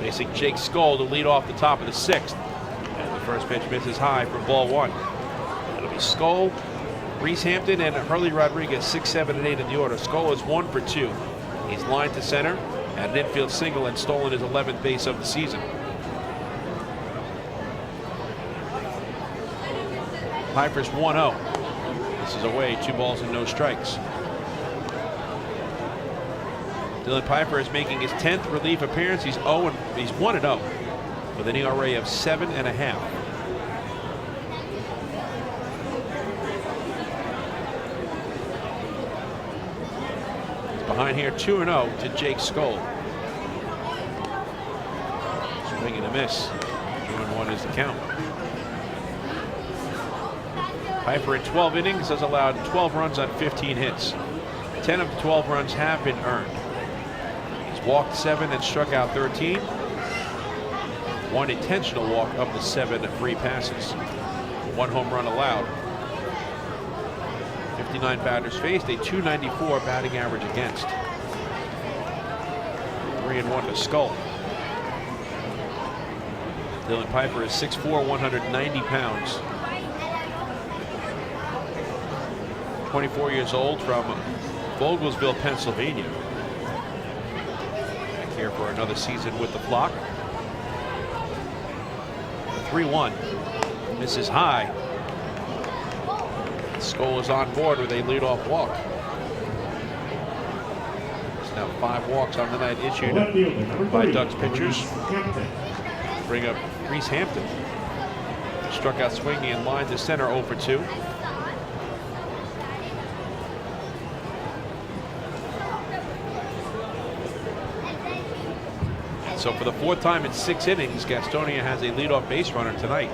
facing Jake Skoll to lead off the top of the 6th. And the first pitch misses high for ball 1. It'll be Skoll, Reese Hampton, and Hurley Rodriguez 6, 7, and 8 in the order. Skoll is 1 for 2. He's lined to center, had an infield single and stolen his 11th base of the season. Piper's 1-0. This is away, 2 balls and no strikes. Dylan Piper is making his 10th relief appearance. He's 1-0 with an ERA of 7.5. Behind here, 2-0 to Jake Skoll. Swing and a miss. 2-1 is the count. Piper in 12 innings has allowed 12 runs on 15 hits. 10 of the 12 runs have been earned. He's walked 7 and struck out 13. 1 intentional walk of the 7 free passes. 1 home run allowed. 59 batters faced, a .294 batting average against. 3-1 to Skoll. Dylan Piper is 6'4", 190 pounds. 24 years old from Vogelsville, Pennsylvania. Back here for another season with the flock. 3-1. Misses high. Skoll is on board with a leadoff walk. It's now 5 walks on the night issued by Ducks pitchers. Bring up Reese Hampton. Struck out swinging and lined to center 0 for 2. So for the 4th time in 6 innings, Gastonia has a leadoff base runner tonight.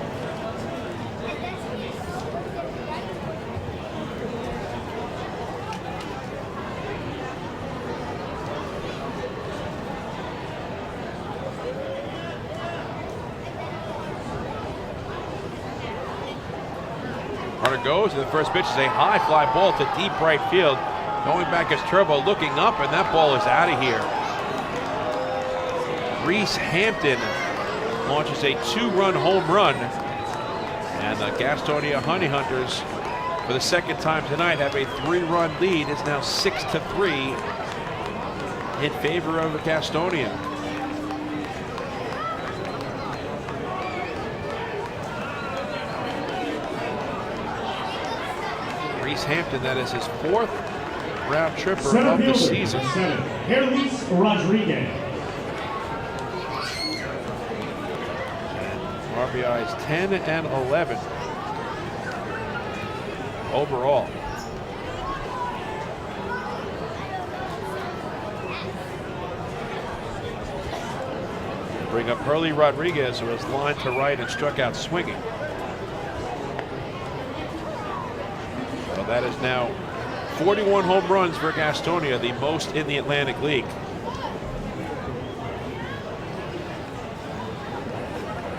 Runner goes, and the first pitch is a high fly ball to deep right field. Going back is Turbo, looking up, and that ball is out of here. Reese Hampton launches a 2-run home run, and the Gastonia Honey Hunters, for the 2nd time tonight, have a 3-run lead. It's now 6-3 in favor of Gastonia. Reese Hampton, that is his 4th round tripper of the season. Hurley Rodriguez. RBIs 10 and 11 overall. Bring up Hurley Rodriguez, who was lined to right and struck out swinging. So that is now 41 home runs for Gastonia, the most in the Atlantic League.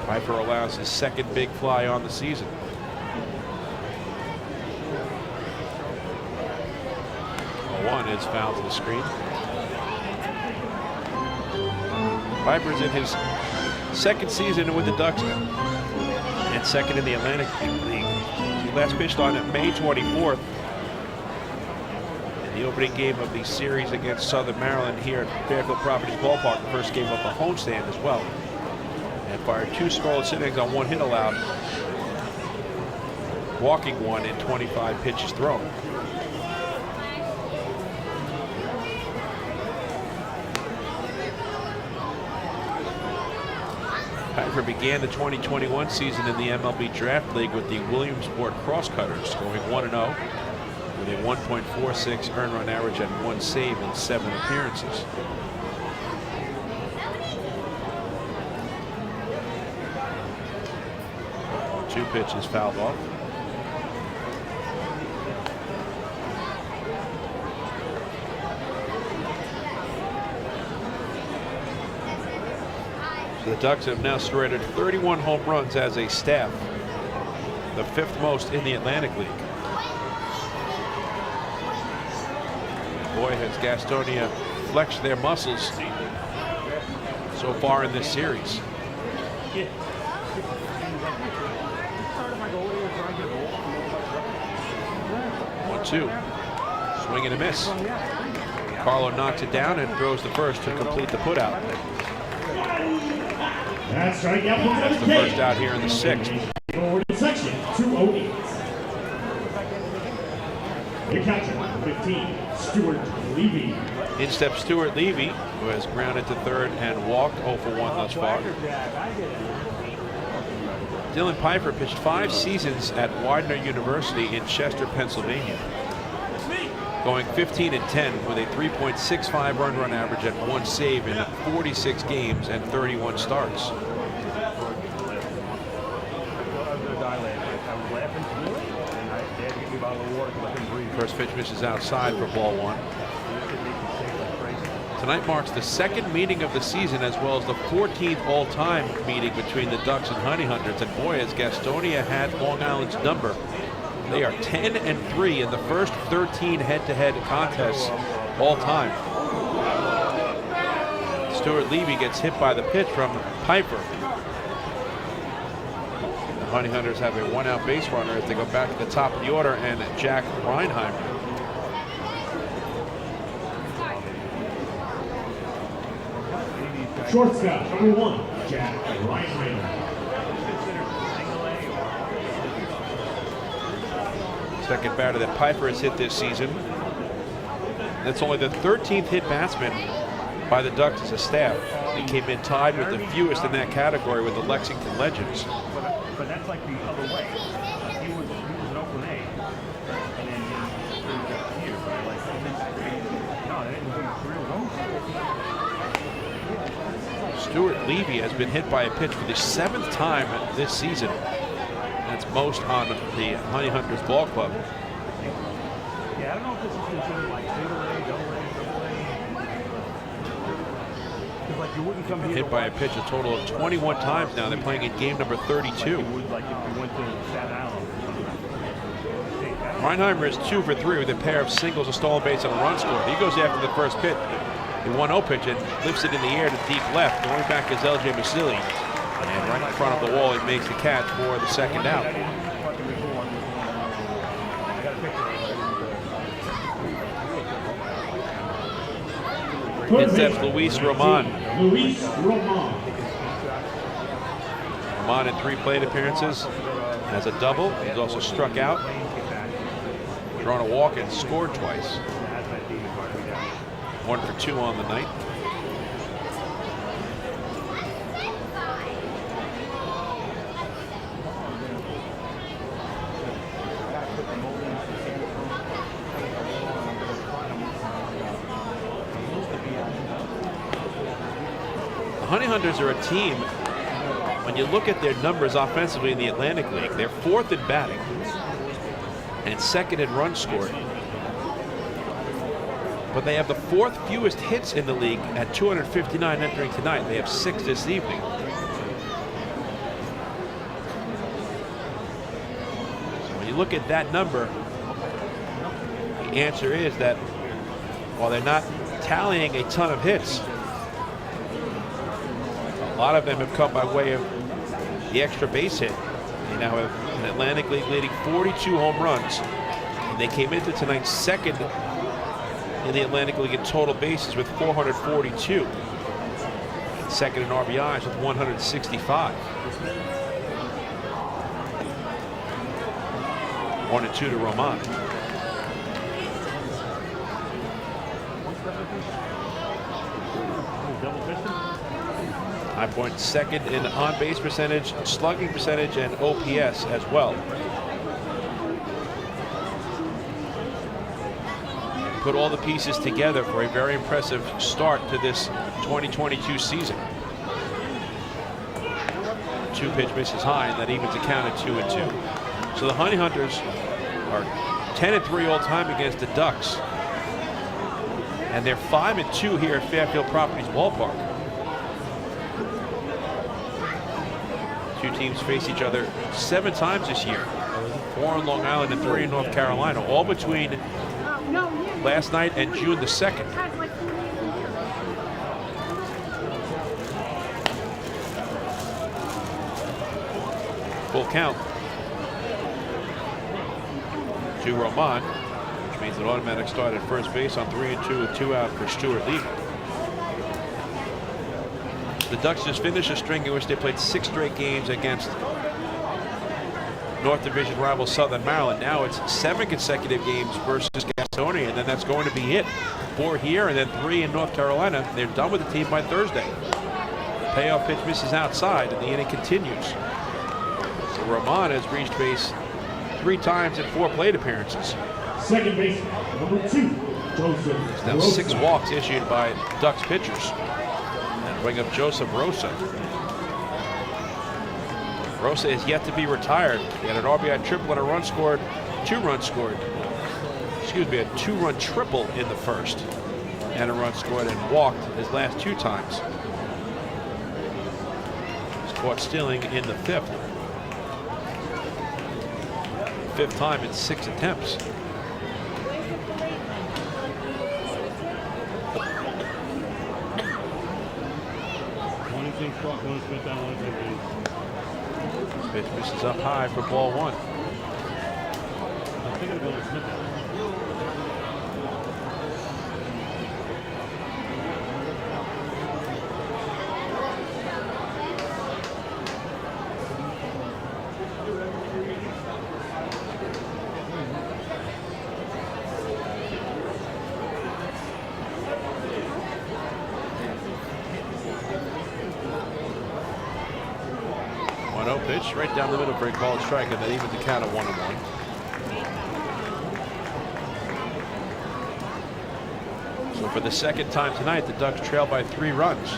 Piper allows his 2nd big fly on the season. 1 is fouled to the screen. Piper's in his 2nd season with the Ducks and 2nd in the Atlantic League. last pitched on May 24th. In the opening game of the series against Southern Maryland here at Fairfield Properties Ballpark, the first game of the homestand as well. And fired 2 scoreless innings on 1 hit allowed, walking 1 in 25 pitches thrown. Piper began the 2021 season in the MLB Draft League with the Williamsport Crosscutters, going 1-0 with a 1.46 earned run average and 1 save in 7 appearances. Two pitches fouled off. The Ducks have now surrendered 31 home runs as a staff, the 5th most in the Atlantic League. Boy, has Gastonia flexed their muscles so far in this series. 1-2, swing and a miss. Carlo knocks it down and throws the first to complete the putout. That's right. That's the first out here in the 6th. Forward in section, 2-0. The catcher, 15, Stuart Levy. In steps Stuart Levy, who has grounded to third and walked 0 for 1 thus far. Dylan Piper pitched 5 seasons at Widener University in Chester, Pennsylvania, going 15-10 with a 3.65 earned run average and 1 save in 46 games and 31 starts. First pitch misses outside for ball 1. Tonight marks the 2nd meeting of the season as well as the 14th all-time meeting between the Ducks and Honey Hunters. And boy, has Gastonia had Long Island's number. They are 10-3 in the first 13 head-to-head contests all time. Stuart Levy gets hit by the pitch from Piper. The Honey Hunters have a 1-out base runner as they go back to the top of the order, and Jack Reinheimer. Shortstop, number 1, Jack Reinheimer. Second batter that Piper has hit this season. That's only the 13th hit batsman by the Ducks as a staff. He came in tied with the fewest in that category with the Lexington Legends. But that's like the other way. He was an Oakland A, and then he got here. Like, no, they didn't do 3 Stuart Levy has been hit by a pitch for the 7th time this season. That's most on the Honey Hunters ball club. Yeah, I don't know if this is considered like single A, double A, triple A. Like you wouldn't come here Hit by a pitch a total of 21 times now. They're playing in game number 32. like if you went to Staten Island. Reinheimer is 2 for 3 with a pair of singles, a stolen base, and a run scored. He goes after the first pitch, the 1-0 pitch, and lifts it in the air to deep left. Going back is L.J. Masili. And right in front of the wall, he makes the catch for the 2nd out. In steps Luis Roman. Roman in 3 plate appearances has a double. He's also struck out, drawn a walk, and scored twice. 1 for 2 on the night. The Honey Hunters are a team, when you look at their numbers offensively in the Atlantic League, they're 4th in batting and 2nd in runs scored. But they have the 4th fewest hits in the league at 259 entering tonight. They have 6 this evening. So when you look at that number, the answer is that while they're not tallying a ton of hits, a lot of them have come by way of the extra base hit They now have an Atlantic League leading 42 home runs. And they came into tonight second in the Atlantic League in total bases with 442. And second in RBIs with 165. 1-2 to Roman. High Point second in on-base percentage, slugging percentage, and OPS as well. Put all the pieces together for a very impressive start to this 2022 season. 2-pitch misses high, and that evens the count at 2-2. So the Honey Hunters are 10-3 all time against the Ducks. And they're 5-2 here at Fairfield Properties Ballpark. Two teams face each other 7 times this year. 4 in Long Island and 3 in North Carolina, all between last night and June the 2nd. Full count to Roman, which means an automatic start at first base on 3-2 with 2 out for Stuart Levy. The Ducks just finished a string in which they played 6 straight games against North Division rival Southern Maryland. Now it's 7 consecutive games versus Gastonia, and then that's going to be it. 4 here and then 3 in North Carolina. They're done with the team by Thursday. The payoff pitch misses outside, and the inning continues. So Roman has reached base 3 times in 4 plate appearances. Second base, number 2, Joseph. There's now 6 walks issued by Ducks pitchers. And bring up Joseph Rosa. Rosa is yet to be retired. He had an RBI triple and a run scored, 2 runs scored. Excuse me, a 2-run triple in the first, and a run scored, and walked his last 2 times. He's caught stealing in the 5th. 5th time in 6 attempts. Pitch misses up high for ball 1. Pitch right down the middle for a called strike, and that evens the count at 1-1. So for the second time tonight, the Ducks trail by 3 runs.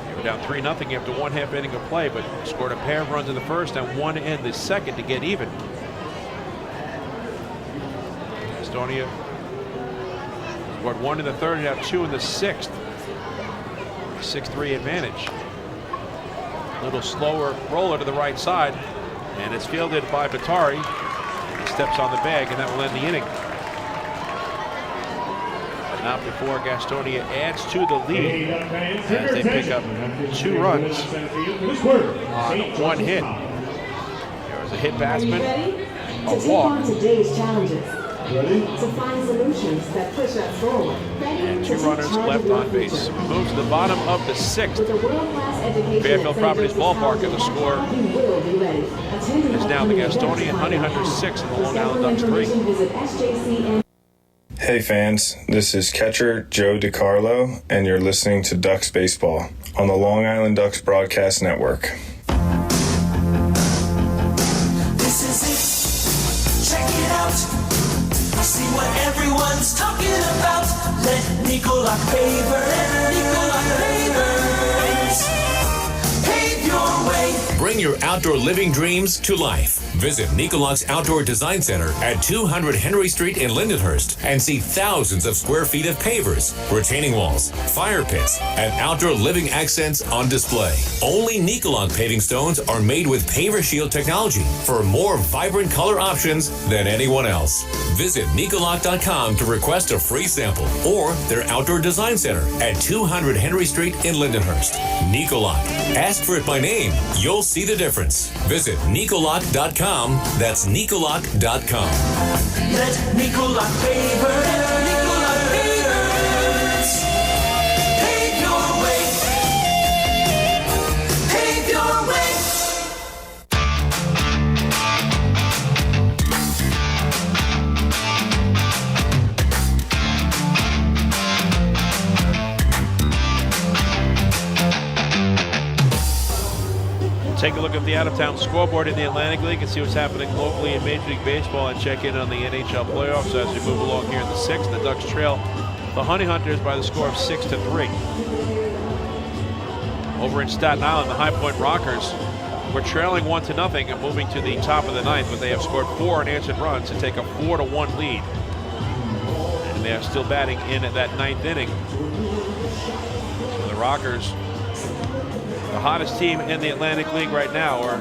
They were down 3-0 after 1/2 inning of play, but scored a pair of runs in the first and 1 in the second to get even. Gastonia scored 1 in the 3rd and now 2 in the 6th. 6-3 advantage. Little slower roller to the right side, and it's fielded by Batari. He steps on the bag, and that will end the inning. But not before Gastonia adds to the lead as they pick up 2 runs on 1 hit. There was a hit batsman, a walk, to find solutions that push us forward. and 2 runners left on base. We move to the bottom of the 6th. Fairfield Properties Ballpark, and the score is now the Gastonia Honey Hunters 6 and the Long Island Ducks 3. Hey fans, this is catcher Joe DiCarlo, and you're listening to Ducks Baseball on the Long Island Ducks Broadcast Network. This is it. Check it out. See what everyone's talking about. Let Nicolak Pavers pave your way. Bring your outdoor living dreams to life. Visit Nicolak's Outdoor Design Center at 200 Henry Street in Lindenhurst and see thousands of square feet of pavers, retaining walls, fire pits, and outdoor living accents on display. Only Nicolak paving stones are made with Paver Shield technology for more vibrant color options than anyone else. Visit Nicolak.com to request a free sample or their Outdoor Design Center at 200 Henry Street in Lindenhurst. Nicolak. Ask for it by name. You'll see the difference. Visit Nicolock.com. That's Nicolock.com. Let Nicolak favor. Nicolak favors. Pave your way. Pave your way. Take a look at the out-of-town scoreboard in the Atlantic League and see what's happening locally in Major League Baseball and check in on the NHL playoffs as we move along here in the 6th. The Ducks trail the Honey Hunters by the score of 6-3. Over in Staten Island, the High Point Rockers were trailing 1-0 and moving to the top of the 9th, but they have scored 4 unanswered runs to take a 4-1 lead. And they are still batting in at that 9th inning. So the Rockers, the hottest team in the Atlantic League right now, are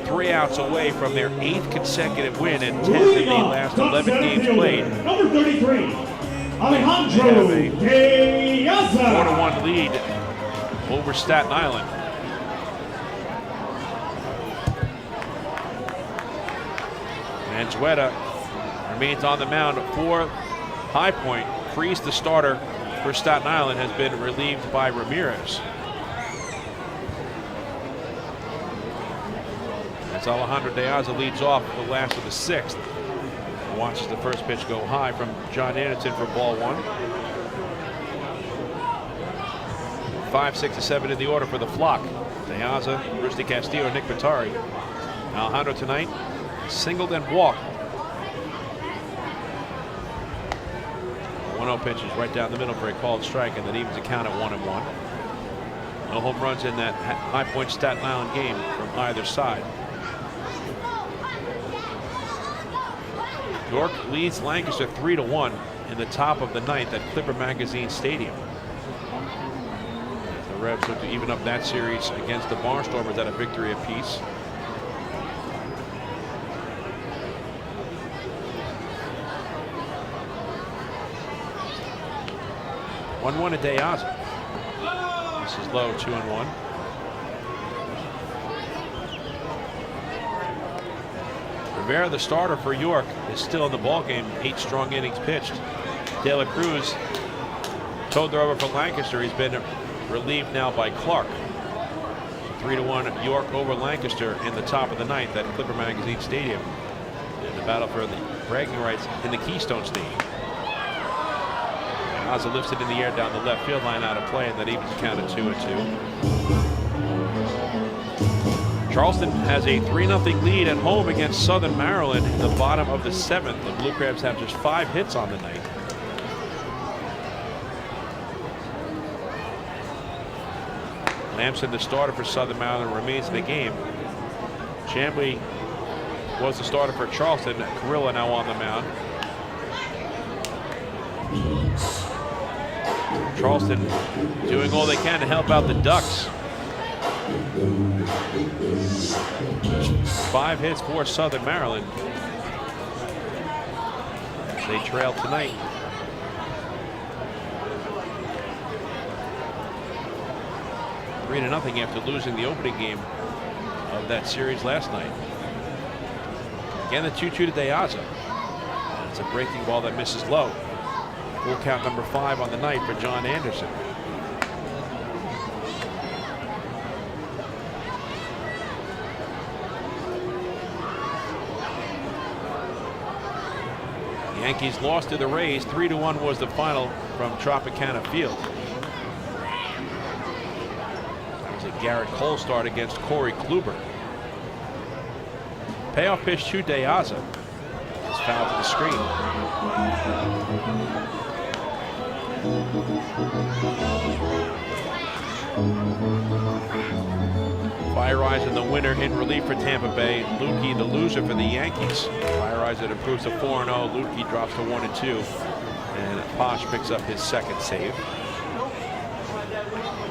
3 outs away from their 8th consecutive win and 10th in the last 11 games played. Number 33, Alejandro De Asa. 4-1 lead over Staten Island. Manzueta remains on the mound for High Point. Freeze, the starter for Staten Island, has been relieved by Ramirez. As Alejandro De Asa leads off the last of the 6th. Watches the first pitch go high from John Anderson for ball 1. 5, 6, and 7 in the order for the flock. De Asa, Rusty Castillo, Nick Pittari. Alejandro tonight singled and walked. 1-0 pitches right down the middle for a called strike, and that evens the count at 1-1. No home runs in that High Point Staten Island game from either side. York leads Lancaster 3-1 in the top of the 9th at Clipper Magazine Stadium. The Revs look to even up that series against the Barnstormers at a victory apiece. One to De Asa. This is low, 2-1. Rivera, the starter for York, is still in the ballgame. 8 strong innings pitched. De La Cruz towed her over for Lancaster. He's been relieved now by Clark. 3-1 York over Lancaster in the top of the 9th at Clipper Magazine Stadium in the battle for the bragging rights in the Keystone State. Asa lifts it in the air down the left field line, out of play, and that evens the count at 2-2. Charleston has a 3-0 lead at home against Southern Maryland in the bottom of the 7th. The Blue Crabs have just 5 hits on the night. Lamson, the starter for Southern Maryland, remains in the game. Chambly was the starter for Charleston. Carrillo now on the mound. Charleston doing all they can to help out the Ducks. 5 hits for Southern Maryland. They trail tonight. Three to nothing after losing the opening game of that series last night. Again, the 2-2 to De Asa. It's a breaking ball that misses low. Full count number 5 on the night for John Anderson. The Yankees lost to the Rays. 3-1 was the final from Tropicana Field. That was a Garrett Cole start against Corey Kluber. Payoff pitch to De Asa. It's fouled to the screen. Fire Eyes in the winner in relief for Tampa Bay. Lukey, the loser for the Yankees. Fire Eyes that improves to 4-0. Lukey drops to 1-2. And Posh picks up his second save.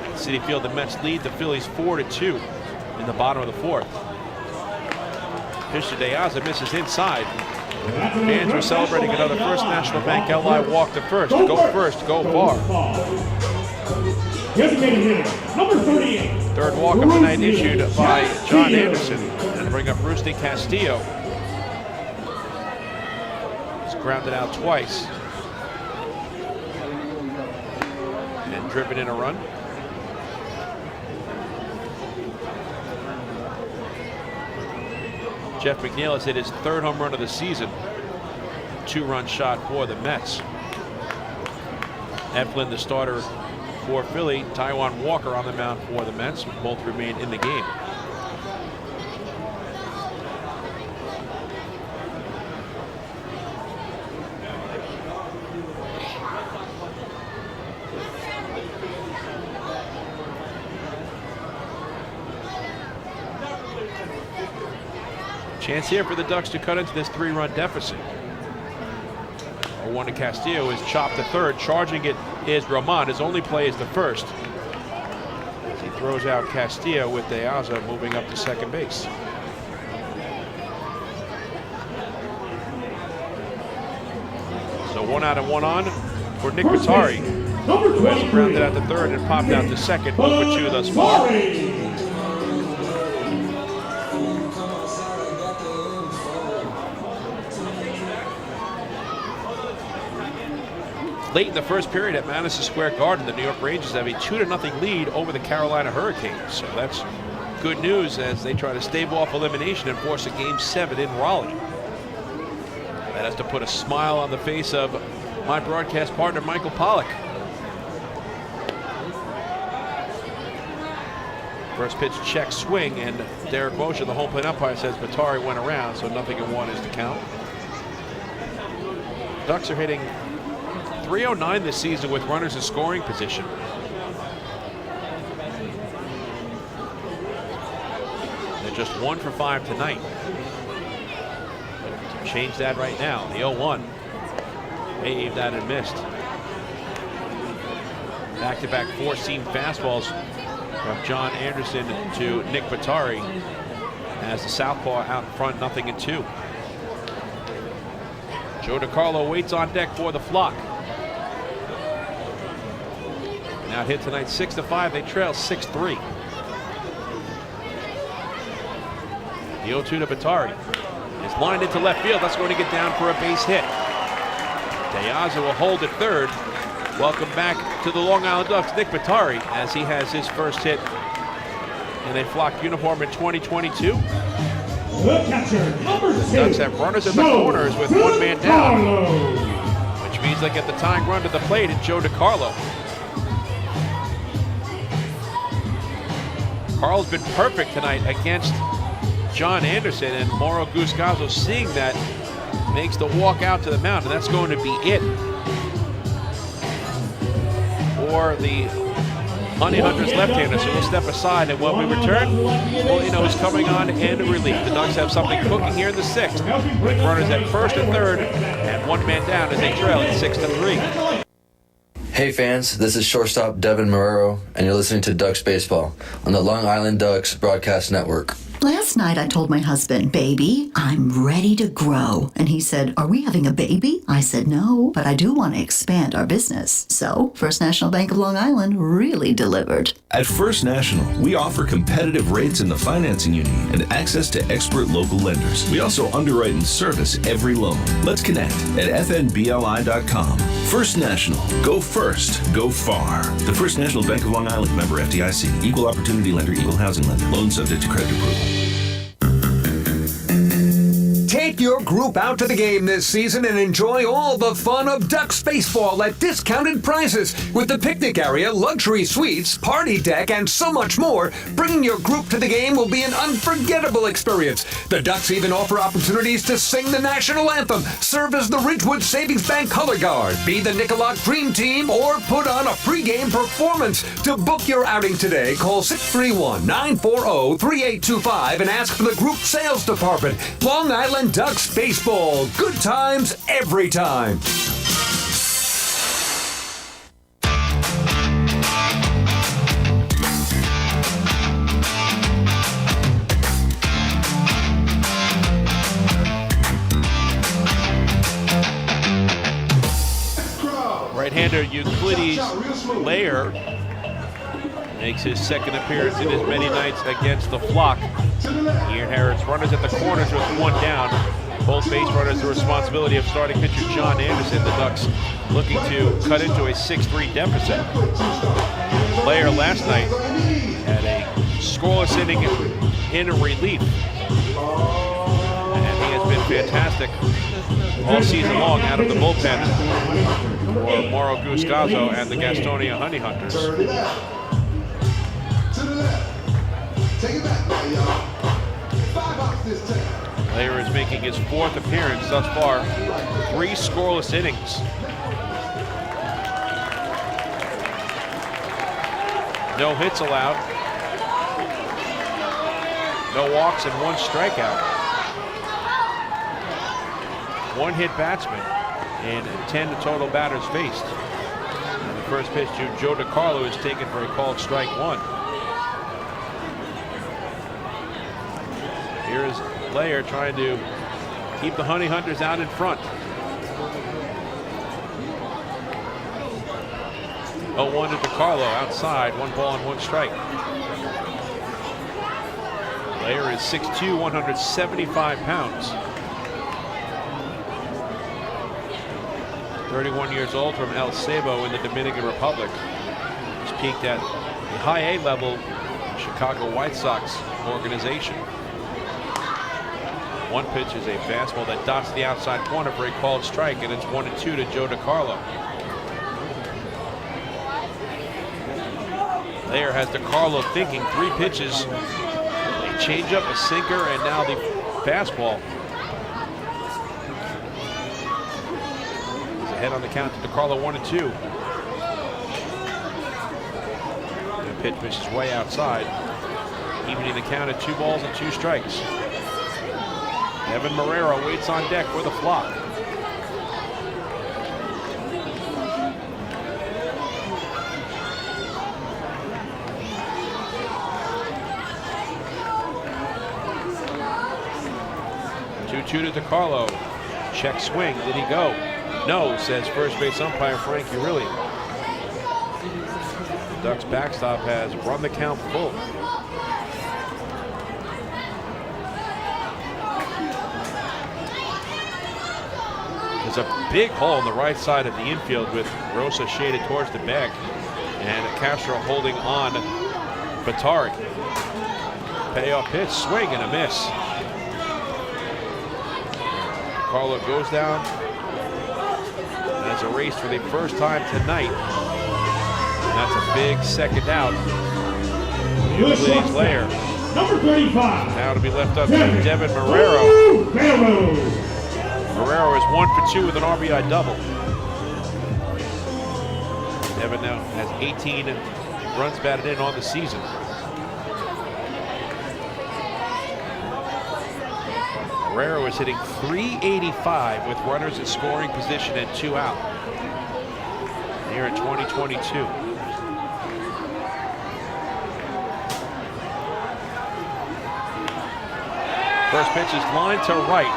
At Citi Field, the Mets lead the Phillies 4-2 in the bottom of the 4th. Pitch to De Asa, misses inside. Fans were celebrating another First National Bank LI walk to first. Go first, go far. Designated hitter, number 38, Third walk of the night issued by John Anderson. And bring up Rusty Castillo. He's grounded out twice. And driven in a run. Jeff McNeil has hit his third home run of the season. 2-run shot for the Mets. Eflin, the starter for Philly. Taijuan Walker on the mound for the Mets. Both remain in the game. Chance here for the Ducks to cut into this 3-run deficit. 0-1 to Castillo is chopped to third. Charging it is Roman. His only play is the first. As he throws out Castillo with De Aza moving up to second base. So 1 out and 1 on for Nick Batari, who has grounded out to third and popped out to second. 0-2 thus far. Late in the first period at Madison Square Garden, the New York Rangers have a 2-0 lead over the Carolina Hurricanes. So that's good news as they try to stave off elimination and force a Game 7 in Raleigh. That has to put a smile on the face of my broadcast partner, Michael Pollack. First pitch check swing, and Derek Mosher, the home plate umpire, says Batari went around, so 0-1 is the count. Ducks are hitting .309 this season with runners in scoring position. They're just 1 for 5 tonight. Change that right now. The 0-1. Waved that and missed. Back-to-back 4-seam fastballs from John Anderson to Nick Batari as the southpaw out in front, 0-2. Joe DiCarlo waits on deck for the flock. Now hit tonight 6-5. They trail 6-3. The 0-2 to Batari is lined into left field. That's going to get down for a base hit. De Aza will hold at third. Welcome back to the Long Island Ducks, Nick Batari, as he has his first hit in a flock uniform in 2022. The catcher, number 6. Ducks have runners in the corners with 1 man down, which means they get the tying run to the plate at Joe DiCarlo. Carl's been perfect tonight against John Anderson, and Mauro Guscazzo, seeing that, makes the walk out to the mound, and that's going to be it for the Honey Hunters left-hander. So we'll step aside, and when we return, we'll know who's coming on in relief. The Ducks have something cooking here in the 6th, with runners at first and third, and 1 man down as they trail at 6-3. Hey fans, this is shortstop Devin Marrero, and you're listening to Ducks Baseball on the Long Island Ducks Broadcast Network. Last night I told my husband, baby, I'm ready to grow. And he said, are we having a baby? I said, no, but I do want to expand our business. So First National Bank of Long Island really delivered. At First National, we offer competitive rates in the financing you need and access to expert local lenders. We also underwrite and service every loan. Let's connect at fnbli.com. First National. Go first. Go far. The First National Bank of Long Island, member FDIC. Equal opportunity lender. Equal housing lender. Loan subject to credit approval. Take your group out to the game this season and enjoy all the fun of Ducks baseball at discounted prices with the picnic area, luxury suites, party deck, and so much more. Bringing your group to the game will be an unforgettable experience. The Ducks even offer opportunities to sing the national anthem, serve as the Ridgewood Savings Bank color guard, be the Nicolak Dream Team, or put on a pregame performance. To book your outing today, call 631-940-3825 and ask for the group sales department. Long Island Ducks baseball. Good times every time. Right-hander Euclides Layer Makes his second appearance in as many nights against the Flock. He inherits runners at the corners with one down. Both base runners the responsibility of starting pitcher John Anderson. The Ducks looking to cut into a 6-3 deficit. Lair last night had a scoreless inning in relief. And he has been fantastic all season long out of the bullpen for Mauro Guscazzo and the Gastonia Honey Hunters. Lair is making his fourth appearance thus far. 3 scoreless innings. No hits allowed. No walks and 1 strikeout. 1 hit batsman and 10 total batters faced. And the first pitch to Joe DiCarlo is taken for a called strike 1. Here is Lair trying to keep the Honey Hunters out in front. 0-1 to DiCarlo outside, 1 ball and 1 strike. Lair is 6'2", 175 pounds. 31 years old from El Ceibo in the Dominican Republic. He's peaked at the high A level Chicago White Sox organization. 1 pitch is a fastball that dots the outside corner for a called strike, and it's 1-2 to Joe DiCarlo. Lair has DiCarlo thinking 3 pitches, a changeup, a sinker, and now the fastball. He's ahead on the count to DiCarlo, 1-2. The pitch misses way outside, evening the count at 2 balls and 2 strikes. Evan Marrero waits on deck for the Flock. To DiCarlo. Check swing. Did he go? No, says first base umpire Frank Urilli. The Ducks backstop has run the count full. There's a big hole on the right side of the infield with Rosa shaded towards the bag, and Castro holding on Batari. Payoff pitch, swing and a miss. Carlo goes down and has a race for the first time tonight. And that's a big second out. Please Lair. Number 35. Now to be left up to Devin Marrero. Marrero is 1 for 2 with an RBI double. Devin now has 18 runs batted in on the season. Marrero is hitting .385 with runners in scoring position and 2 out. Here in 2022. First pitch is lined to right.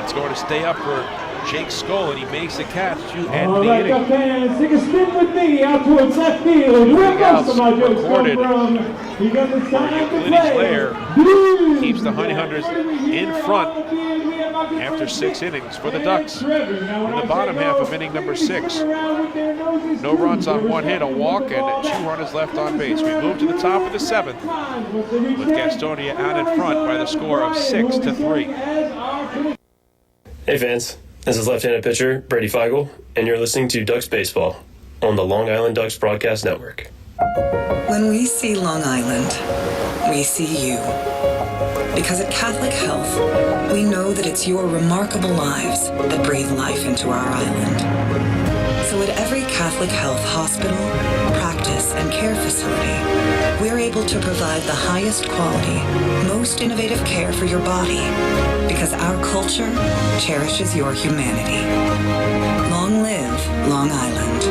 It's going to stay up for Jake Skoll, and he makes the catch to end the inning. All right, fans, take a spin with me out towards left field. Where most of my jokes come from. Because it's time to play. Keeps the Honey Hunters in front after 6 innings for the Ducks. In the bottom half of inning number 6. No runs on 1 hit, a walk, and 2 runners left on base. We move to the top of the 7th with Gastonia out in front by the score of 6-3. Hey fans, this is left-handed pitcher Brady Feigl, and you're listening to Ducks Baseball on the Long Island Ducks Broadcast Network. When we see Long Island, we see you. Because at Catholic Health, we know that it's your remarkable lives that breathe life into our island. So at every Catholic Health hospital, practice, and care facility, we're able to provide the highest quality, most innovative care for your body, because our culture cherishes your humanity. Long live Long Island.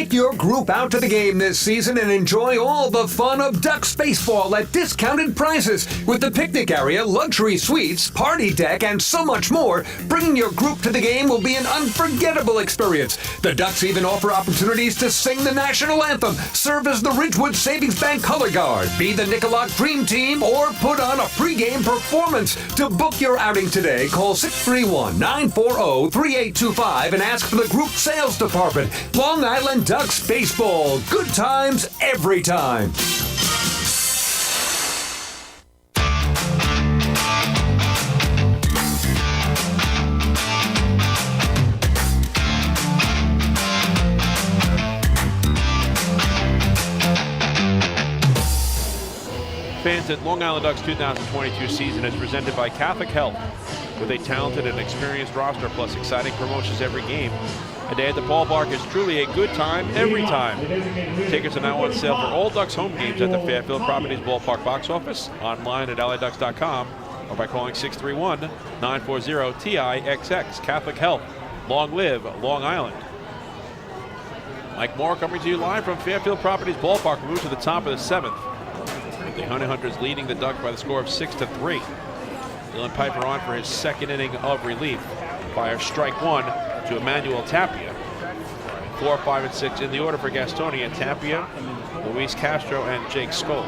Take your group out to the game this season and enjoy all the fun of Ducks baseball at discounted prices with the picnic area, luxury suites, party deck, and so much more. Bringing your group to the game will be an unforgettable experience. The Ducks even offer opportunities to sing the national anthem, serve as the Ridgewood Savings Bank color guard, be the Nicolak Dream Team, or put on a pregame performance. To book your outing today, call 631-940-3825 and ask for the group sales department. Long Island Ducks baseball. Good times every time. Fans, at Long Island Ducks 2022 season is presented by Catholic Health. With a talented and experienced roster plus exciting promotions every game, a day at the ballpark is truly a good time every time. Tickets are now on sale for all Ducks home games at the Fairfield Properties Ballpark box office, online at LADucks.com, or by calling 631-940-TIXX. Catholic Health. Long live Long Island. Mike Moore coming to you live from Fairfield Properties Ballpark. We move to the top of the 7th. With the Honey Hunters leading the Ducks by the score of 6-3. Dylan Piper on for his second inning of relief. Fires strike one to Emmanuel Tapia. 4, 5, and 6 in the order for Gastonia. Tapia, Luis Castro, and Jake Skoll.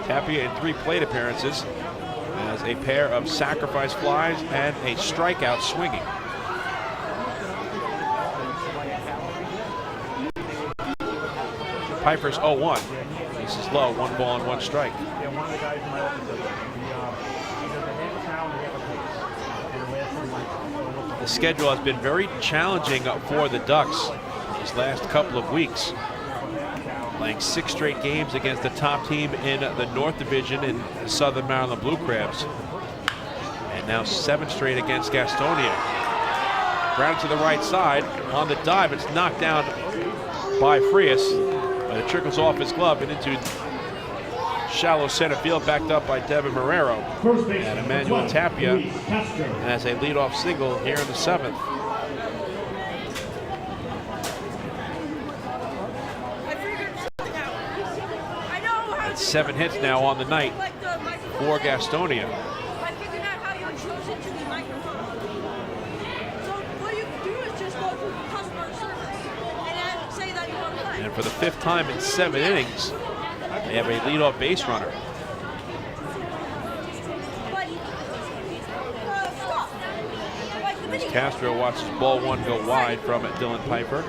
Tapia in 3 plate appearances has a pair of sacrifice flies and a strikeout swinging. Piper's 0-1. This is low, 1 ball and 1 strike. The schedule has been very challenging for the Ducks these last couple of weeks. Playing 6 straight games against the top team in the North Division in the Southern Maryland Blue Crabs. And now 7 straight against Gastonia. Grounded to the right side on the dive. It's knocked down by Frias. But it trickles off his glove and into shallow center field, backed up by Devin Marrero. And Emmanuel Tapia has a leadoff single here in the 7th. That's 7 hits now on the night for Gastonia. And for the 5th time in 7 innings, they have a leadoff base runner. As Castro watches ball 1 go wide from Dylan Piper.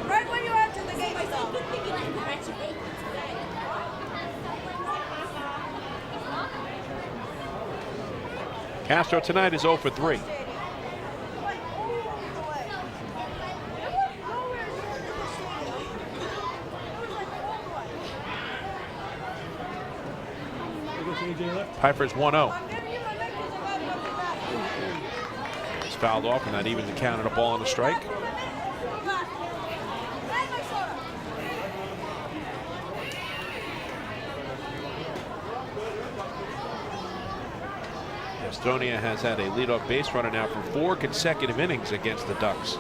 Castro tonight is 0 for 3. Piper's 1-0. It's fouled off, and that evens the count at a ball and a strike. Gastonia has had a leadoff base runner now for 4 consecutive innings against the Ducks.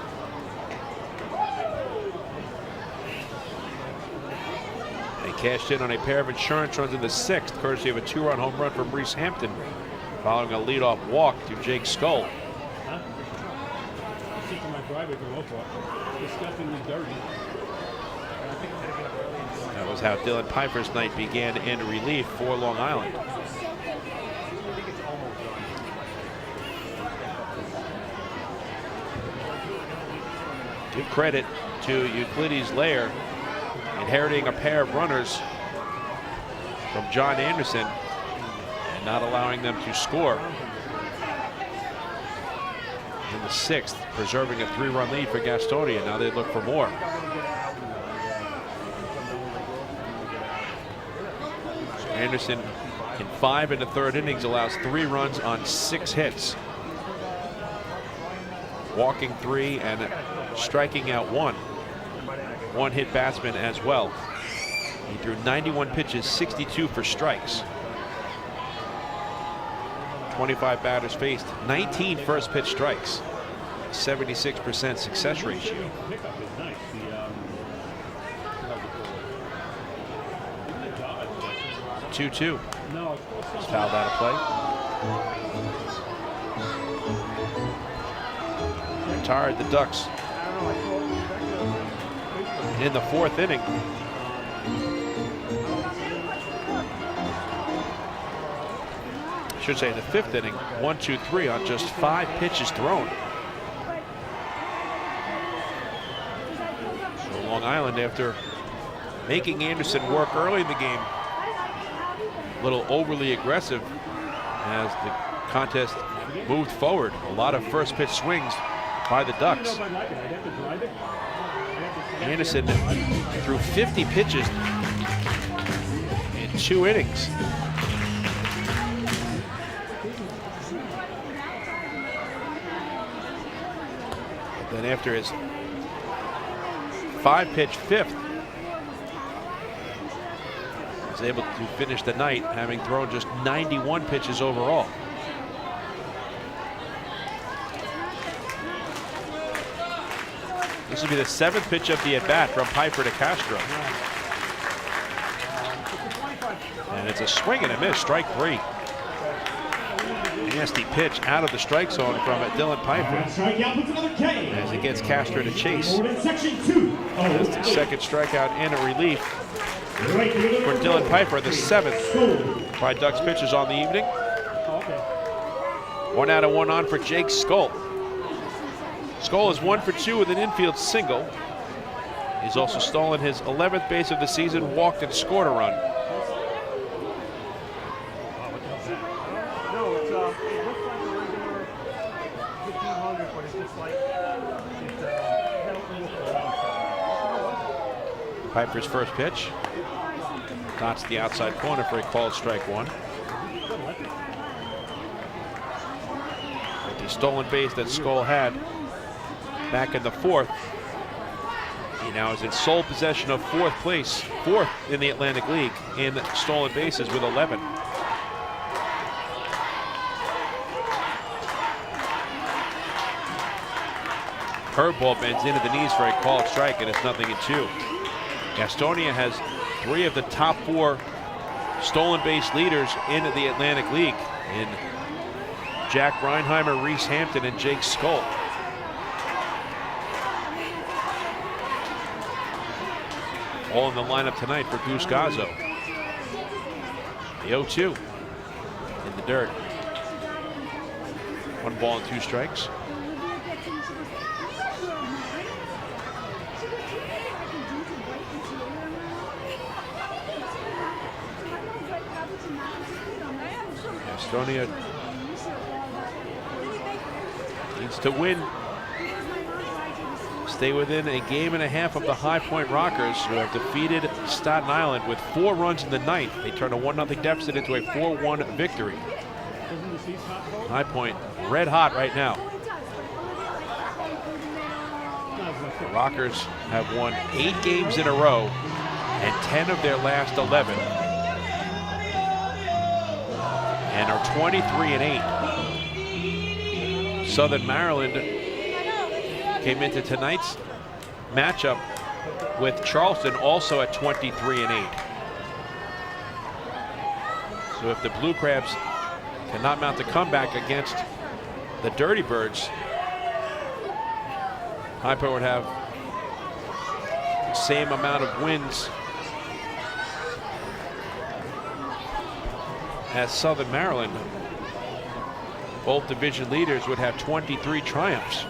Cashed in on a pair of insurance runs in the 6th, courtesy of a 2-run home run from Reese Hampton, following a leadoff walk to Jake Skoll. That was how Dylan Piper's night began in relief for Long Island. Give credit to Euclides Lair, inheriting a pair of runners from John Anderson and not allowing them to score. In the 6th, preserving a 3-run lead for Gastonia. Now they look for more. Anderson in 5 in the 3rd innings allows 3 runs on 6 hits. Walking 3 and striking out 1. 1-hit batsman as well. He threw 91 pitches, 62 for strikes. 25 batters faced, 19 first pitch strikes. 76% success ratio. 2-2. It's fouled out of play. Retired the Ducks in the 4th inning. I should say in the 5th inning. 1-2-3 on just 5 pitches thrown. So Long Island, after making Anderson work early in the game, a little overly aggressive as the contest moved forward. A lot of first pitch swings by the Ducks. Anderson threw 50 pitches in 2 innings. But then after his 5-pitch 5th, was able to finish the night having thrown just 91 pitches overall. This will be the 7th pitch of the at-bat from Piper to Castro. And it's a swing and a miss, strike 3. Nasty pitch out of the strike zone from Dylan Piper as he gets Castro to chase. That's the 2nd strikeout and a relief for Dylan Piper, the 7th by Ducks pitchers on the evening. 1 out of 1 on for Jake Skoll. Skoll is 1 for 2 with an infield single. He's also stolen his 11th base of the season, walked and scored a run. Piper's first pitch. Dots the outside corner for a called strike 1. With the stolen base that Skoll had back in the 4th, he now is in sole possession of 4th place, 4th in the Atlantic League in stolen bases with 11. Curveball bends into the knees for a called strike, and it's 0-2. Gastonia has 3 of the top 4 stolen base leaders in the Atlantic League in Jack Reinheimer, Reese Hampton, and Jake Skoll. All in the lineup tonight for Goose Gazzo. The 0-2 in the dirt. 1 ball and 2 strikes. Gastonia needs to win. Stay within a game and a half of the High Point Rockers, who have defeated Staten Island with 4 runs in the 9th. They turn a 1-0 deficit into a 4-1 victory. High Point red hot right now. The Rockers have won 8 games in a row and 10 of their last 11. And are 23-8. Southern Maryland came into tonight's matchup with Charleston also at 23-8. So if the Blue Crabs cannot mount a comeback against the Dirty Birds, High Point would have the same amount of wins as Southern Maryland. Both division leaders would have 23 triumphs.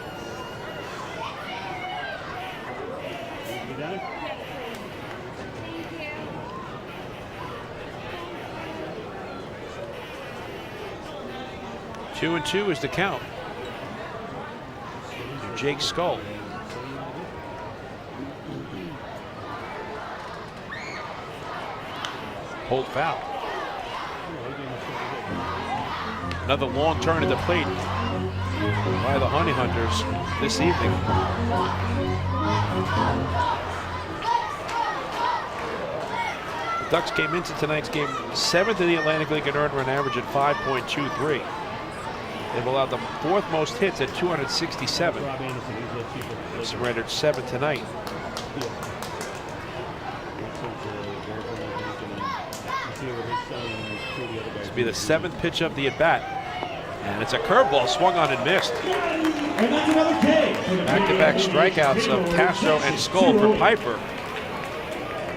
Two and 2 is the count. Jake Skoll. Hold foul. Another long turn at the plate by the Honey Hunters this evening. The Ducks came into tonight's game 7th in the Atlantic League in earned run average at 5.23. They've allowed the 4th most hits at 267. They've surrendered 7 tonight. This will be the 7th pitch of the at-bat. And it's a curveball swung on and missed. And that's another K. Back-to-back strikeouts of Castro and Skull for Piper.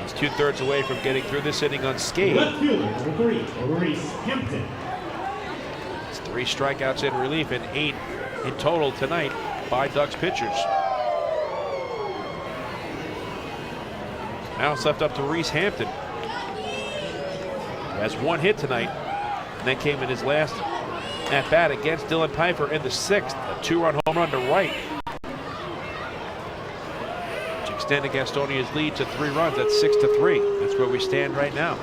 He's 2/3 away from getting through this inning unscathed. Left fielder, number 3, Maurice Hampton. It's 3 strikeouts in relief and 8 in total tonight by Ducks pitchers. Now it's left up to Reese Hampton. He has 1 hit tonight, and that came in his last at bat against Dylan Piper in the 6th, a 2-run home run to right, which extended Gastonia's lead to 3 runs. That's 6-3. That's where we stand right now.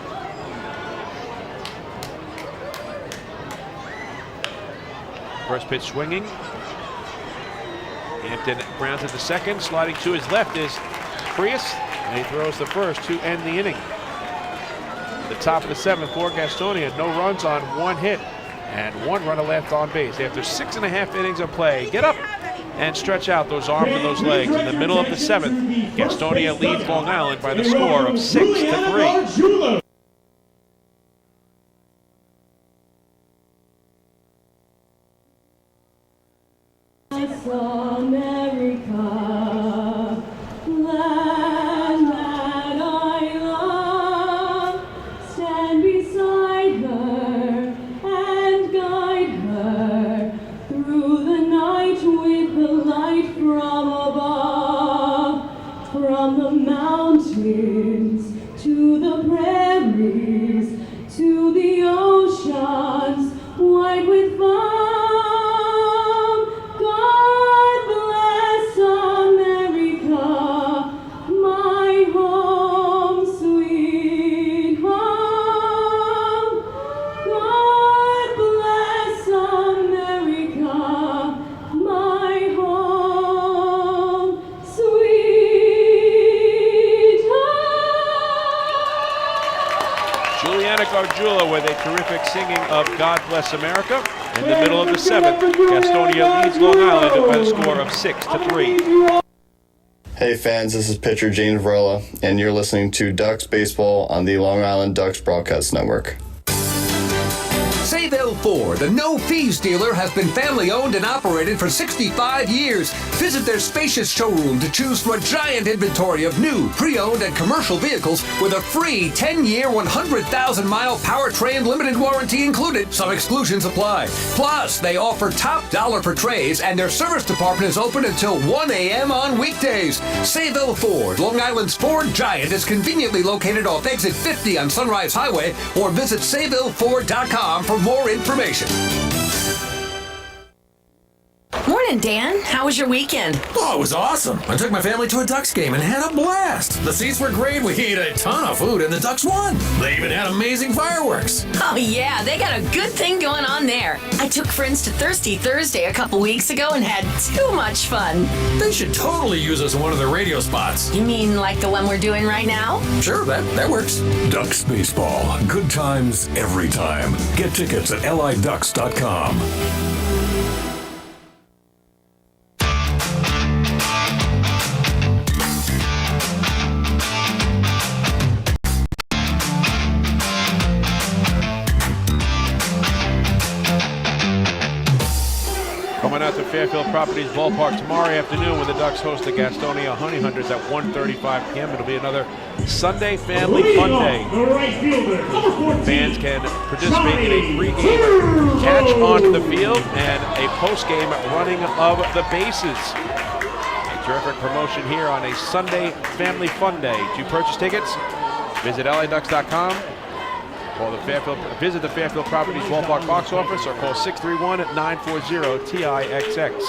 First pitch swinging. Hampton grounds at the second. Sliding to his left is Frias, and he throws the first to end the inning. The top of the 7th for Gastonia. No runs on 1 hit and 1 runner left on base. After 6.5 innings of play, get up and stretch out those arms and those legs. In the middle of the 7th, Gastonia leads Long Island by the score of 6-3. With a terrific singing of God Bless America. In the middle of the 7th, Gastonia leads Long Island by the score of 6-3. Hey fans, this is pitcher Gene Varela, and you're listening to Ducks Baseball on the Long Island Ducks Broadcast Network. Sayville Ford, the no-fees dealer, has been family-owned and operated for 65 years. Visit their spacious showroom to choose from a giant inventory of new, pre-owned, and commercial vehicles with a free 10-year, 100,000-mile powertrain limited warranty included. Some exclusions apply. Plus, they offer top dollar for trays, and their service department is open until 1 a.m. on weekdays. Sayville Ford, Long Island's Ford giant, is conveniently located off exit 50 on Sunrise Highway, or visit SayvilleFord.com for more information. Morning, Dan. How was your weekend? Oh, it was awesome. I took my family to a Ducks game and had a blast. The seats were great. We ate a ton of food, and the Ducks won. They even had amazing fireworks. Oh, yeah. They got a good thing going on there. I took friends to Thirsty Thursday a couple weeks ago and had too much fun. They should totally use us in one of their radio spots. You mean like the one we're doing right now? Sure, that works. Ducks Baseball. Good times every time. Get tickets at liducks.com. Coming out to Fairfield Properties Ballpark tomorrow afternoon when the Ducks host the Gastonia Honey Hunters at 1:35 p.m. It'll be another Sunday Family Fun Day. Fans can participate in a pregame catch on the field and a postgame running of the bases. A terrific promotion here on a Sunday Family Fun Day. To purchase tickets, visit liducks.com. Visit the Fairfield Properties Ballpark box office or call 631-940-TIXX.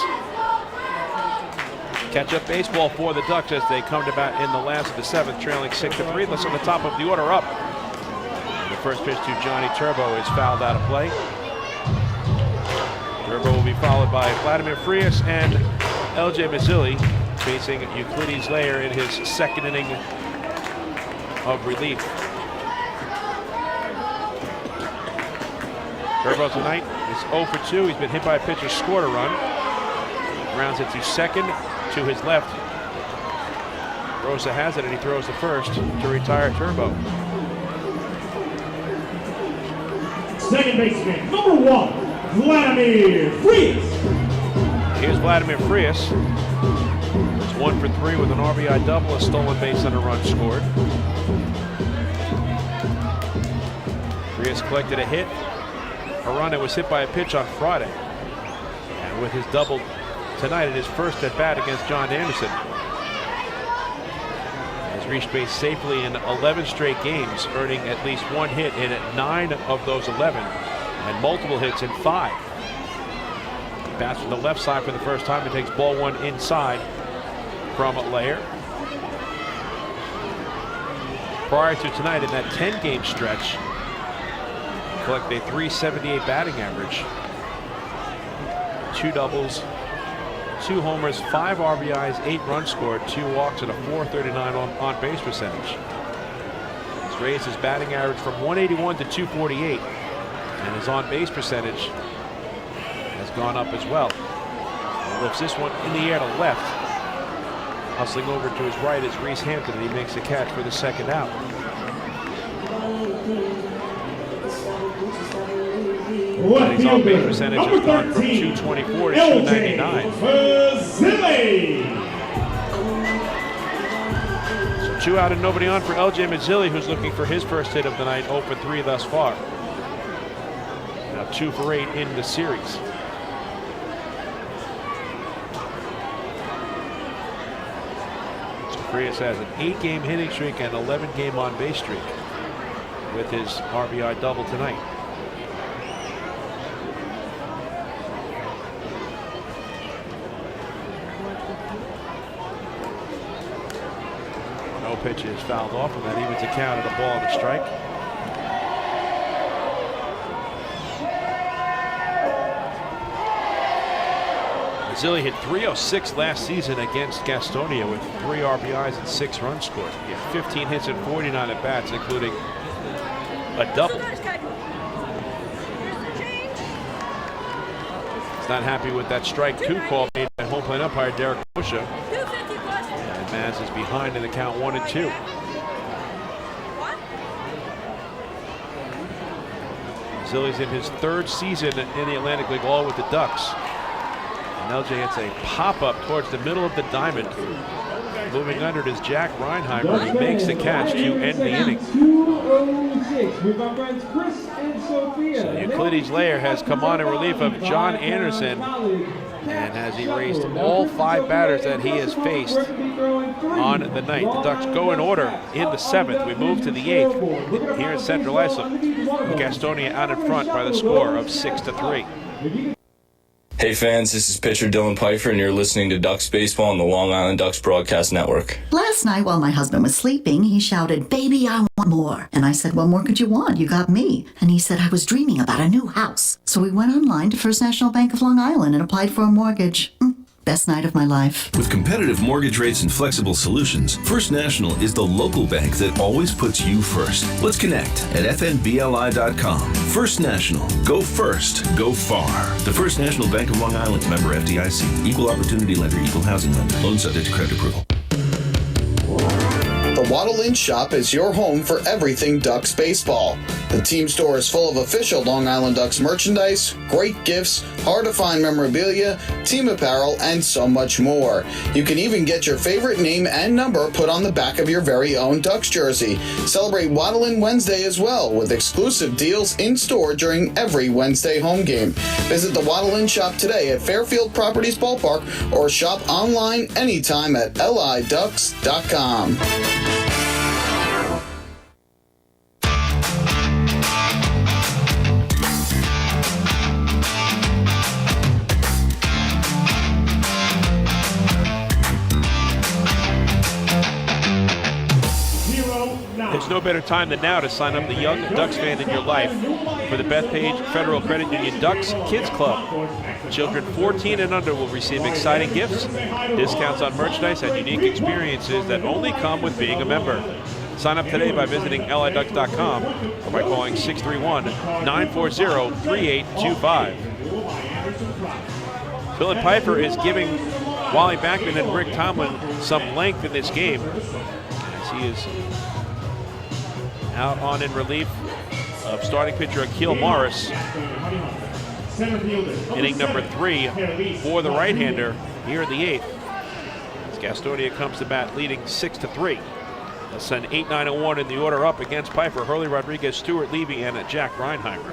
Catch up baseball for the Ducks as they come to bat in the last of the 7th, trailing 6-3. Let's on the top of the order up. The first pitch to Johnny Turbo is fouled out of play. Turbo will be followed by Vladimir Frias and LJ Mazzilli facing Euclides Layer in his 2nd inning of relief. Turbo tonight is 0 for 2. He's been hit by a pitcher, scored a run. Grounds it to 2nd, to his left. Rosa has it, and he throws the first to retire Turbo. second baseman, number 1, Vladimir Frias. Here's Vladimir Frias. It's 1 for 3 with an RBI double, a stolen base, and a run scored. Frias collected a hit, a run that was hit by a pitch on Friday. And with his double tonight at his first at bat against John Anderson, has reached base safely in 11 straight games, earning at least 1 hit in 9 of those 11, and multiple hits in 5. Bats from the left side for the first time and takes ball 1 inside from Lair. Prior to tonight, in that 10-game stretch, collect a .378 batting average, 2 doubles, 2 homers, 5 RBIs, 8 runs scored, 2 walks, and a .439 on base percentage. He's raised his batting average from 181 to 248, and his on base percentage has gone up as well. He lifts this one in the air to left, hustling over to his right is Reese Hampton, and he makes the catch for the second out. And his on base percentage has gone from 224 to 299. So 2 out and nobody on for LJ Mazzilli, who's looking for his first hit of the night, 0 for 3 thus far. Now 2 for 8 in the series. So Frias has an 8-game hitting streak and 11-game on-base streak with his RBI double tonight. Pitch is fouled off, and that evens the count at a ball and a strike. Mazzilli hit .306 last season against Gastonia with 3 RBIs and 6 runs scored. He had 15 hits and 49 at bats, including a double. He's not happy with that strike 2 call made by home plate umpire Derek Moshe. Maz is behind in the count 1 and 2. Mazzilli's in his 3rd season in the Atlantic League, all with the Ducks. And LJ hits a pop-up towards the middle of the diamond. Moving under it is Jack Reinheimer. He makes the catch to end the inning. So Euclides Lair has come on in relief of John Anderson and has erased all 5 batters that he has faced on the night. The Ducks go in order in the 7th. We move to the 8th here in Central Islip. Gastonia out in front by the score of 6-3. Hey fans, this is pitcher Dylan Pfeiffer, and you're listening to Ducks Baseball on the Long Island Ducks Broadcast Network. Last night while my husband was sleeping, he shouted, "Baby, I want more." And I said, "What more could you want? You got me." And he said, "I was dreaming about a new house." So we went online to First National Bank of Long Island and applied for a mortgage. Best night of my life. With competitive mortgage rates and flexible solutions, First National is the local bank that always puts you first. Let's connect at fnbli.com. First National. Go first. Go far. The First National Bank of Long Island. Member FDIC. Equal opportunity lender. Equal housing lender. Loan subject to credit approval. The Waddle Inn Shop is your home for everything Ducks baseball. The team store is full of official Long Island Ducks merchandise, great gifts, hard-to-find memorabilia, team apparel, and so much more. You can even get your favorite name and number put on the back of your very own Ducks jersey. Celebrate Waddle Inn Wednesday as well, with exclusive deals in-store during every Wednesday home game. Visit the Waddle Inn Shop today at Fairfield Properties Ballpark or shop online anytime at liducks.com. There's no better time than now to sign up the young Ducks fan in your life for the Bethpage Federal Credit Union Ducks Kids Club. Children 14 and under will receive exciting gifts, discounts on merchandise, and unique experiences that only come with being a member. Sign up today by visiting liducks.com or by calling 631-940-3825. Philip Pfeiffer is giving Wally Backman and Rick Tomlin some length in this game, as he is out on in relief of starting pitcher Akil Morris. Inning number 3 for the right-hander here in the 8th. As Gastonia comes to bat leading 6-3. They'll send 8, 9, and 1 in the order up against Piper, Hurley, Rodriguez, Stewart, Levy, and Jack Reinheimer.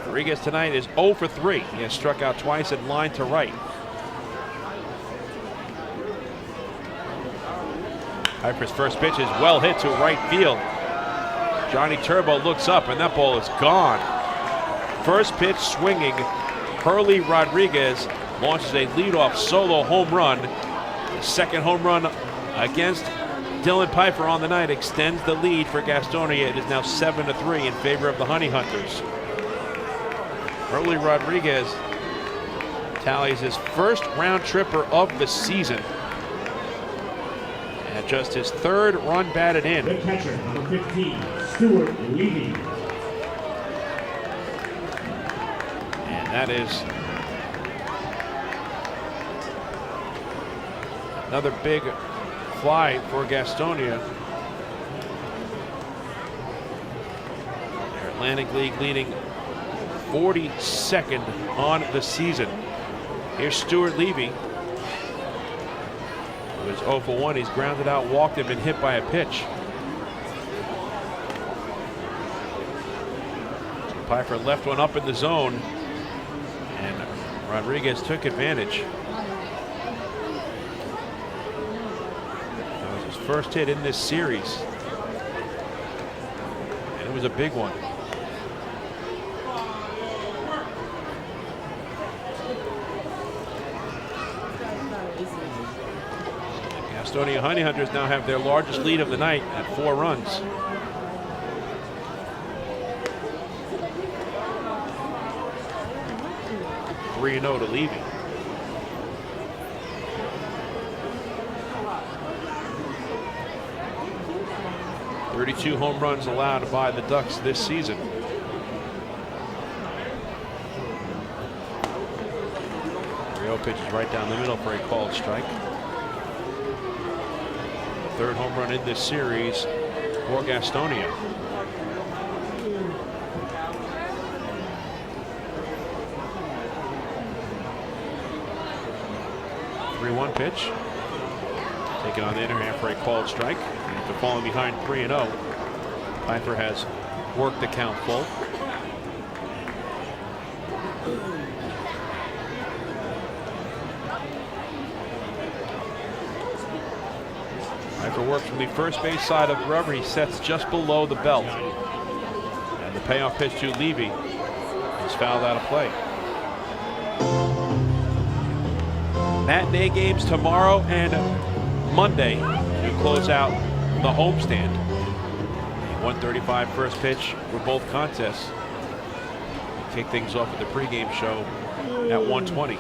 Rodriguez tonight is 0 for 3. He has struck out twice and lined to right. Piper's first pitch is well hit to right field. Johnny Turbo looks up, and that ball is gone. First pitch swinging, Hurley Rodriguez launches a leadoff solo home run. The second home run against Dylan Piper on the night extends the lead for Gastonia. It is now 7-3 in favor of the Honey Hunters. Hurley Rodriguez tallies his first round tripper of the season. And just his 3rd run batted in. The catcher, number 15, Stewart Levy. And that is another big fly for Gastonia. Their Atlantic League leading 42nd on the season. Here's Stewart Levy. He was 0 for 1. He's grounded out, walked, and been hit by a pitch. Piper left one up in the zone, and Rodriguez took advantage. That was his first hit in this series, and it was a big one. Gastonia Honey Hunters now have their largest lead of the night at 4 runs. Three 3-0 to Levy. .32 home runs allowed by the Ducks this season. Rio pitches right down the middle for a called strike. The 3rd home run in this series for Gastonia. .31 pitch. Taken on the inner half for a called strike. After falling behind 3-0, Piper has worked the count full. Piper works from the first base side of the rubber. He sets just below the belt. And the payoff pitch to Levy is fouled out of play. Matinee games tomorrow and Monday to close out the homestand. 1:35 first pitch for both contests. We'll kick things off with the pregame show at 1:20.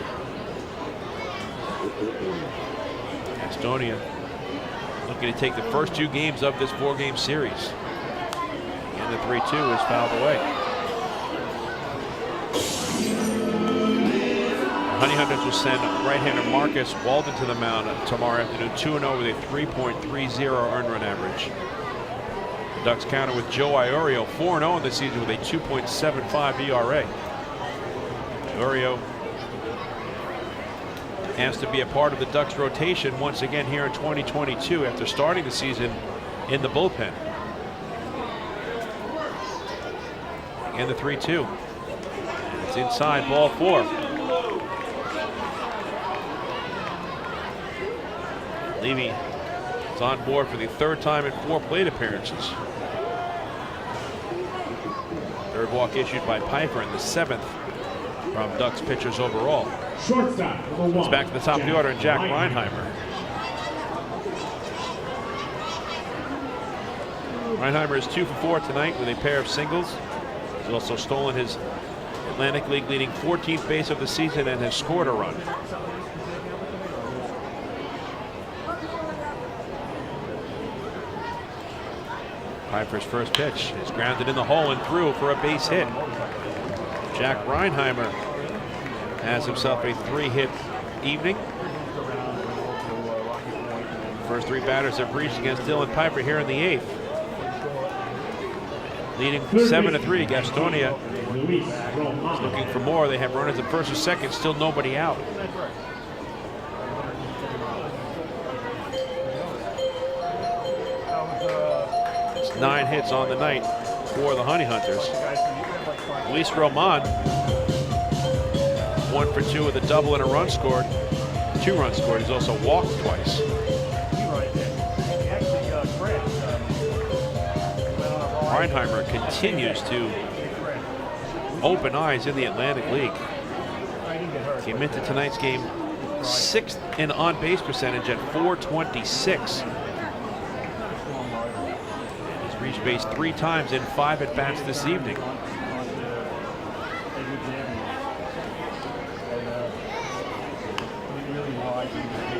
Gastonia looking to take the first 2 games of this 4-game series. And the 3-2 is fouled away. Honey Hunters will send right-hander Marcus Walden to the mound tomorrow afternoon, 2-0 with a 3.30 earned run average. The Ducks counter with Joe Iorio, 4-0 in the season with a 2.75 ERA. Iorio asked to be a part of the Ducks rotation once again here in 2022 after starting the season in the bullpen. And the 3-2. It's inside, ball 4. Levy is on board for the 3rd time in 4 plate appearances. 3rd walk issued by Piper and the 7th from Ducks pitchers overall. Shortstop, number 1. It's back to the top of the order, and Jack Reinheimer. Reinheimer is 2 for 4 tonight with a pair of singles. He's also stolen his Atlantic League leading 14th base of the season and has scored a run. Piper's first pitch is grounded in the hole and through for a base hit. Jack Reinheimer has himself a 3-hit evening. First 3 batters have reached against Dylan Piper here in the 8th. leading 7-3. Gastonia is looking for more. They have runners at first or second, still nobody out. It's 9 hits on the night for the Honey Hunters. Luis Roman, 1 for 2 with a double and a run scored. 2 runs scored. He's also walked twice. Reinheimer continues to open eyes in the Atlantic League. Came into tonight's game 6th in on-base percentage at .426. He's reached base 3 times in 5 at-bats this evening.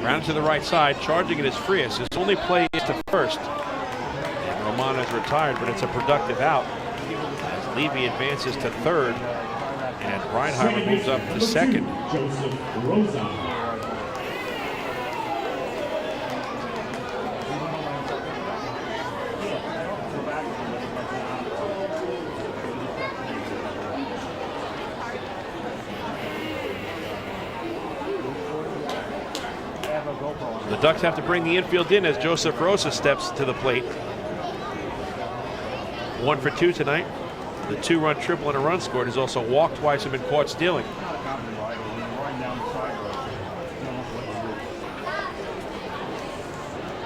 Round to the right side, charging it is Frias. His only play is to first. Roman is retired, but it's a productive out as Levy advances to third, and Reinheimer moves up to second. The Ducks have to bring the infield in as Joseph Rosa steps to the plate. 1 for 2 tonight. The 2-run triple and a run scored. He's also walked twice and been caught stealing.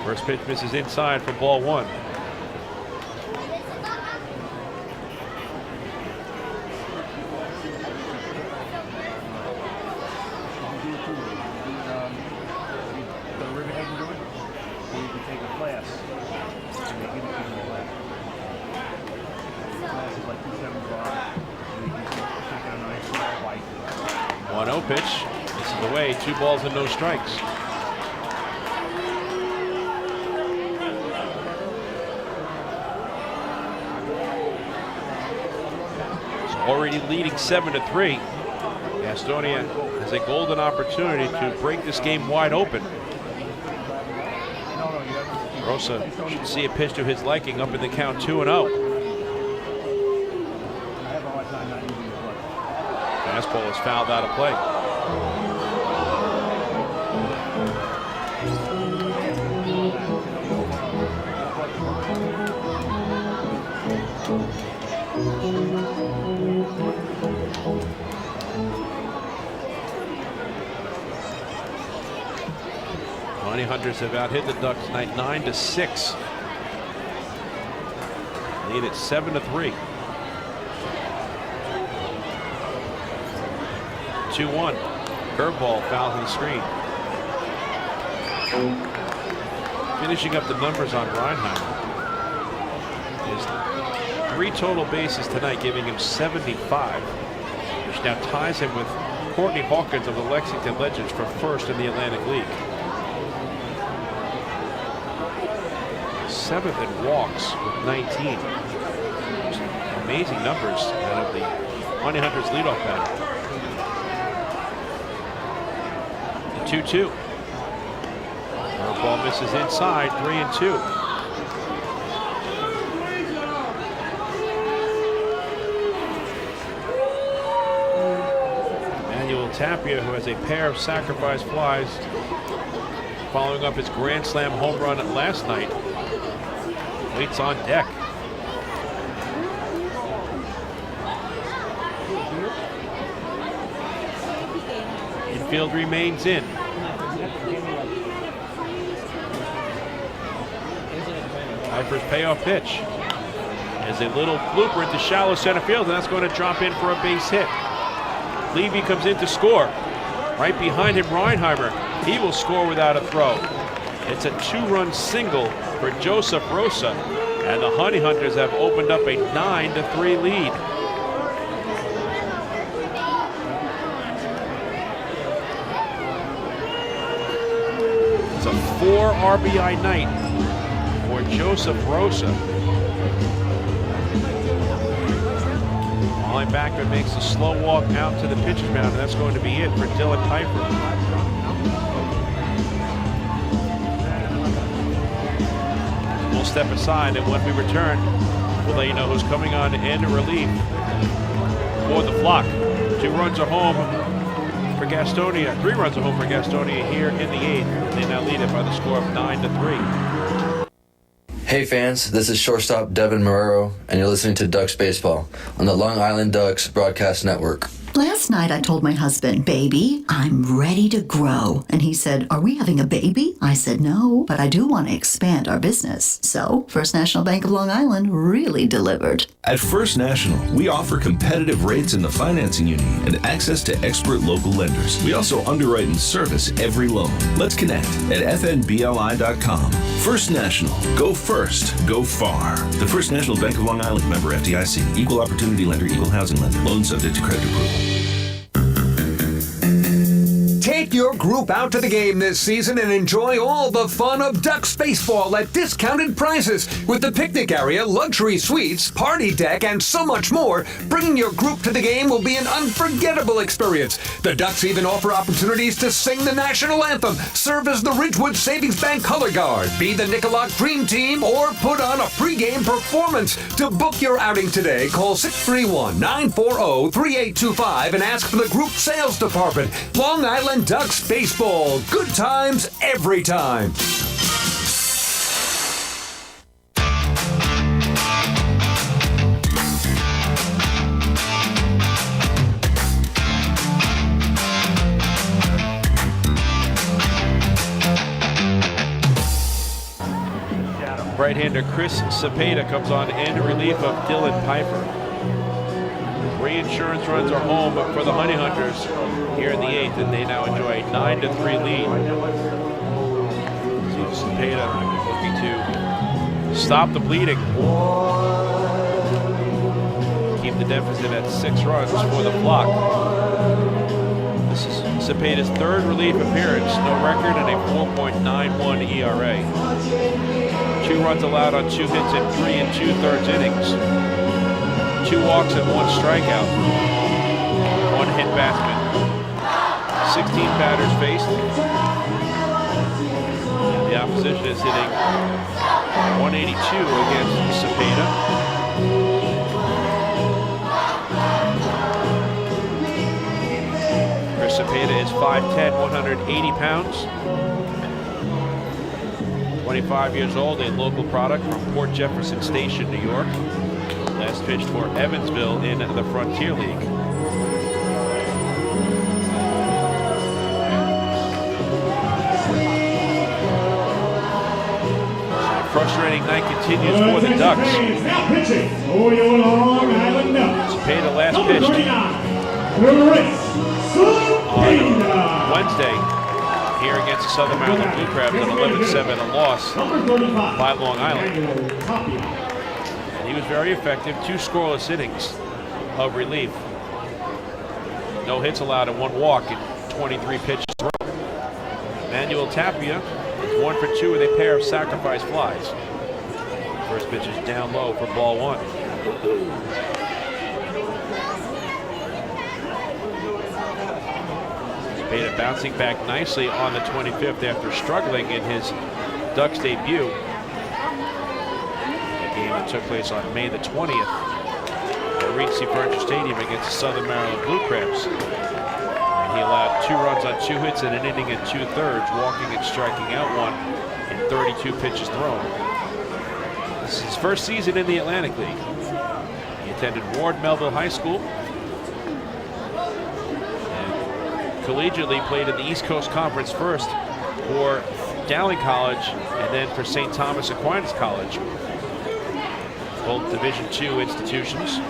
First pitch misses inside for ball 1. Pitch. This is the way. 2 balls and no strikes. It's already leading 7-3. Gastonia has a golden opportunity to break this game wide open. Rosa should see a pitch to his liking up in the count 2-0. Fastball is fouled out of play. Honey Hunters have out-hit the Ducks tonight 9-6. Lead at 7-3. 2-1. Curveball foul to the screen. Finishing up the numbers on Reinheimer. His 3 total bases tonight, giving him 75, which now ties him with Courtney Hawkins of the Lexington Legends for first in the Atlantic League. 7th in walks with 19. Just amazing numbers out of the Honey Hunters leadoff batter. 2-2. Ball misses inside, 3-2. Emmanuel Tapia, who has a pair of sacrifice flies, following up his grand slam home run last night, waits on deck. Infield remains in. Piper's payoff pitch is a little blooper into shallow center field, and that's going to drop in for a base hit. Levy comes in to score. Right behind him, Reinheimer. He will score without a throw. It's a 2-run single for Joseph Rosa, and the Honey Hunters have opened up a 9-3 lead. It's a 4 RBI night for Joseph Rosa. Linebacker makes a slow walk out to the pitcher's mound, and that's going to be it for Dylan Piper. We'll step aside, and when we return, We'll let you know who's coming on in relief for the Flock. 2 runs are home for Gastonia. 3 runs are home for Gastonia here in the 8th. They now lead it by the score of 9-3. Hey fans, this is shortstop Devin Marrero, and you're listening to Ducks Baseball on the Long Island Ducks Broadcast Network. Last night I told my husband, baby, I'm ready to grow. And he said, are we having a baby? I said, no, but I do want to expand our business. So First National Bank of Long Island really delivered. At First National, we offer competitive rates in the financing you need and access to expert local lenders. We also underwrite and service every loan. Let's connect at fnbli.com. First National. Go first. Go far. The First National Bank of Long Island, member FDIC. Equal opportunity lender. Equal housing lender. Loan subject to credit approval. Take your group out to the game this season and enjoy all the fun of Ducks baseball at discounted prices with the picnic area, luxury suites, party deck, and so much more. Bringing your group to the game will be an unforgettable experience. The Ducks even offer opportunities to sing the national anthem, serve as the Ridgewood Savings Bank color guard, be the Nicolak Dream Team, or put on a pregame performance. To book your outing today, call 631-940-3825 and ask for the group sales department. Long Island Ducks baseball. Good times every time. Right-hander Chris Cepeda comes on in relief of Dylan Piper. 3 insurance runs are home for the Honey Hunters here in the 8th, and they now enjoy a 9-3 lead. So Cepeda looking to stop the bleeding. Keep the deficit at 6 runs for the Flock. This is Cepeda's 3rd relief appearance, no record, and a 4.91 ERA. 2 runs allowed on 2 hits in 3 2/3 innings. 2 walks and 1 strikeout. 1 hit batsman. 16 batters faced. The opposition is hitting 182 against Cepeda. Chris Cepeda is 5'10", 180 pounds. 25 years old, a local product from Port Jefferson Station, New York. Last pitched for Evansville in the Frontier League. Frustrating night continues for the Ducks. Cepeda last pitched on Wednesday here against the Southern Maryland Blue Crabs, an 11-7, a loss by Long Island. And he was very effective, 2 scoreless innings of relief. No hits allowed and 1 walk in 23 pitches thrown. Manuel Tapia is 1 for 2 with a pair of sacrifice flies. First pitch is down low for ball 1. Cepeda bouncing back nicely on the 25th after struggling in his Ducks debut. A game that took place on May the 20th at Regency Furniture Stadium against the Southern Maryland Blue Crabs. And he allowed 2 runs on 2 hits in an inning and 2/3, walking and striking out 1 in 32 pitches thrown. This is his first season in the Atlantic League. He attended Ward Melville High School. Collegiately played in the East Coast Conference first for Dowling College and then for St. Thomas Aquinas College. Both Division II institutions.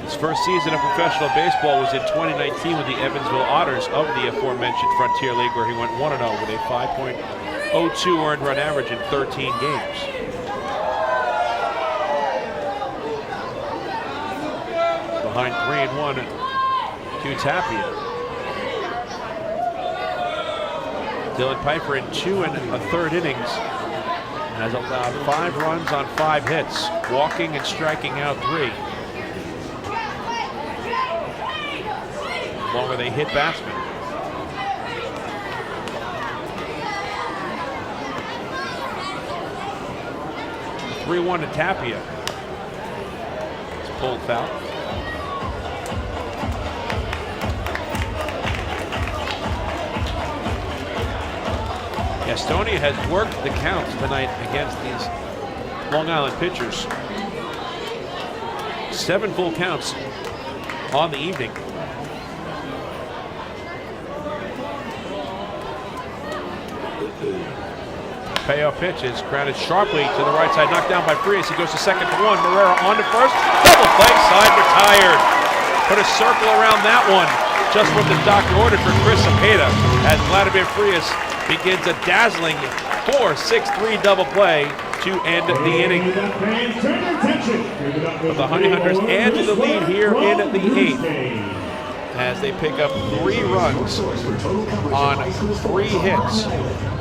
His first season of professional baseball was in 2019 with the Evansville Otters of the aforementioned Frontier League, where he went 1-0 with a 5.02 earned run average in 13 games. Behind 3-1 to Tapia. Dylan Piper in 2 1/3 innings has allowed 5 runs on 5 hits, walking and striking out 3. Along with a hit batsman. 3-1 to Tapia. It's pulled foul. Gastonia has worked the counts tonight against these Long Island pitchers. 7 full counts on the evening. Payoff pitch is grounded sharply to the right side, knocked down by Frias. He goes to second for one. Marrero on to first. Double play, side retired. Put a circle around that one. Just what the doctor ordered for Chris Cepeda as Vladimir Frias begins a dazzling 4-6-3 double play to end the inning. But the Honey Hunters add to the lead here in the 8th as they pick up 3 runs on 3 hits.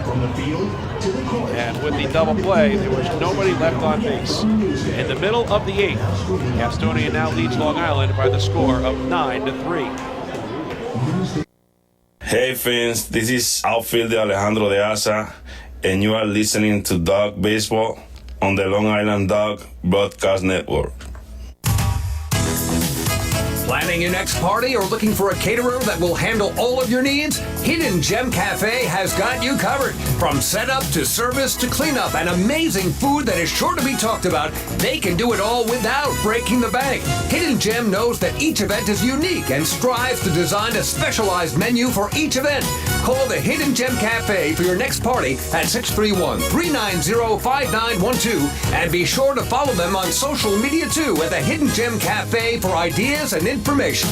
And with the double play, there was nobody left on base. In the middle of the 8th, Gastonia now leads Long Island by the score of 9-3. Hey fans, this is outfielder Alejandro de Asa, and you are listening to Dog Baseball on the Long Island Dog Broadcast Network. Planning your next party or looking for a caterer that will handle all of your needs? Hidden Gem Cafe has got you covered. From setup to service to cleanup and amazing food that is sure to be talked about, they can do it all without breaking the bank. Hidden Gem knows that each event is unique and strives to design a specialized menu for each event. Call the Hidden Gem Cafe for your next party at 631-390-5912 and be sure to follow them on social media too at the Hidden Gem Cafe for ideas and information.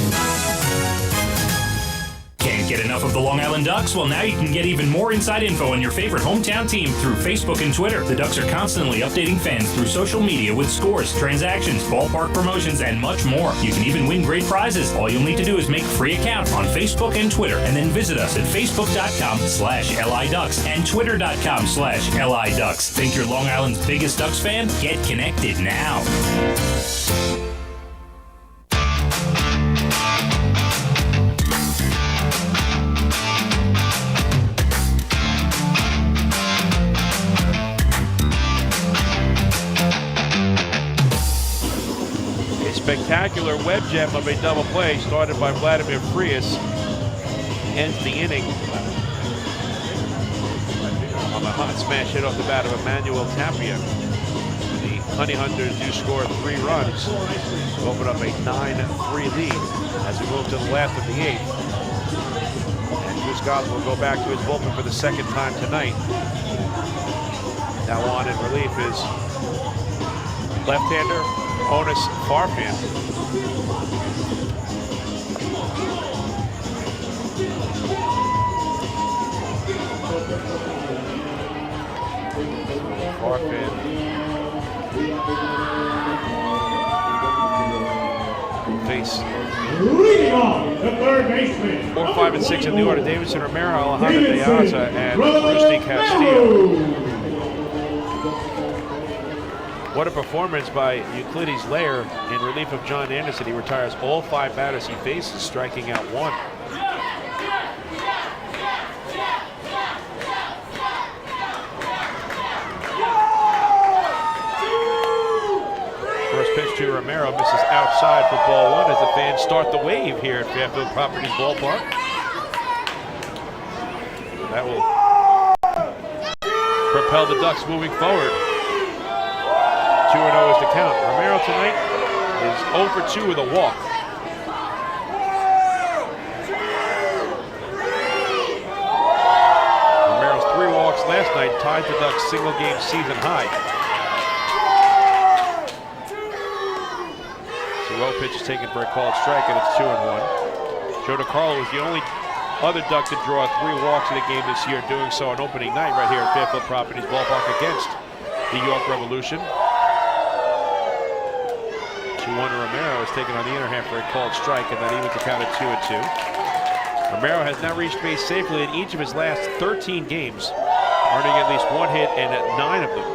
Can't get enough of the Long Island Ducks? Well, now you can get even more inside info on your favorite hometown team through Facebook and Twitter. The Ducks are constantly updating fans through social media with scores, transactions, ballpark promotions, and much more. You can even win great prizes. All you'll need to do is make a free account on Facebook and Twitter, and then visit us at facebook.com/LIDucks and twitter.com/LIDucks. Think you're Long Island's biggest Ducks fan? Get connected now. Spectacular web gem of a double play started by Vladimir Frias ends the inning on the hot smash hit off the bat of Emmanuel Tapia. The Honey Hunters do score 3 runs to open up a 9-3 lead as we move to the last of the 8th. And Goose Goss will go back to his bullpen for the 2nd time tonight. Now on in relief is left-hander Onis Fairfield. Fairfield face leading off the third baseman. 4, 5, and 6 in the order. Davidson, Romero, Alejandro de Asa, and Rusty Castillo. What a performance by Euclides Lair in relief of John Anderson. He retires all 5 batters he faces, striking out 1. First pitch to Romero misses outside for ball 1 as the fans start the wave here at Fairfield Properties Ballpark. That will propel the Ducks moving forward. 2-0 is the count. Romero tonight is 0 for 2 with a walk. Romero's 3 walks last night tied the Ducks' single-game season high. 2-0 pitch is taken for a called strike, and it's 2-1. Joe DiCarlo was the only other Duck to draw 3 walks in the game this year, doing so on opening night right here at Fairfield Properties Ballpark against the York Revolution. 2-1 Romero is taken on the inner half for a called strike, and that evens the count at 2-2. Romero has now reached base safely in each of his last 13 games, earning at least 1 hit and 9 of them.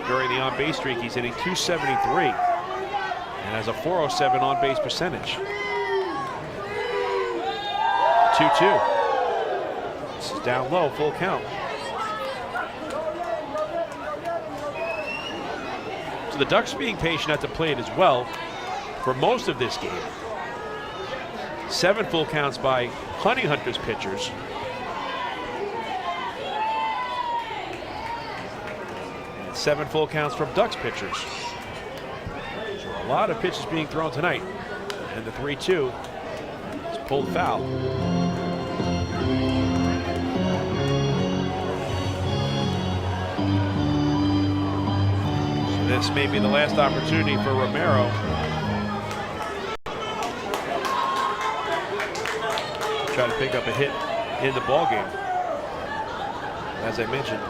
During the on-base streak, he's hitting .273 and has a .407 on-base percentage. 2-2. This is down low, full count. So the Ducks being patient at the plate as well for most of this game. 7 full counts by Honey Hunters pitchers. And 7 full counts from Ducks pitchers. So a lot of pitches being thrown tonight. And the 3-2 is pulled foul. So this may be the last opportunity for Romero try to pick up a hit in the ball game. As I mentioned,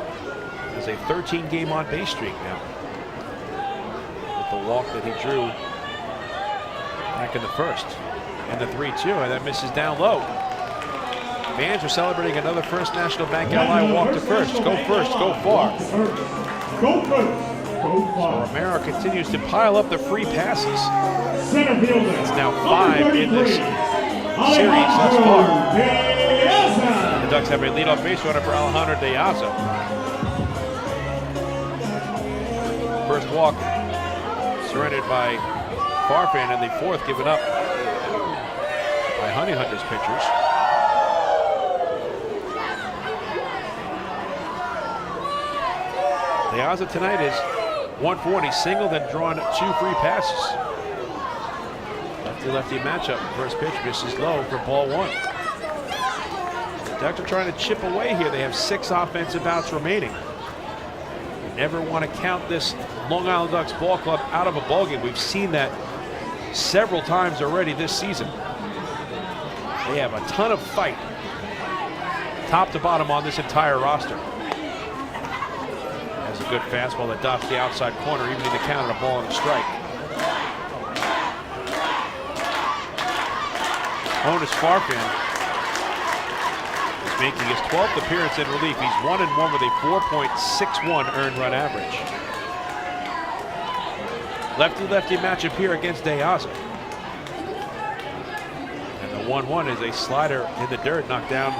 there's a 13-game on-base streak now with the walk that he drew back in the first. And the 3-2, and that misses down low. Fans are celebrating another First National Bank LI walk to first. Go first, go far. Go first, go far. So Romero continues to pile up the free passes. Center fielder. It's now 5 in this series thus far. The Ducks have a leadoff base runner for Alejandro De Aza. First walk surrendered by Farfan, and the fourth given up by Honey Hunters pitchers. De Aza tonight is 1-for-1. He's singled and drawn 2 free passes. Lefty matchup. First pitch misses low for ball 1. The Ducks are trying to chip away here. They have 6 offensive outs remaining. You never want to count this Long Island Ducks ball club out of a ball game. We've seen that several times already this season. They have a ton of fight, top to bottom, on this entire roster. Has a good fastball that dots the outside corner, even in the count of a ball and a strike. Honus Farfan is making his 12th appearance in relief. He's 1-1 with a 4.61 earned run average. Lefty-lefty matchup here against De Aza. And the 1-1 is a slider in the dirt, knocked down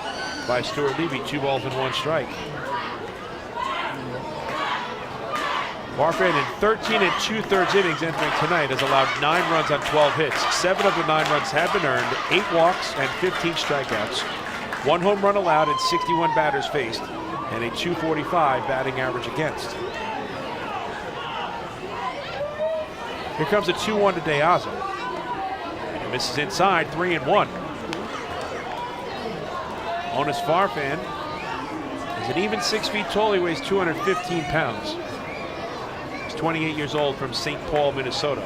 by Stuart Levy. 2 balls and 1 strike. Farfan in 13 2/3 innings entering tonight has allowed 9 runs on 12 hits. 7 of the 9 runs have been earned, 8 walks and 15 strikeouts. 1 home run allowed and 61 batters faced, and a .245 batting average against. Here comes a 2-1 to De Aza. And he misses inside, 3-1. Honus Farfan is an even 6 feet tall. He weighs 215 pounds. 28 years old, from St. Paul, Minnesota,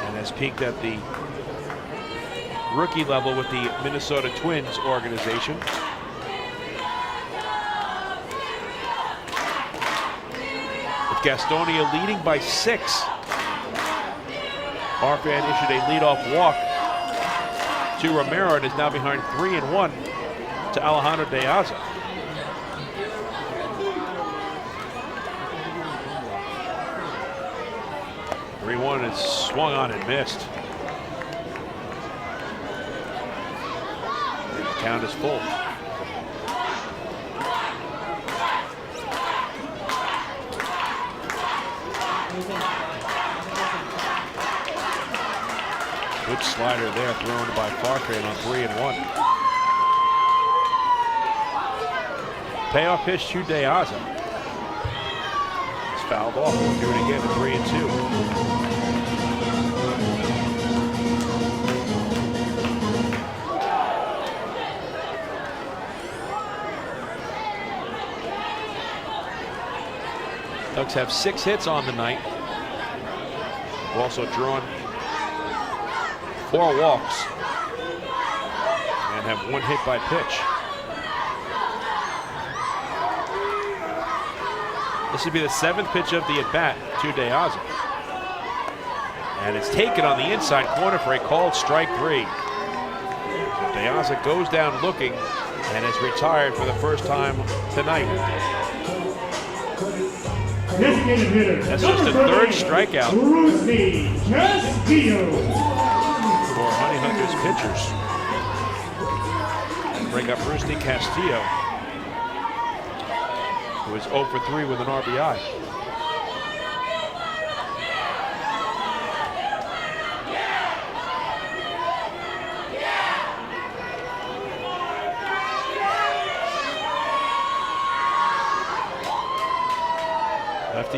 and has peaked at the rookie level with the Minnesota Twins organization. With Gastonia leading by 6, Farfan issued a leadoff walk to Romero and is now behind 3-1 to Alejandro De Aza. 3-1 is swung on and missed. The count is full. Good slider there thrown by Farfan on 3-1. Payoff pitch to De Aza. It's fouled off. We'll do it again at 3-2. Ducks have 6 hits on the night. We've also drawn 4 walks and have 1 hit by pitch. This would be the 7th pitch of the at-bat to De Aza. And it's taken on the inside corner for a called strike 3. So De Aza goes down looking and is retired for the first time tonight. Designated hitter. That's just the 3rd strikeout for Honey Hunters pitchers. And bring up Rusney Castillo, who is 0 for 3 with an RBI.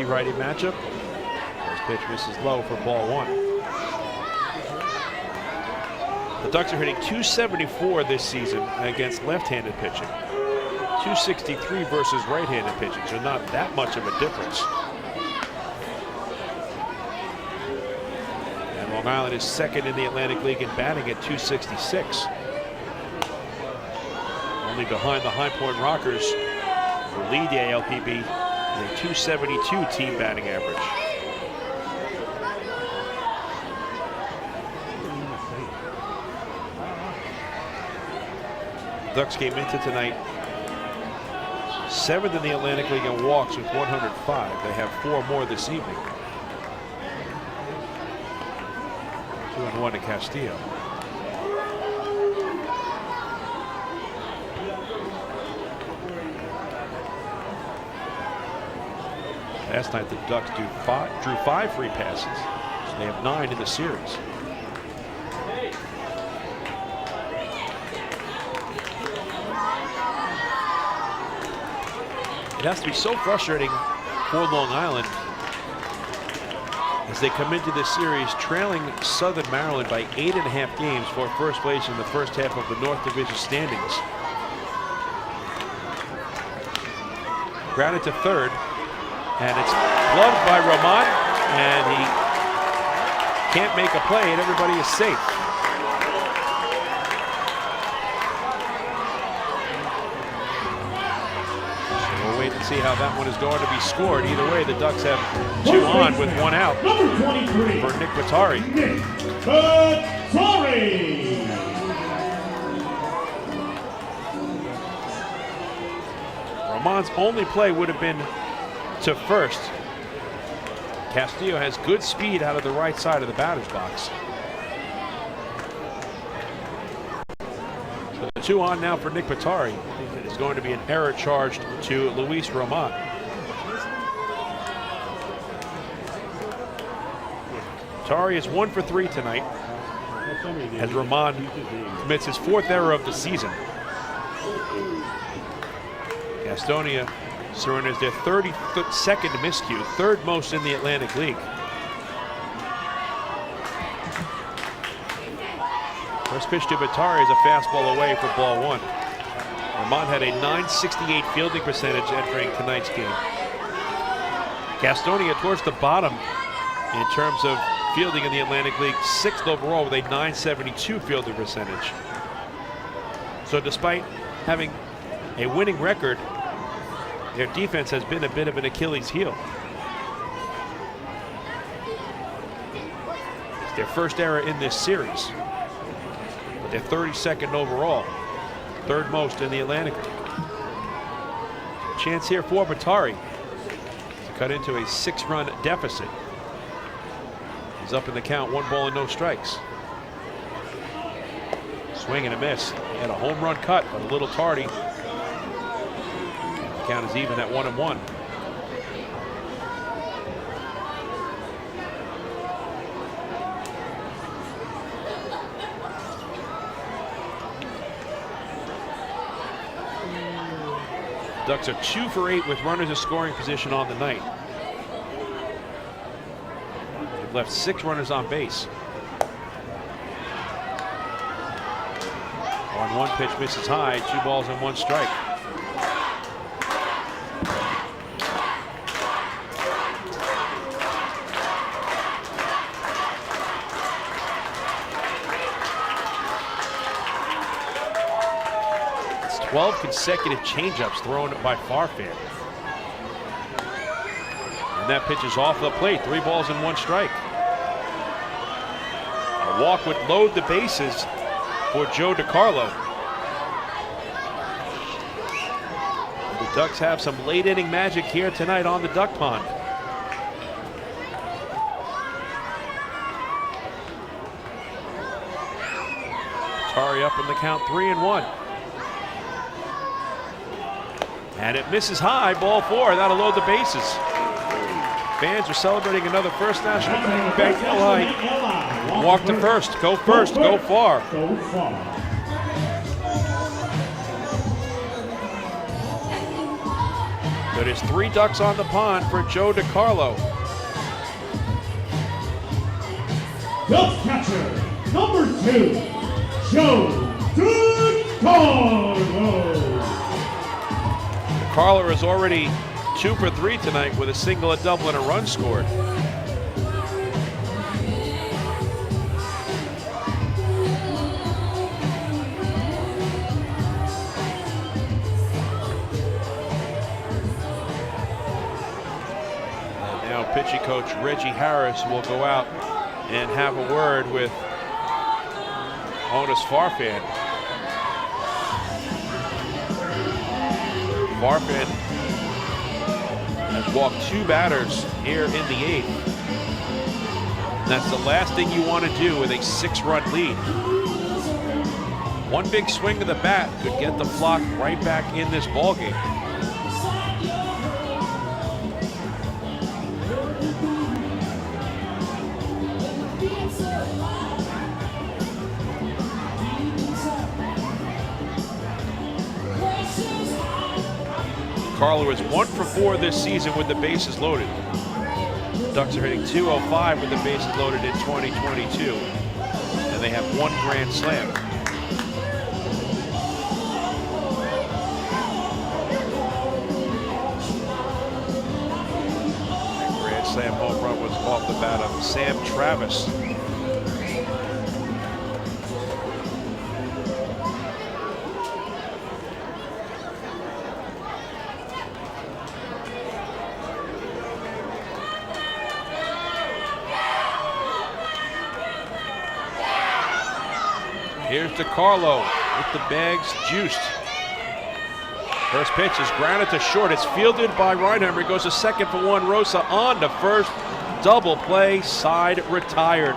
lefty-righty matchup. First pitch misses low for ball 1. The Ducks are hitting .274 this season against left-handed pitching. .263 versus right-handed pitching, so not that much of a difference. And Long Island is second in the Atlantic League in batting at .266. Only behind the High Point Rockers, who lead the ALPB with a .272 team batting average. Ducks came into tonight 7th in the Atlantic League in walks with 105. They have 4 more this evening. 2-1 to Castillo. Last night the Ducks drew 5 free passes, so they have 9 in the series. It has to be so frustrating for Long Island as they come into this series trailing Southern Maryland by 8.5 games for first place in the first half of the North Division standings. Grounded to third, and it's gloved by Roman, and he can't make a play, and everybody is safe. See how that one is going to be scored. Either way, the Ducks have 2 on with 1 out for Nick Batari. Roman's only play would have been to first. Castillo has good speed out of the right side of the batter's box. So the 2 on now for Nick Batari. Is going to be an error charged to Luis Roman. Batari is 1 for 3 tonight as Roman commits his 4th error of the season. Gastonia surrenders their 32nd miscue, 3rd most in the Atlantic League. First pitch to Batari is a fastball away for ball 1. Roman had a .968 fielding percentage entering tonight's game. Gastonia towards the bottom in terms of fielding in the Atlantic League, 6th overall with a .972 fielding percentage. So despite having a winning record, their defense has been a bit of an Achilles heel. It's their first error in this series, but they're 32nd overall. 3rd most in the Atlantic League. Chance here for Batari to cut into a 6-run deficit. He's up in the count, 1 ball and no strikes. Swing and a miss. He had a home run cut, but a little tardy. The count is even at 1-1. Ducks are 2 for 8 with runners in scoring position on the night. They've left 6 runners on base. 1 pitch misses high, 2 balls and 1 strike. It's 12 consecutive changeups thrown by Fairfield. And that pitch is off the plate, 3 balls and 1 strike. A walk would load the bases for Joe DiCarlo. The Ducks have some late inning magic here tonight on the duck pond. Batari up in the count, 3-1. And it misses high, ball 4. That'll load the bases. Fans are celebrating another First National Bank LI. Walk to first, go far. So there's 3 ducks on the pond for Joe DiCarlo. Duck catcher, number 2, Joe DiCarlo. DiCarlo is already 2 for 3 tonight with a single, a double, and a run scored. Pitching coach Reggie Harris will go out and have a word with Otis Farfan. Farfan has walked 2 batters here in the 8th. That's the last thing you want to do with a 6-run lead. One big swing of the bat could get the flock right back in this ballgame. Carlo is 1 for 4 this season with the bases loaded. Ducks are hitting .205 with the bases loaded in 2022, and they have 1 grand slam. That grand slam home run was off the bat of Sam Travis. Here's DiCarlo with the bags juiced. First pitch is grounded to short. It's fielded by Reinheimer. He goes to second for 1. Rosa on to first. Double play, side retired.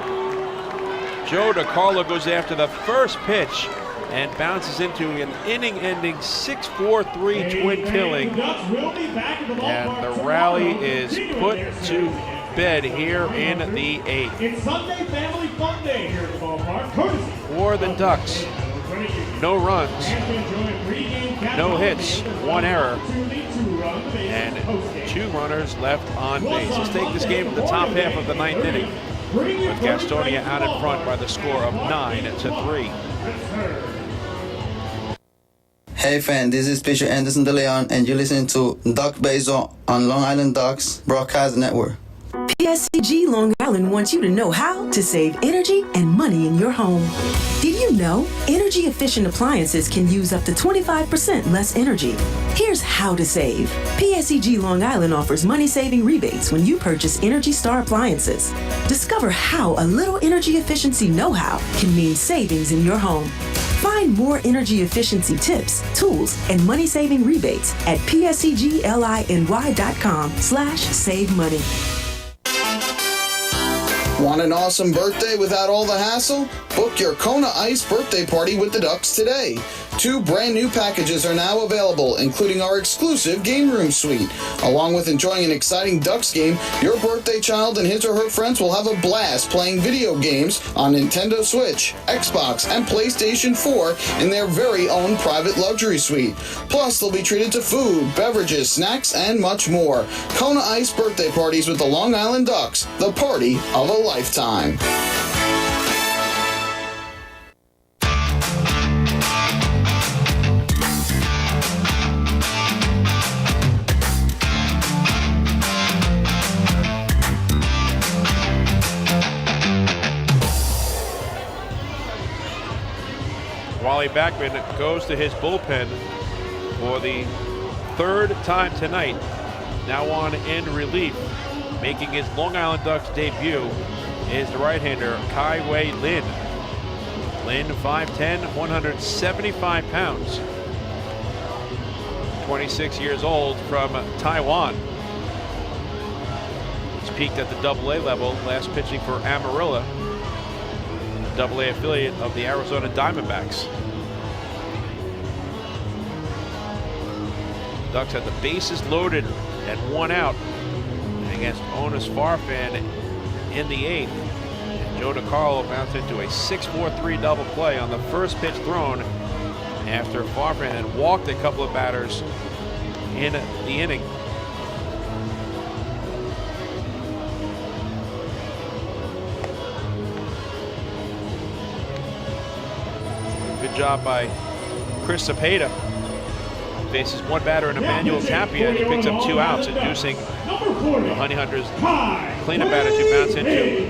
Joe DiCarlo goes after the first pitch and bounces into an inning-ending 6-4-3 twin killing. And the rally is put to bed here in the 8th. It's Sunday Family Fun Day here at the ballpark. For the Ducks, no runs, no hits, 1 error, and 2 runners left on base. Let's take this game to the top half of the 9th inning with Gastonia out in front by the score of 9-3. Hey fan, this is pitcher Anderson De Leon, and you're listening to Duck Baseball on Long Island Ducks Broadcast Network. PSCG Long Island wants you to know how to save energy and money in your home. Did you know energy efficient appliances can use up to 25% less energy? Here's how to save. PSCG Long Island offers money saving rebates when you purchase Energy Star appliances. Discover how a little energy efficiency know-how can mean savings in your home. Find more energy efficiency tips, tools, and money saving rebates at pscgliny.com/save money. Want an awesome birthday without all the hassle? Book your Kona Ice birthday party with the Ducks today. 2 brand new packages are now available, including our exclusive game room suite. Along with enjoying an exciting Ducks game, your birthday child and his or her friends will have a blast playing video games on Nintendo Switch, Xbox, and PlayStation 4 in their very own private luxury suite. Plus, they'll be treated to food, beverages, snacks, and much more. Kona Ice birthday parties with the Long Island Ducks, the party of a lifetime. Wally Backman goes to his bullpen for the 3rd time tonight. Now on in relief, making his Long Island Ducks debut is the right-hander Kai Wei Lin. Lin, 5'10", 175 pounds. 26 years old from Taiwan. He's peaked at the AA level, last pitching for Amarillo, AA affiliate of the Arizona Diamondbacks. Ducks had the bases loaded and 1 out against Otis Farfan in the 8th. And Joe DiCarlo bounced into a 6-4-3 double play on the first pitch thrown after Farfan had walked a couple of batters in the inning. Good job by Chris Cepeda. Faces one batter in Emmanuel Tapia, and he picks up 2 outs, inducing the Honey Hunters cleanup batter to bounce into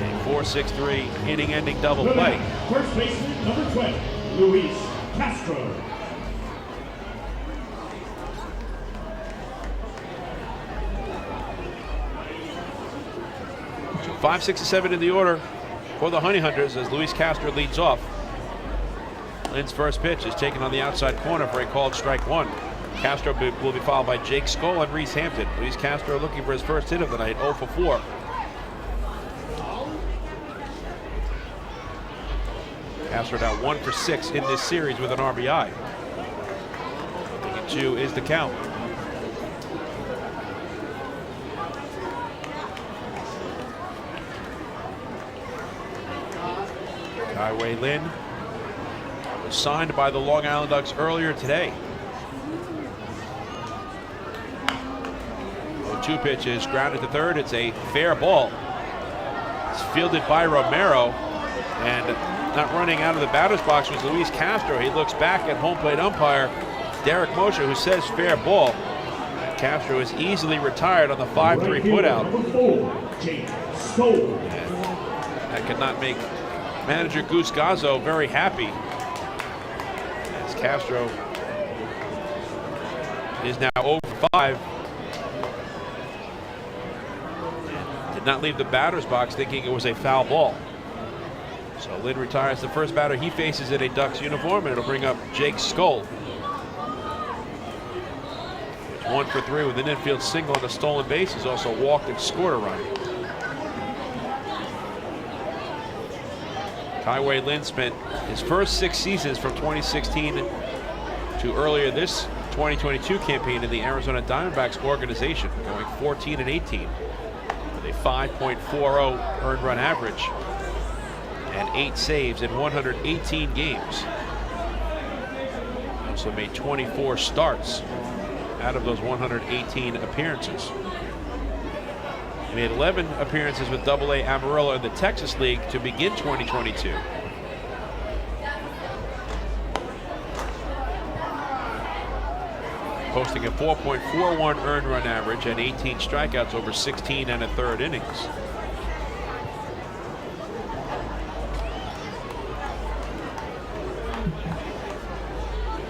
a 4-6-3 inning-ending double play. First baseman, number 12, Luis Castro. 5, 6, and 7 in the order for the Honey Hunters as Luis Castro leads off. Lynn's first pitch is taken on the outside corner for a called strike 1. Castro will be followed by Jake Skoll and Reese Hampton. Luis Castro looking for his first hit of the night, 0 for 4. Castro now 1 for 6 in this series with an RBI. 2 is the count. Kai-Wei Lin was signed by the Long Island Ducks earlier today. 0-2 pitch is grounded to third. It's a fair ball. It's fielded by Romero, and not running out of the batter's box was Luis Castro. He looks back at home plate umpire Derek Mosher, who says fair ball. Castro is easily retired on the 5-3 putout. That could not make manager Goose Gazzo very happy, as Castro is now 0 for 5. And did not leave the batter's box thinking it was a foul ball. So Lynn retires the first batter he faces in a Ducks uniform, and it'll bring up Jake Skoll. 1 for 3 with an infield single on a stolen base. He's also walked and scored a run. Kai-Wei Lin spent his first 6 seasons from 2016 to earlier this 2022 campaign in the Arizona Diamondbacks organization, going 14-18 with a 5.40 earned run average and 8 saves in 118 games. Also made 24 starts out of those 118 appearances. He made 11 appearances with AA Amarillo in the Texas League to begin 2022. Posting a 4.41 earned run average and 18 strikeouts over 16 1/3 innings.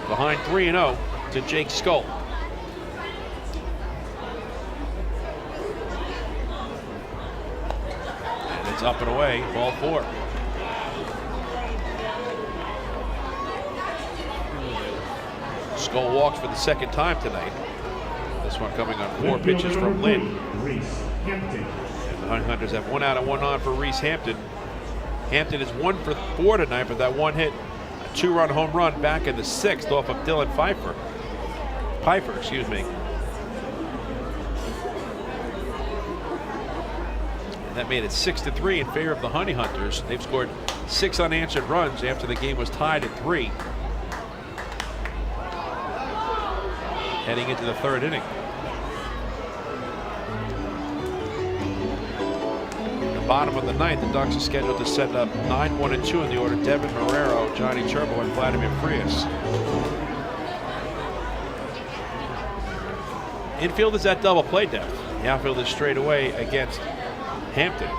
Behind 3-0 to Jake Skoll. It's up and away, ball 4. Skoll walks for the second time tonight. This one coming on 4 pitches from Lynn. And the Honey Hunters have 1 out and 1 on for Reese Hampton. Hampton is 1 for 4 tonight, but that 1 hit, a 2-run home run back in the 6th off of Dylan Piper, excuse me. That made it 6-3 in favor of the Honey Hunters. They've scored 6 unanswered runs after the game was tied at 3. Heading into the 3rd inning. In the bottom of the 9th, the Ducks are scheduled to set up 9, 1, and 2 in the order. Devin Marrero, Johnny Turbo, and Vladimir Frias. Infield is at double play depth. The outfield is straight away against Hampton.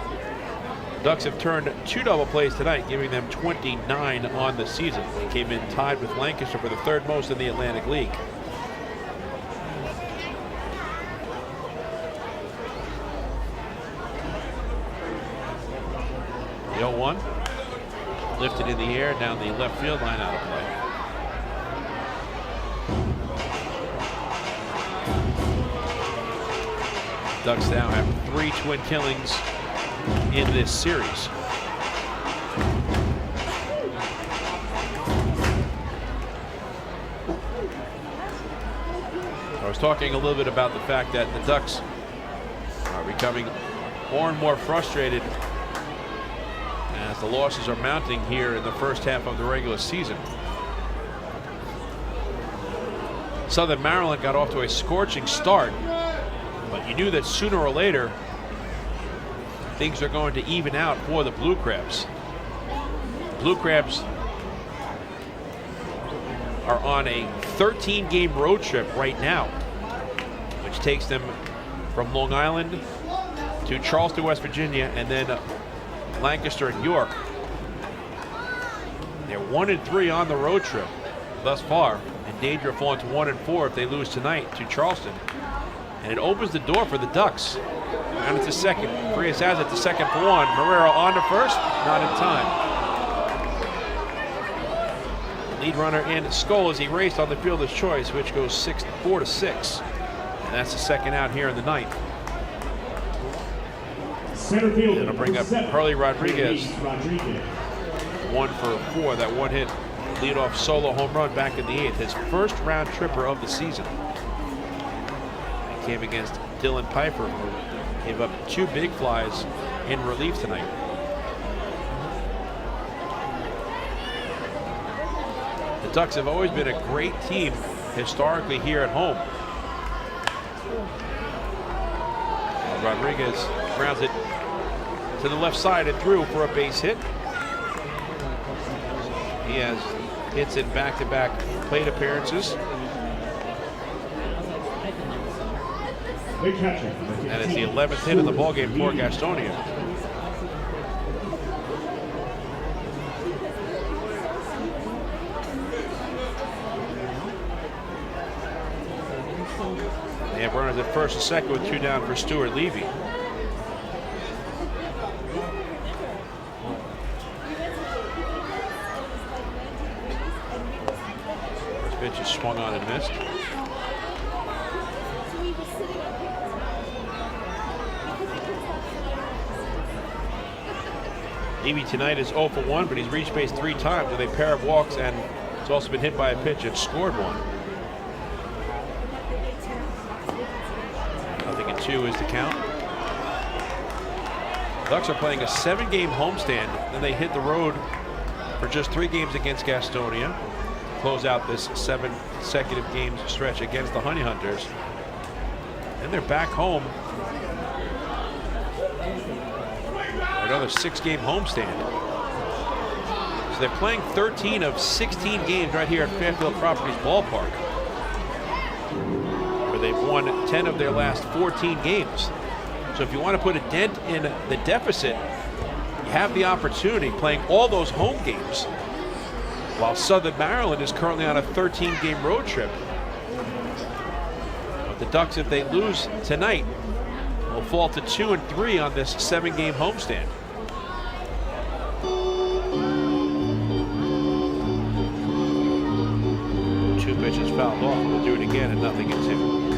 The Ducks have turned 2 double plays tonight, giving them 29 on the season. They came in tied with Lancaster for the 3rd most in the Atlantic League. The 0-1 lifted in the air down the left field line, out of play. Ducks now have 3 twin killings in this series. I was talking a little bit about the fact that the Ducks are becoming more and more frustrated as the losses are mounting here in the first half of the regular season. Southern Maryland got off to a scorching start, but you knew that sooner or later things are going to even out for the Blue Crabs. Blue Crabs are on a 13-game road trip right now, which takes them from Long Island to Charleston, West Virginia, and then Lancaster and York. They're 1-3 on the road trip thus far, in danger of falling to 1-4 if they lose tonight to Charleston. And it opens the door for the Ducks. And it's a second. Frias has it to second for one. Marrero on to first, not in time. Lead runner in Skoll is erased on the fielder's choice, which goes 4-6. And that's the second out here in the ninth. Center field. It'll bring up Hurley Rodriguez. 1 for 4. That one hit leadoff solo home run back in the 8th. His first round tripper of the season. He came against Dylan Piper, who gave up 2 big flies in relief tonight. The Ducks have always been a great team historically here at home. Rodriguez grounds it to the left side and through for a base hit. He has hits in back-to-back plate appearances. And it's the 11th hit of the ballgame for Gastonia. They have runners at first and second with 2 down for Stuart Levy. First pitch is swung on and missed. Levy tonight is 0 for 1, but he's reached base 3 times with a pair of walks, and he's also been hit by a pitch and scored 1. 0-2 is the count. Ducks are playing a 7-game homestand. Then they hit the road for just 3 games against Gastonia. Close out this 7 consecutive games stretch against the Honey Hunters. And they're back home for another 6-game homestand. So they're playing 13 of 16 games right here at Fairfield Properties Ballpark. They've won 10 of their last 14 games. So if you want to put a dent in the deficit, you have the opportunity playing all those home games, while Southern Maryland is currently on a 13-game road trip. But the Ducks, if they lose tonight, will fall to 2-3 on this 7-game homestand. Two pitches fouled off. We'll do it again and 0-2.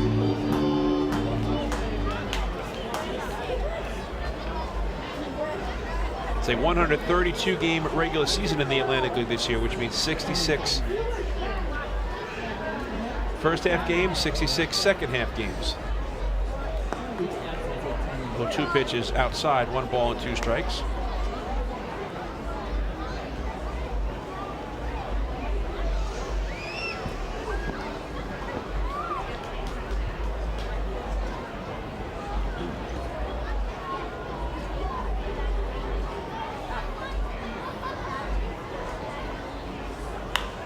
It's a 132-game regular season in the Atlantic League this year, which means 66 first half games, 66 second half games. Well, 2 pitches outside, 1 ball and 2 strikes.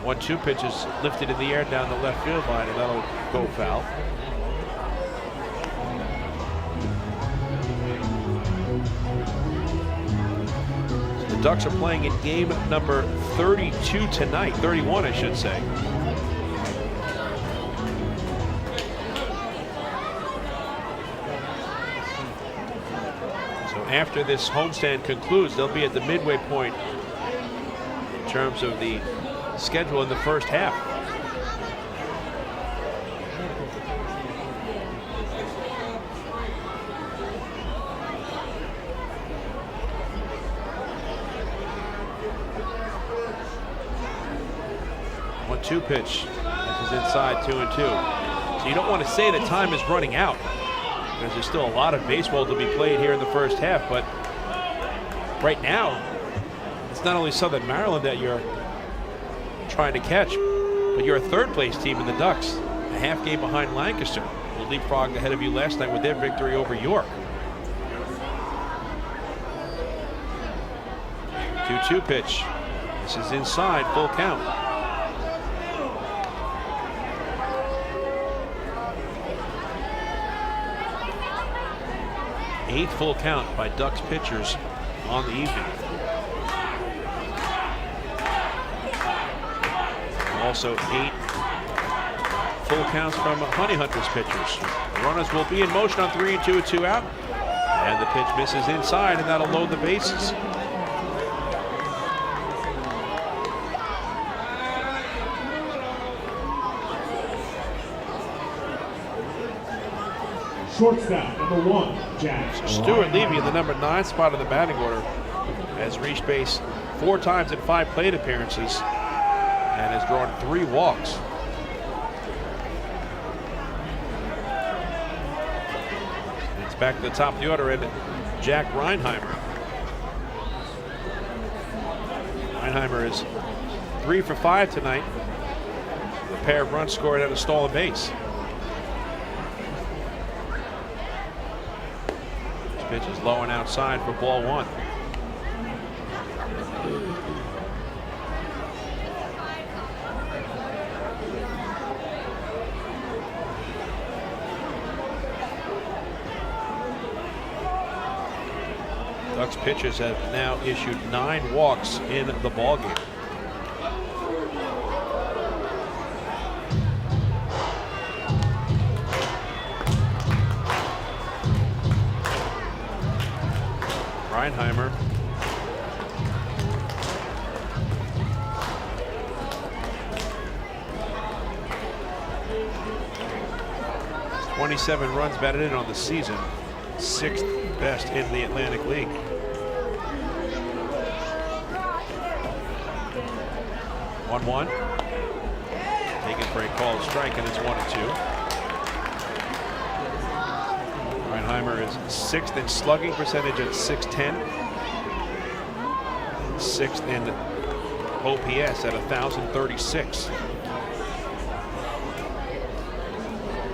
One-two pitch is lifted in the air down the left field line, and that'll go foul. So the Ducks are playing in game number 32 tonight, 31 I should say. So after this homestand concludes, they'll be at the midway point in terms of the schedule in the first half. One-two pitch. This is inside 2-2. So you don't want to say that time is running out, because there's still a lot of baseball to be played here in the first half. But right now, it's not only Southern Maryland that you're trying to catch, but you're a 3rd place team in the Ducks, a half game behind Lancaster, who leapfrogged ahead of you last night with their victory over York. 2-2 pitch. This is inside, full count. Eighth full count by Ducks pitchers on the evening. Also 8 full counts from Honey Hunters pitchers. The runners will be in motion on 3 and 2 with 2 out. And the pitch misses inside, and that'll load the bases. Shortstop, number 1, Jack. So Stuart Levy in the number 9 spot in the batting order has reached base 4 times in 5 plate appearances and has drawn 3 walks. It's back to the top of the order, and Jack Reinheimer. Reinheimer is 3 for 5 tonight. A pair of runs scored and a stolen base. Pitch is low and outside for ball 1. Ducks pitchers have now issued 9 walks in the ballgame. Reinheimer. It's 27 runs batted in on the season, 6th best in the Atlantic League. One. Taken for a called strike, and it's 1-2. Reinheimer is 6th in slugging percentage at .610. 6th in OPS at 1,036.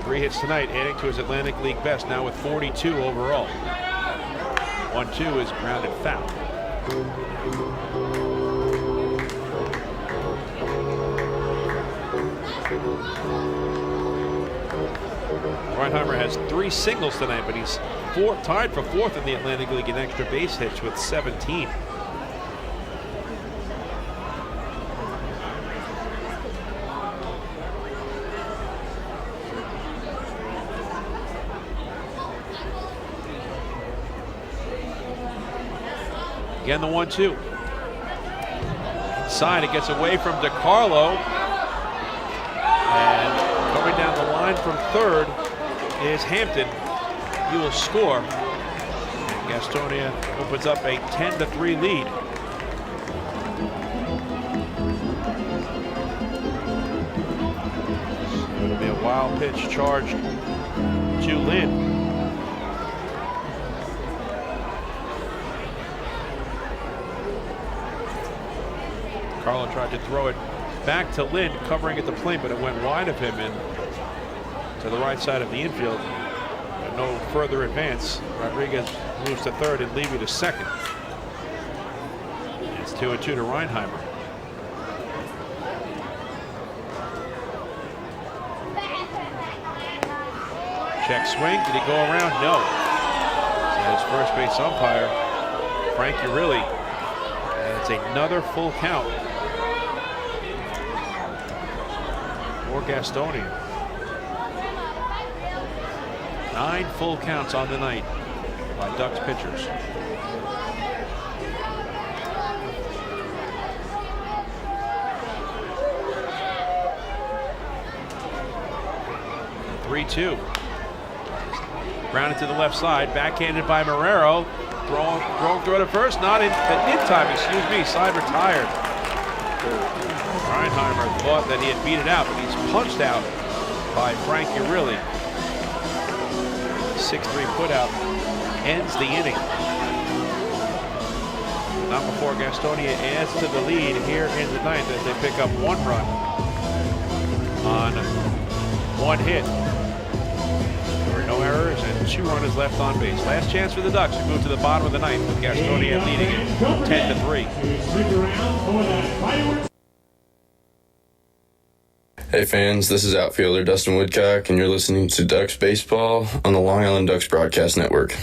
3 hits tonight, adding to his Atlantic League best, now with 42 overall. 1-2 is grounded foul. Reinheimer has 3 singles tonight, but he's tied for 4th in the Atlantic League in extra base hits with 17. Again, the 1-2. Inside, it gets away from DiCarlo. And coming down the line from third is Hampton. He will score. And Gastonia opens up a 10-3 lead. It'll be a wild pitch charged to Lynn. Carlo tried to throw it back to Lynn, covering at the plate, but it went wide of him and to the right side of the infield. But no further advance. Rodriguez moves to third and Levy to second. It's 2-2 to Reinheimer. Check swing. Did he go around? No. So his first base umpire, Frank Urilli. And it's another full count for Gastonia. 9 full counts on the night by Ducks pitchers. The 3-2. Grounded to the left side, backhanded by Marrero. Throwing through to first, not in time, excuse me, side retired. Reinheimer thought that he had beat it out, but he's punched out by Frank Urilli. 6-3 putout ends the inning. Not before Gastonia adds to the lead here in the ninth as they pick up 1 run on 1 hit. There were no errors, batters and 2 runners left on base. Last chance for the Ducks to move to the bottom of the ninth with Gastonia leading it 10-3. Hey fans, this is outfielder Dustin Woodcock, and you're listening to Ducks Baseball on the Long Island Ducks Broadcast Network.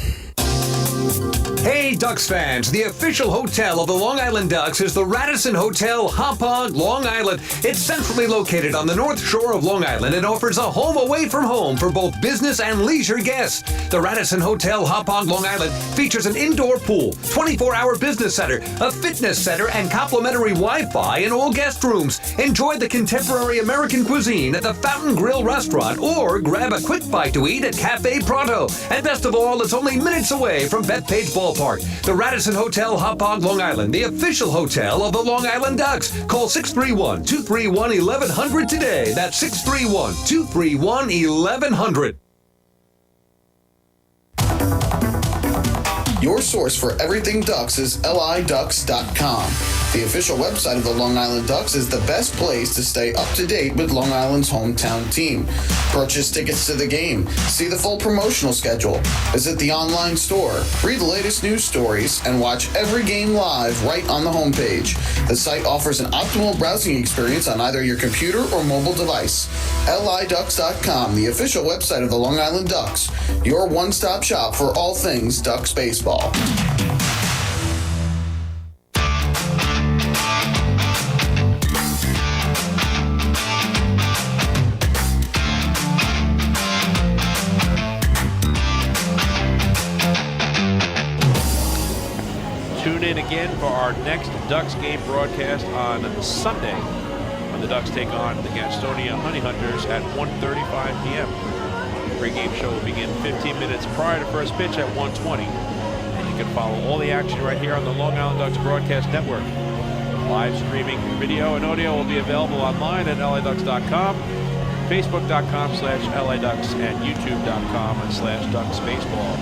Hey Ducks fans, the official hotel of the Long Island Ducks is the Radisson Hotel, Hauppauge, Long Island. It's centrally located on the North Shore of Long Island and offers a home away from home for both business and leisure guests. The Radisson Hotel, Hauppauge, Long Island features an indoor pool, 24-hour business center, a fitness center, and complimentary Wi-Fi in all guest rooms. Enjoy the contemporary American cuisine at the Fountain Grill restaurant or grab a quick bite to eat at Cafe Pronto. And best of all, it's only minutes away from Bethpage Ballpark. The Radisson Hotel, Hauppauge, Long Island, the official hotel of the Long Island Ducks. Call 631-231-1100 today. That's 631-231-1100. Your source for everything Ducks is liducks.com. The official website of the Long Island Ducks is the best place to stay up to date with Long Island's hometown team. Purchase tickets to the game, see the full promotional schedule, visit the online store, read the latest news stories, and watch every game live right on the homepage. The site offers an optimal browsing experience on either your computer or mobile device. liducks.com, the official website of the Long Island Ducks, your one-stop shop for all things Ducks baseball. Tune in again for our next Ducks game broadcast on Sunday when the Ducks take on the Gastonia Honey Hunters at 1:35 p.m. The pregame show will begin 15 minutes prior to first pitch at 1:20. And you can follow all the action right here on the Long Island Ducks Broadcast Network. Live streaming video and audio will be available online at liducks.com, facebook.com/liducks, and youtube.com/ducksbaseball.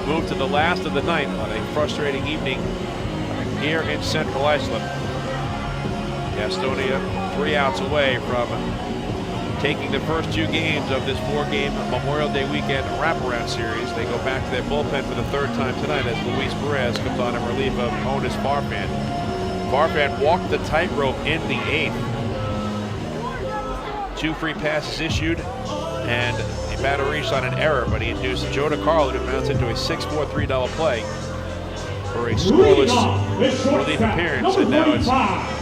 Move to the last of the ninth on a frustrating evening here in Central Islip. Gastonia 3 outs away from taking the first 2 games of this 4-game Memorial Day weekend wraparound series. They go back to their bullpen for the 3rd time tonight as Luis Perez comes on in relief of Honus Farfan. Farfan walked the tightrope in the 8th. 2 free passes issued and a batter reached on an error, but he induced Joe DeCarlo to bounce into a 6-4-3 double play for a scoreless relief appearance, and now it's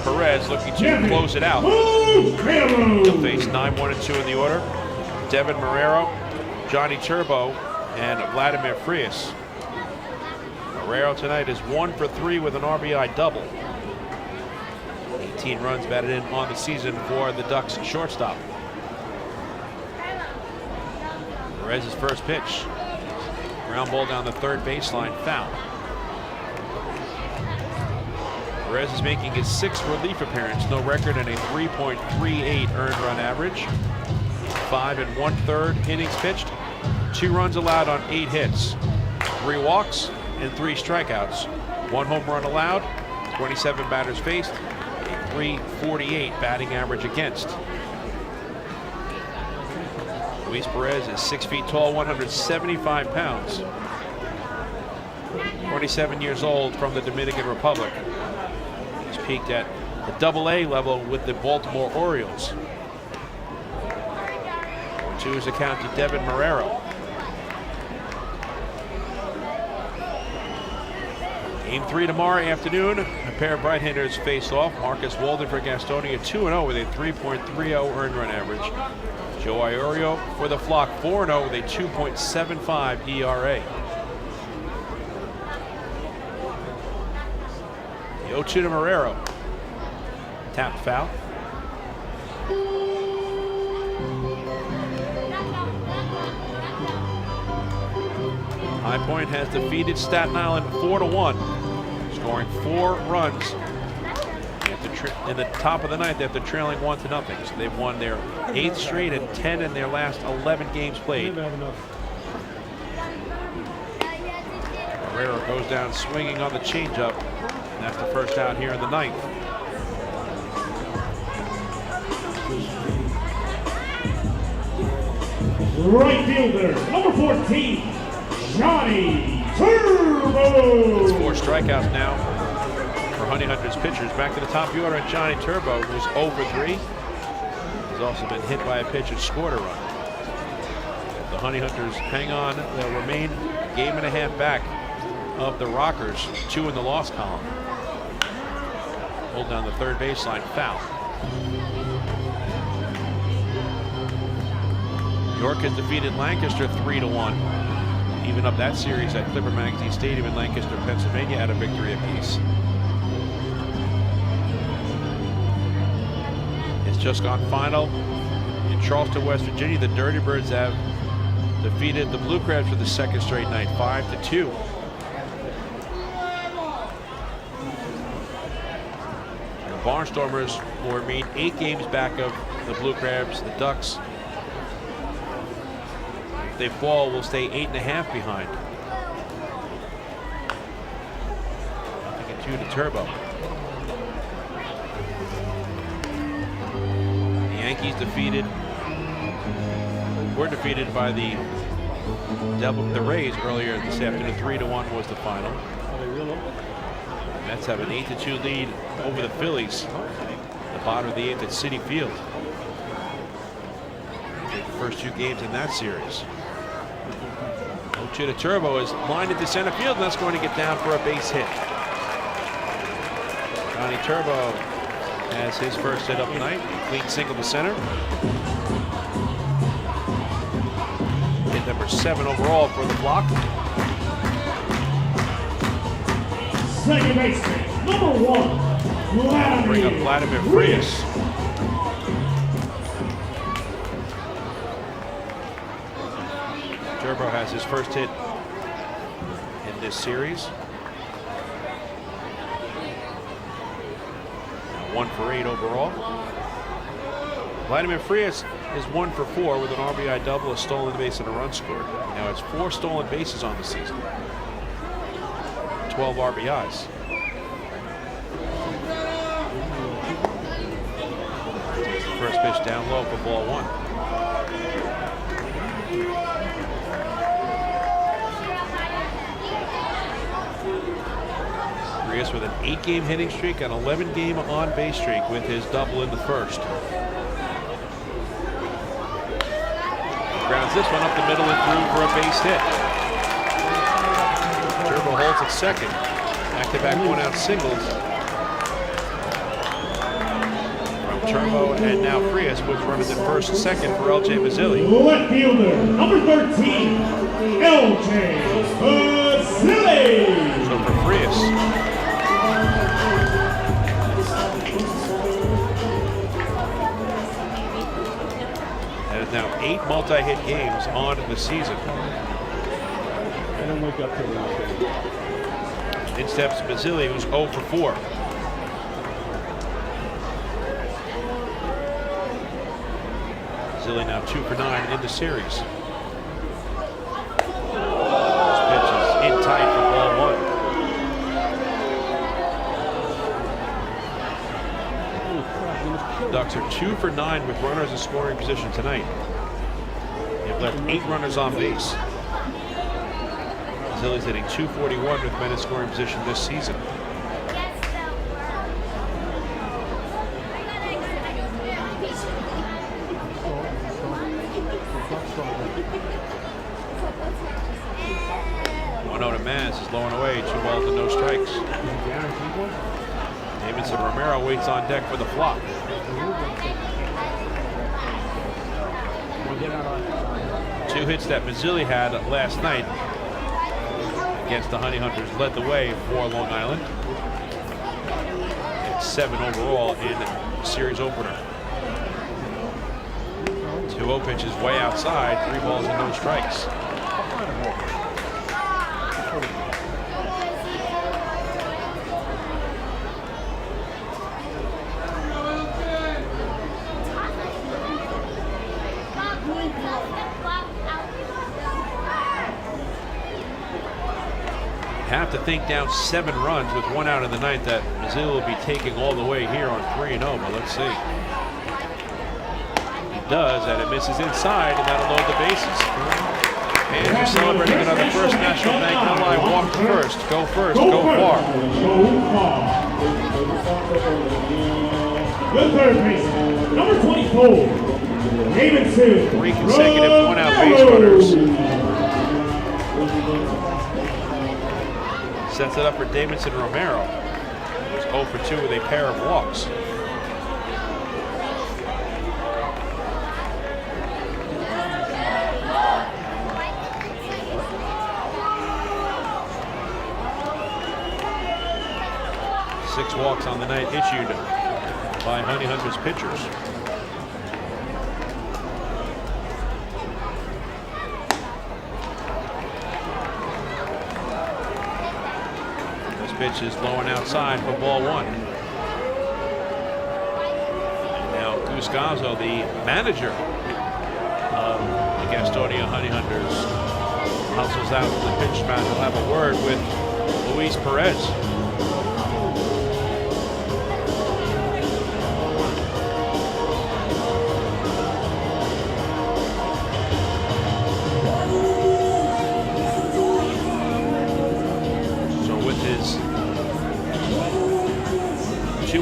Perez looking to close it out. He'll face 9-1-2 in the order. Devin Marrero, Johnny Turbo, and Vladimir Frias. Marrero tonight is 1 for 3 with an RBI double. 18 runs batted in on the season for the Ducks shortstop. Perez's first pitch. Ground ball down the 3rd baseline, foul. Perez is making his 6th relief appearance, no record, and a 3.38 earned run average. 5 1/3 innings pitched, 2 runs allowed on 8 hits, 3 walks and 3 strikeouts, 1 home run allowed, 27 batters faced, a 3.48 batting average against. Luis Perez is 6 feet tall, 175 pounds. 27 years old, from the Dominican Republic. He's peaked at the AA level with the Baltimore Orioles. 2 is a count to Devin Marrero. Game 3 tomorrow afternoon. A pair of right-handers face off. Marcus Walden for Gastonia, 2-0 with a 3.30 earned run average. Joe Iorio for the Flock, 4-0 with a 2.75 ERA. The 0-2 to Marrero. Tapped foul. High Point has defeated Staten Island 4-1, scoring 4 runs. In the top of the ninth after trailing 1-0. So they've won their 8th straight and 10 in their last 11 games played. Marrero goes down swinging on the changeup. And that's the first out here in the ninth. Right fielder, number 14, Johnny Turbo. It's 4 strikeouts now for Honey Hunters pitchers. Back to the top of the order, and Johnny Turbo, who's 0 for 3. He's also been hit by a pitch and scored a run. If the Honey Hunters hang on, they'll remain a game and a half back of the Rockers, 2 in the loss column. Hold down the third baseline, foul. York has defeated Lancaster 3-1. Even up that series at Clipper Magazine Stadium in Lancaster, Pennsylvania, at a victory apiece. It's just gone final in Charleston, West Virginia. The Dirty Birds have defeated the Blue Crabs for the second straight night, 5-2. The Barnstormers will remain 8 games back of the Blue Crabs. The Ducks, if they fall, will stay 8.5 behind. I think a 2 to Turbo. The Yankees were defeated by the Rays earlier this afternoon. 3-1 was the final. Mets have an 8-2 lead over the Phillies. The bottom of the 8th at Citi Field. The first 2 games in that series. Ochita Turbo is lined into center field, and that's going to get down for a base hit. Johnny Turbo has his first hit of the night. Clean single to center. Hit number 7 overall for the block. Second baseman, number 1, Vladimir. Bring up Vladimir Frias. Turbo has his first hit in this series. 1 for 8 overall. Vladimir Frias is 1 for 4 with an RBI double, a stolen base, and a run scored. Now it's 4 stolen bases on the season. 12 RBIs. Takes the first pitch down low for ball 1. Frias with an 8-game hitting streak, an 11-game on-base streak with his double in the first. Grounds this one up the middle and through for a base hit. Turbo holds at second. Back-to-back one-out singles from Turbo and now Frias, puts runners at first and second for LJ Mazzilli. Left fielder, number 13, LJ Mazzilli. So for Frias, that is now 8 multi-hit games on the season. I don't wake up to that. In steps Mazzilli, who's 0 for 4. Mazzilli now 2 for 9 in the series. This pitch is in tight for ball 1. Ducks are 2 for 9 with runners in scoring position tonight. They've left 8 runners on base. Mazzilli's hitting .241 with men in scoring position this season. Maz is low and away, 2 balls and no strikes. Davidson Romero waits on deck for the flop. 2 hits that Mazzilli had last night against the Honey Hunters led the way for Long Island. It's 7 overall in the series opener. 2-0 pitches way outside, 3 balls and no strikes. Have to think down 7 runs with 1 out in the ninth that Mazzilli will be taking all the way here on 3-0, but let's see. He does, and it misses inside, and that'll load the bases. Fans are celebrating another First National Bank LI walk to first. Go first, go far. The third baseman, number 24, Davidson. 3 consecutive one-out base runners. Sets it up for Davidson Romero, who's 0 for 2 with a pair of walks. Six walks on the night issued by Honey Hunters pitchers. This pitch is low and outside for ball 1. And now Goose Gazzo, the manager of the Gastonia Honey Hunters, hustles out to the pitch mound. He'll have a word with Luis Perez.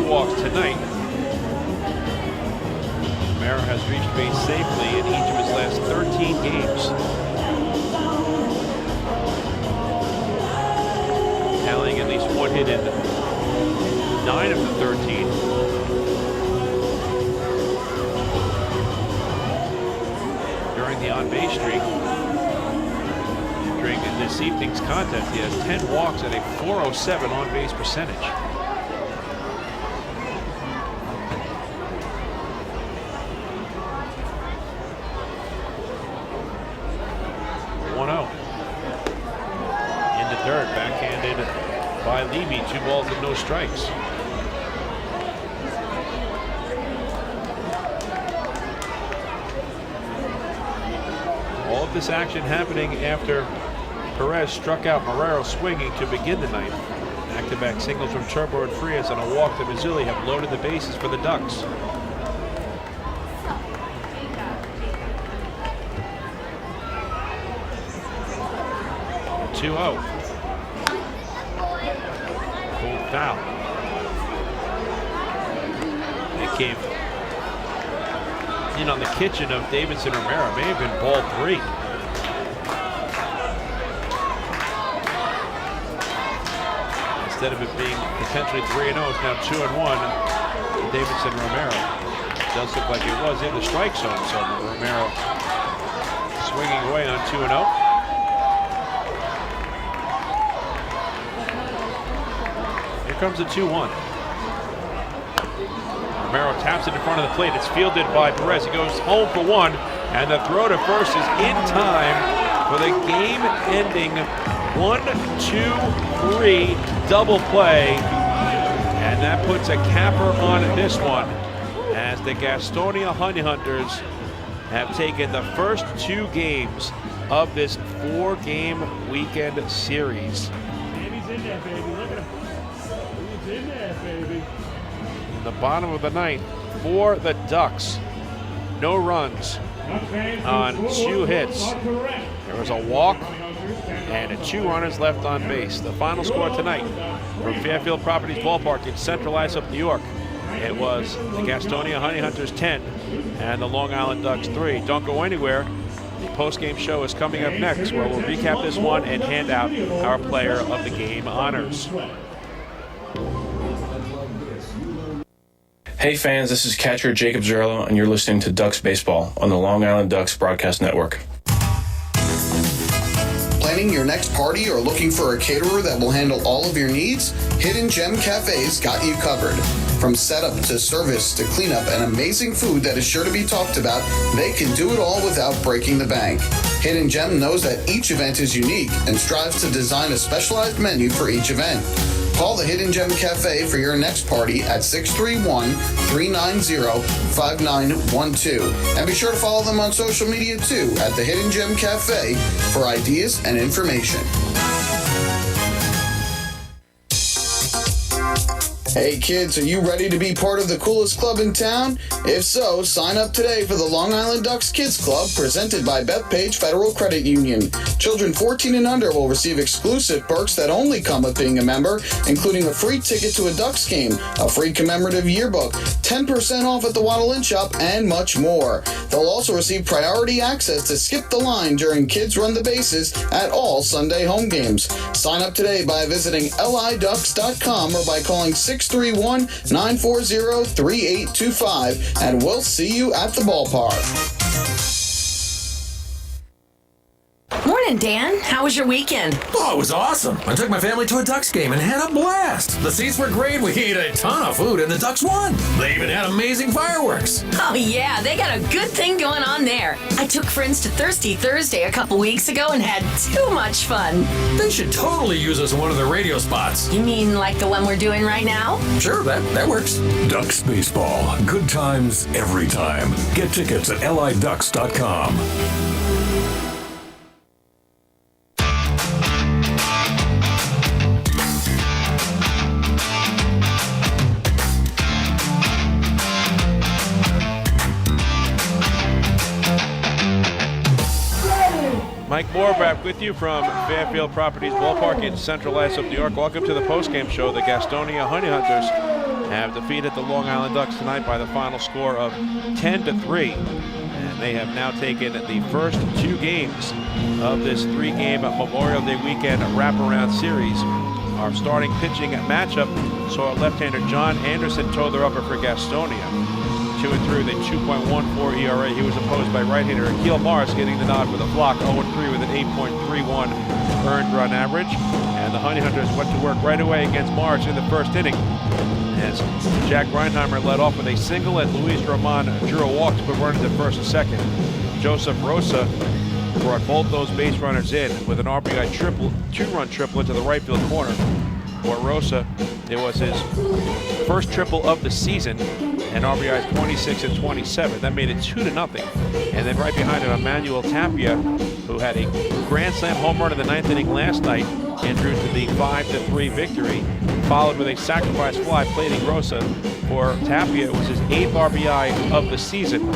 Walks tonight. Romero has reached base safely in each of his last 13 games. Tallying at least 1 hit in 9 of the 13. During the on-base streak, during this evening's contest, he has 10 walks at a .407 on-base percentage. By Levy, 2 balls and no strikes. All of this action happening after Perez struck out Marrero swinging to begin the night. Back-to-back singles from Turbo and Frias and a walk to Mazzilli have loaded the bases for the Ducks. Two-0. Foul. It came in on the kitchen of Davidson Romero. May have been ball 3. Instead of it being potentially 3-0, it's now 2-1. Davidson Romero. It does look like it was in the strike zone, so Romero swinging away on 2-0. Comes a 2-1. Romero taps it in front of the plate. It's fielded by Perez. He goes home for 1, and the throw to first is in time for the game-ending 1-2-3 double play, and that puts a capper on this one as the Gastonia Honey Hunters have taken the first 2 games of this 4-game weekend series. Baby's in there, baby. Look at him. In there, baby. In the bottom of the ninth for the Ducks. No runs on 2 hits. There was a walk and 2 runners left on base. The final score tonight from Fairfield Properties Ballpark in Central Islip, New York. It was the Gastonia Honey Hunters 10 and the Long Island Ducks 3. Don't go anywhere. The post-game show is coming up next, where we'll recap this one and hand out our player of the game honors. Hey fans, this is catcher Jacob Zerlo, and you're listening to Ducks Baseball on the Long Island Ducks Broadcast Network. Planning your next party or looking for a caterer that will handle all of your needs? Hidden Gem Cafe's got you covered. From setup to service to cleanup and amazing food that is sure to be talked about, they can do it all without breaking the bank. Hidden Gem knows that each event is unique and strives to design a specialized menu for each event. Call the Hidden Gem Cafe for your next party at 631-390-5912. And be sure to follow them on social media too at the Hidden Gem Cafe for ideas and information. Hey kids, are you ready to be part of the coolest club in town? If so, sign up today for the Long Island Ducks Kids Club presented by Bethpage Federal Credit Union. Children 14 and under will receive exclusive perks that only come with being a member, including a free ticket to a Ducks game, a free commemorative yearbook, 10% off at the Waddle Inn Shop, and much more. They'll also receive priority access to skip the line during Kids Run the Bases at all Sunday home games. Sign up today by visiting liducks.com or by calling 631-940-3825, and we'll see you at the ballpark. Morning, Dan. How was your weekend? Oh, it was awesome. I took my family to a Ducks game and had a blast. The seats were great. We ate a ton of food, and the Ducks won. They even had amazing fireworks. Oh, yeah. They got a good thing going on there. I took friends to Thirsty Thursday a couple weeks ago and had too much fun. They should totally use us in one of their radio spots. You mean like the one we're doing right now? Sure, that works. Ducks Baseball. Good times every time. Get tickets at liducks.com. Mike Moore with you from Fairfield Properties Ballpark in Central Islip, New York. Welcome to the postgame show. The Gastonia Honey Hunters have defeated the Long Island Ducks tonight by the final score of 10-3. And they have now taken the first two games of this three-game Memorial Day weekend wraparound series. Our starting pitching matchup saw left-hander John Anderson toe the upper for Gastonia. 2-3 with a 2.14 ERA. He was opposed by right-hander Akil Morris, getting the nod with a block. 0-3 with an 8.31 earned run average. And the Honey Hunters went to work right away against Morris in the first inning, as Jack Reinheimer led off with a single and Luis Roman drew a walk to put runners at first and second. Joseph Rosa brought both those base runners in with an RBI triple, two-run triple into the right field corner. For Rosa, it was his first triple of the season, and RBIs 26 and 27. That made it 2-0. And then right behind him, Emmanuel Tapia, who had a grand slam home run in the ninth inning last night and drew to the 5-3 victory, followed with a sacrifice fly plating Rosa. For Tapia, it was his 8th RBI of the season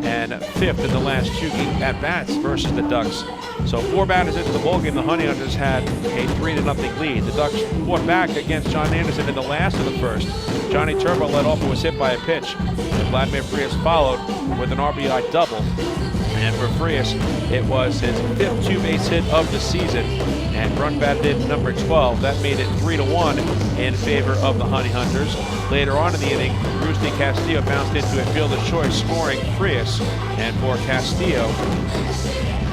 and 5th in the last two at-bats versus the Ducks. So 4 batters into the ballgame, the Honey Hunters had a 3-0 lead. The Ducks fought back against John Anderson in the last of the first. Johnny Turbo led off and was hit by a pitch. And Vladimir Frias followed with an RBI double. And for Frias, it was his 5th two-base hit of the season, and run batted in number 12. That made it 3-1 in favor of the Honey Hunters. Later on in the inning, Rusty Castillo bounced into a fielder's choice, scoring Frias. And for Castillo,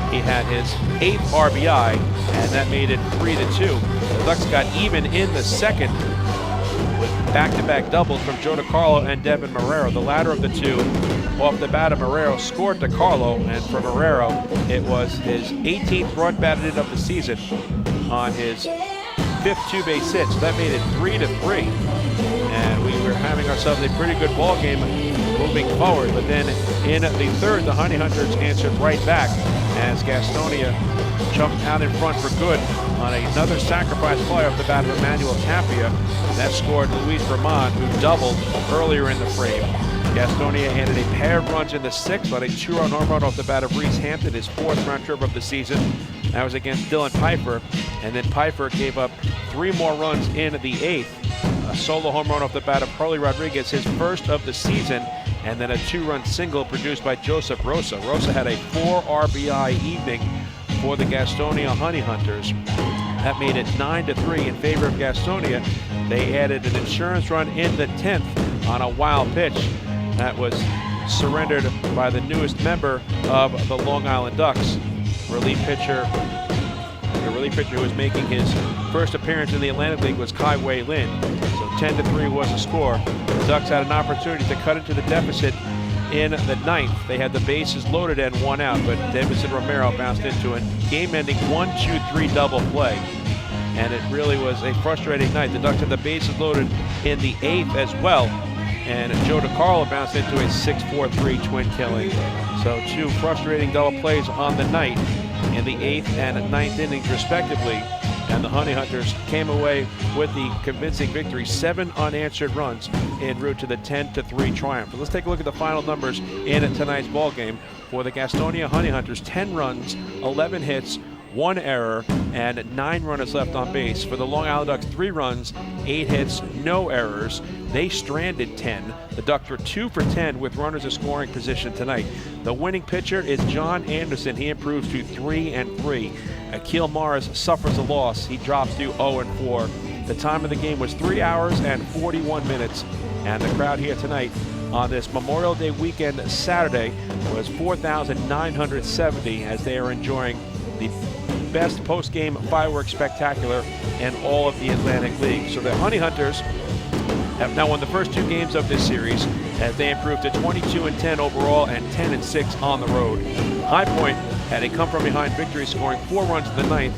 he had his 8th RBI, and that made it 3-2. The Ducks got even in the second with back-to-back doubles from Joe DiCarlo and Devin Marrero. The latter of the two, off the bat of Marrero, scored DiCarlo, and for Marrero, it was his 18th run batted in of the season on his 5th two-base hit. So that made it 3-3. And we were having ourselves a pretty good ball game moving forward. But then in the third, the Honey Hunters answered right back as Gastonia jumped out in front for good on another sacrifice fly off the bat of Emmanuel Tapia. That scored Luis Roman, who doubled earlier in the frame. Gastonia added a pair of runs in the 6th on a 2-run home run off the bat of Reese Hampton, his 4th round trip of the season. That was against Dylan Pfeiffer, and then Pfeiffer gave up 3 more runs in the 8th. A solo home run off the bat of Harley Rodriguez, his 1st of the season, and then a 2-run single produced by Joseph Rosa. Rosa had a 4 RBI evening for the Gastonia Honey Hunters. That made it 9-3 in favor of Gastonia. They added an insurance run in the 10th on a wild pitch that was surrendered by the newest member of the Long Island Ducks, the relief pitcher who was making his first appearance in the Atlantic League was Kai Wei Lin. So 10-3 was the score. The Ducks had an opportunity to cut into the deficit in the 9th. They had the bases loaded and 1 out, but Davidson Romero bounced into a game-ending 1-2-3 double play. And it really was a frustrating night. The Ducks had the bases loaded in the 8th as well, and Joe DiCarlo bounced into a 6-4-3 twin killing. So 2 frustrating double plays on the night in the 8th and 9th innings respectively. and the Honey Hunters came away with the convincing victory, 7 unanswered runs en route to the 10-3 triumph. But let's take a look at the final numbers in tonight's ball game. For the Gastonia Honey Hunters, 10 runs, 11 hits, 1 error, and 9 runners left on base. For the Long Island Ducks, 3 runs, 8 hits, no errors. They stranded 10. The Ducks were 2 for 10 with runners in scoring position tonight. The winning pitcher is John Anderson. He improves to 3-3. Akil Mars suffers a loss. He drops to 0-4. The time of the game was 3 hours and 41 minutes. And the crowd here tonight on this Memorial Day weekend Saturday was 4,970 as they are enjoying the best post-game fireworks spectacular in all of the Atlantic League. So the Honey Hunters have now won the first 2 games of this series as they improved to 22-10 overall and 10-6 on the road. High Point had a come-from-behind victory, scoring 4 runs in the 9th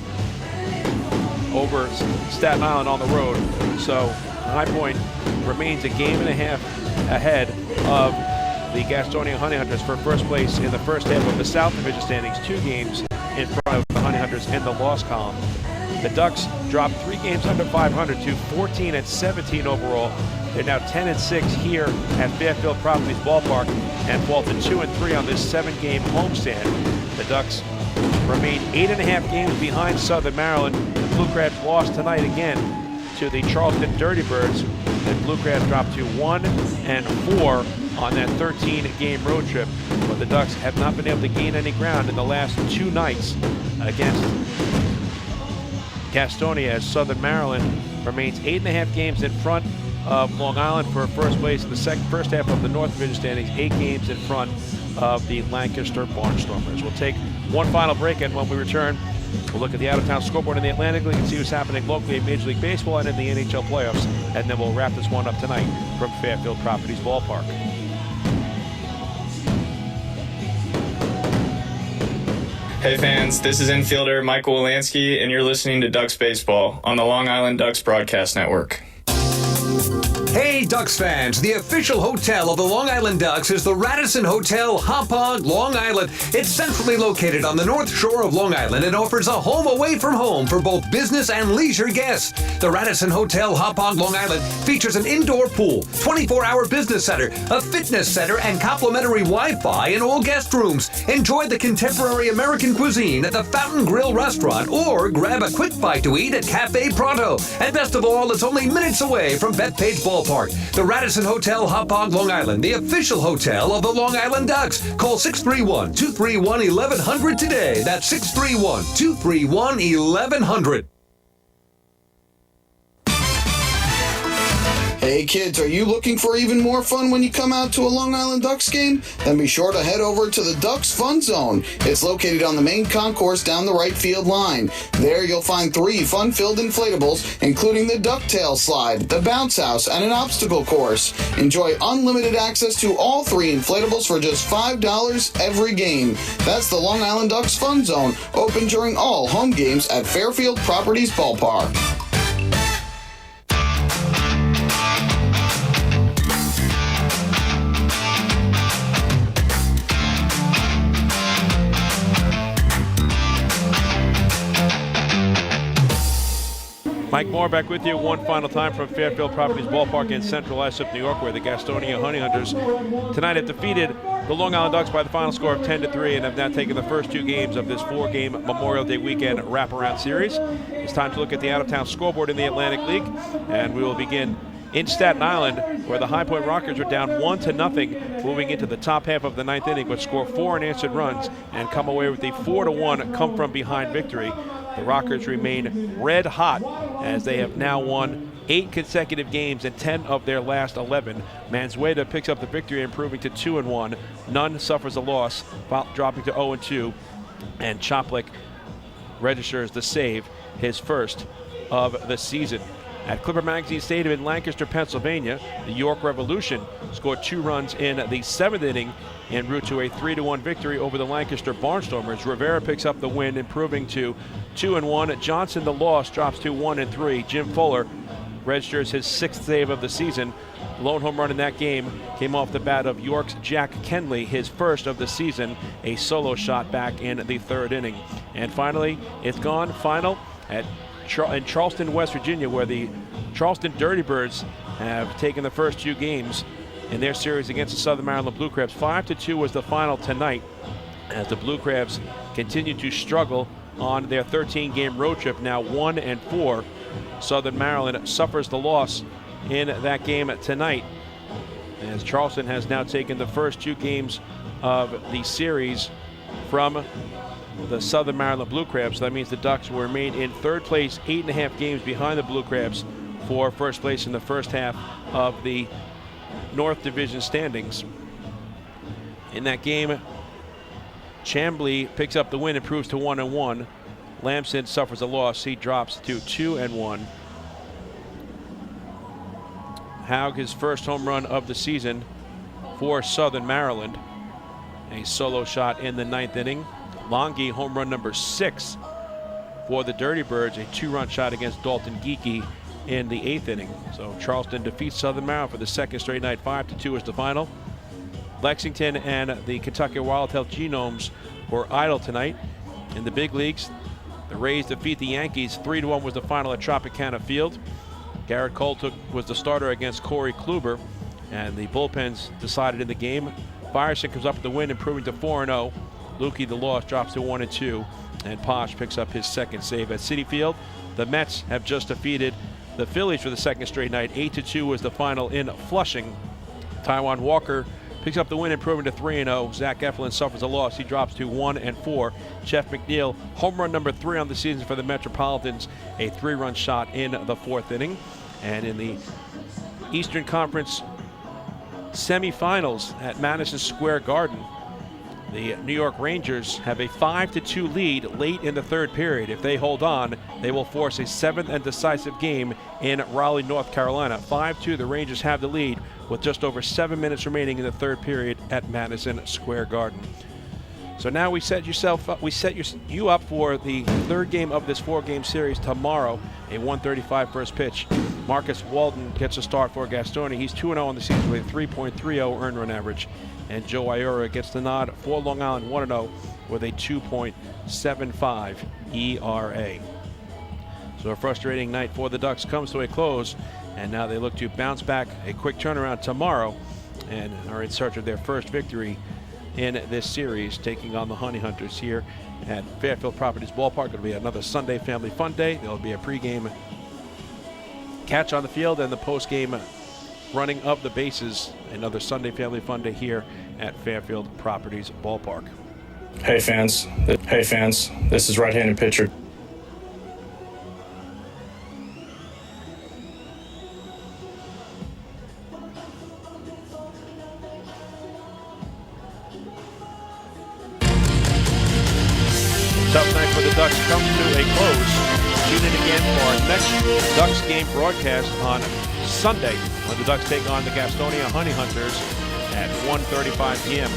over Staten Island on the road. So High Point remains a game and a half ahead of the Gastonia Honey Hunters for first place in the first half of the South Division standings, 2 games in front of the Honey Hunters in the loss column. The Ducks dropped 3 games under 500 to 14-17 overall. They're now 10-6 here at Fairfield Properties Ballpark and fall to 2-3 on this 7-game homestand. The Ducks remain 8.5 games behind Southern Maryland. The Blue Crabs lost tonight again to the Charleston Dirty Birds. The Blue Crabs dropped to 1-4 on that 13-game road trip, but the Ducks have not been able to gain any ground in the last 2 nights against Gastonia, as Southern Maryland remains 8.5 games in front of Long Island for first place in the first half of the North Division standings, 8 games in front of the Lancaster Barnstormers. We'll take one final break, and when we return, we'll look at the out-of-town scoreboard in the Atlantic League and see what's happening locally in Major League Baseball and in the NHL playoffs, and then we'll wrap this one up tonight from Fairfield Properties Ballpark. Hey fans, this is infielder Michael Wolanski, and you're listening to Ducks Baseball on the Long Island Ducks Broadcast Network. Hey Ducks fans, the official hotel of the Long Island Ducks is the Radisson Hotel, Hauppauge, Long Island. It's centrally located on the north shore of Long Island and offers a home away from home for both business and leisure guests. The Radisson Hotel, Hauppauge, Long Island features an indoor pool, 24-hour business center, a fitness center, and complimentary Wi-Fi in all guest rooms. Enjoy the contemporary American cuisine at the Fountain Grill restaurant or grab a quick bite to eat at Cafe Pronto. And best of all, it's only minutes away from Bethpage Ballpark. The Radisson Hotel, Hauppauge, Long Island, the official hotel of the Long Island Ducks. Call 631-231-1100 today. That's 631-231-1100. Hey kids, are you looking for even more fun when you come out to a Long Island Ducks game? Then be sure to head over to the Ducks Fun Zone. It's located on the main concourse down the right field line. There you'll find 3 fun-filled inflatables, including the Ducktail Slide, the Bounce House, and an obstacle course. Enjoy unlimited access to all 3 inflatables for just $5 every game. That's the Long Island Ducks Fun Zone, open during all home games at Fairfield Properties Ballpark. Mike Moore back with you one final time from Fairfield Properties Ballpark in central Islip, New York, where the Gastonia Honey Hunters tonight have defeated the Long Island Ducks by the final score of 10-3 and have now taken the first 2 games of this 4-game Memorial Day weekend wraparound series. It's time to look at the out-of-town scoreboard in the Atlantic League, and we will begin in Staten Island, where the High Point Rockers are down 1-0 moving into the top half of the 9th inning, but score 4 unanswered runs and come away with a 4-1 come-from-behind victory. The Rockers remain red hot as they have now won 8 consecutive games in 10 of their last 11. Manzueta picks up the victory, improving to 2-1. Nunn suffers a loss, dropping to 0-2. And Choplick registers the save, his first of the season. At Clipper Magazine Stadium in Lancaster, Pennsylvania, the York Revolution scored 2 runs in the 7th inning en route to a 3-1 victory over the Lancaster Barnstormers. Rivera picks up the win, improving to 2-1. Johnson, the loss, drops to 1-3. Jim Fuller registers his 6th save of the season. Lone home run in that game came off the bat of York's Jack Kenley, his first of the season, a solo shot back in the 3rd inning. And finally, it's gone final at in Charleston, West Virginia, where the Charleston Dirty Birds have taken the first 2 games in their series against the Southern Maryland Blue Crabs. 5-2 was the final tonight, as the Blue Crabs continue to struggle on their 13-game road trip, now 1-4. Southern Maryland suffers the loss in that game tonight, as Charleston has now taken the first 2 games of the series from the Southern Maryland Blue Crabs. So that means the Ducks will remain in third place, 8.5 games behind the Blue Crabs for first place in the first half of the North Division standings. In that game, Chambly picks up the win, improves to 1-1. Lamson suffers a loss. He drops to 2-1. Haug, his first home run of the season for Southern Maryland. A solo shot in the 9th inning. Longy, home run number 6 for the Dirty Birds, a 2-run shot against Dalton Geeky in the 8th inning. So Charleston defeats Southern Maryland for the second straight night. 5-2 is the final. Lexington and the Kentucky Wild Health Genomes were idle tonight. In the big leagues, the Rays defeat the Yankees. 3-1 was the final at Tropicana Field. Garrett Cole was the starter against Corey Kluber, and the bullpens decided in the game. Firestone comes up with the win, improving to 4-0. Lukey, the loss, drops to 1-2, and Posh picks up his second save at Citi Field. The Mets have just defeated the Phillies for the second straight night. 8-2 was the final in Flushing. Taiwan Walker picks up the win, improving to 3-0. Zach Eflin suffers a loss. He drops to 1-4. Jeff McNeil, home run number 3 on the season for the Metropolitans, a 3-run shot in the 4th inning. And in the Eastern Conference semifinals at Madison Square Garden, the New York Rangers have a 5-2 lead late in the 3rd period. If they hold on, they will force a 7th and decisive game in Raleigh, North Carolina. 5-2, the Rangers have the lead with just over 7 minutes remaining in the 3rd period at Madison Square Garden. So now we set you up for the 3rd game of this 4-game series tomorrow, a 1:35 first pitch. Marcus Walden gets a start for Gastonia. He's 2-0 on the season with a 3.30 earned run average. And Joe Iura gets the nod for Long Island, 1-0 with a 2.75 ERA. So a frustrating night for the Ducks comes to a close, and now they look to bounce back, a quick turnaround tomorrow, and are in search of their first victory in this series, taking on the Honey Hunters here at Fairfield Properties Ballpark. It'll be another Sunday family fun day. There'll be a pregame catch on the field and the postgame running of the bases. Another Sunday family fun day here at Fairfield Properties Ballpark. Hey fans, this is right-handed pitcher. Tough night for the Ducks comes to a close. Tune in again for our next Ducks game broadcast on Sunday when the Ducks take on the Gastonia Honey Hunters at 1:35 p.m.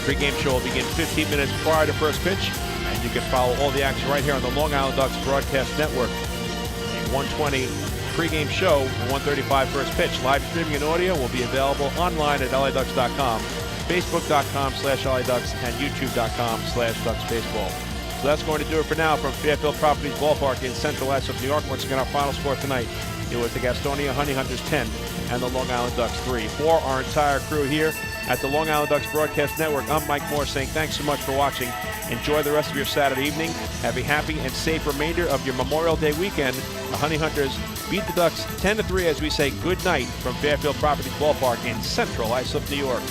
Pre-game show will begin 15 minutes prior to first pitch, and you can follow all the action right here on the Long Island Ducks Broadcast Network. A 1:20 pre-game show and 1:35 first pitch. Live streaming and audio will be available online at LADucks.com, Facebook.com/LADucks, and YouTube.com/DucksBaseball. So that's going to do it for now from Fairfield Properties Ballpark in Central Islip, New York. Once again, our final score tonight, it was the Gastonia Honey Hunters 10 and the Long Island Ducks 3. For our entire crew here at the Long Island Ducks Broadcast Network, I'm Mike Moore saying thanks so much for watching. Enjoy the rest of your Saturday evening. Have a happy and safe remainder of your Memorial Day weekend. The Honey Hunters beat the Ducks 10-3 as we say good night from Fairfield Properties Ballpark in Central Islip, New York.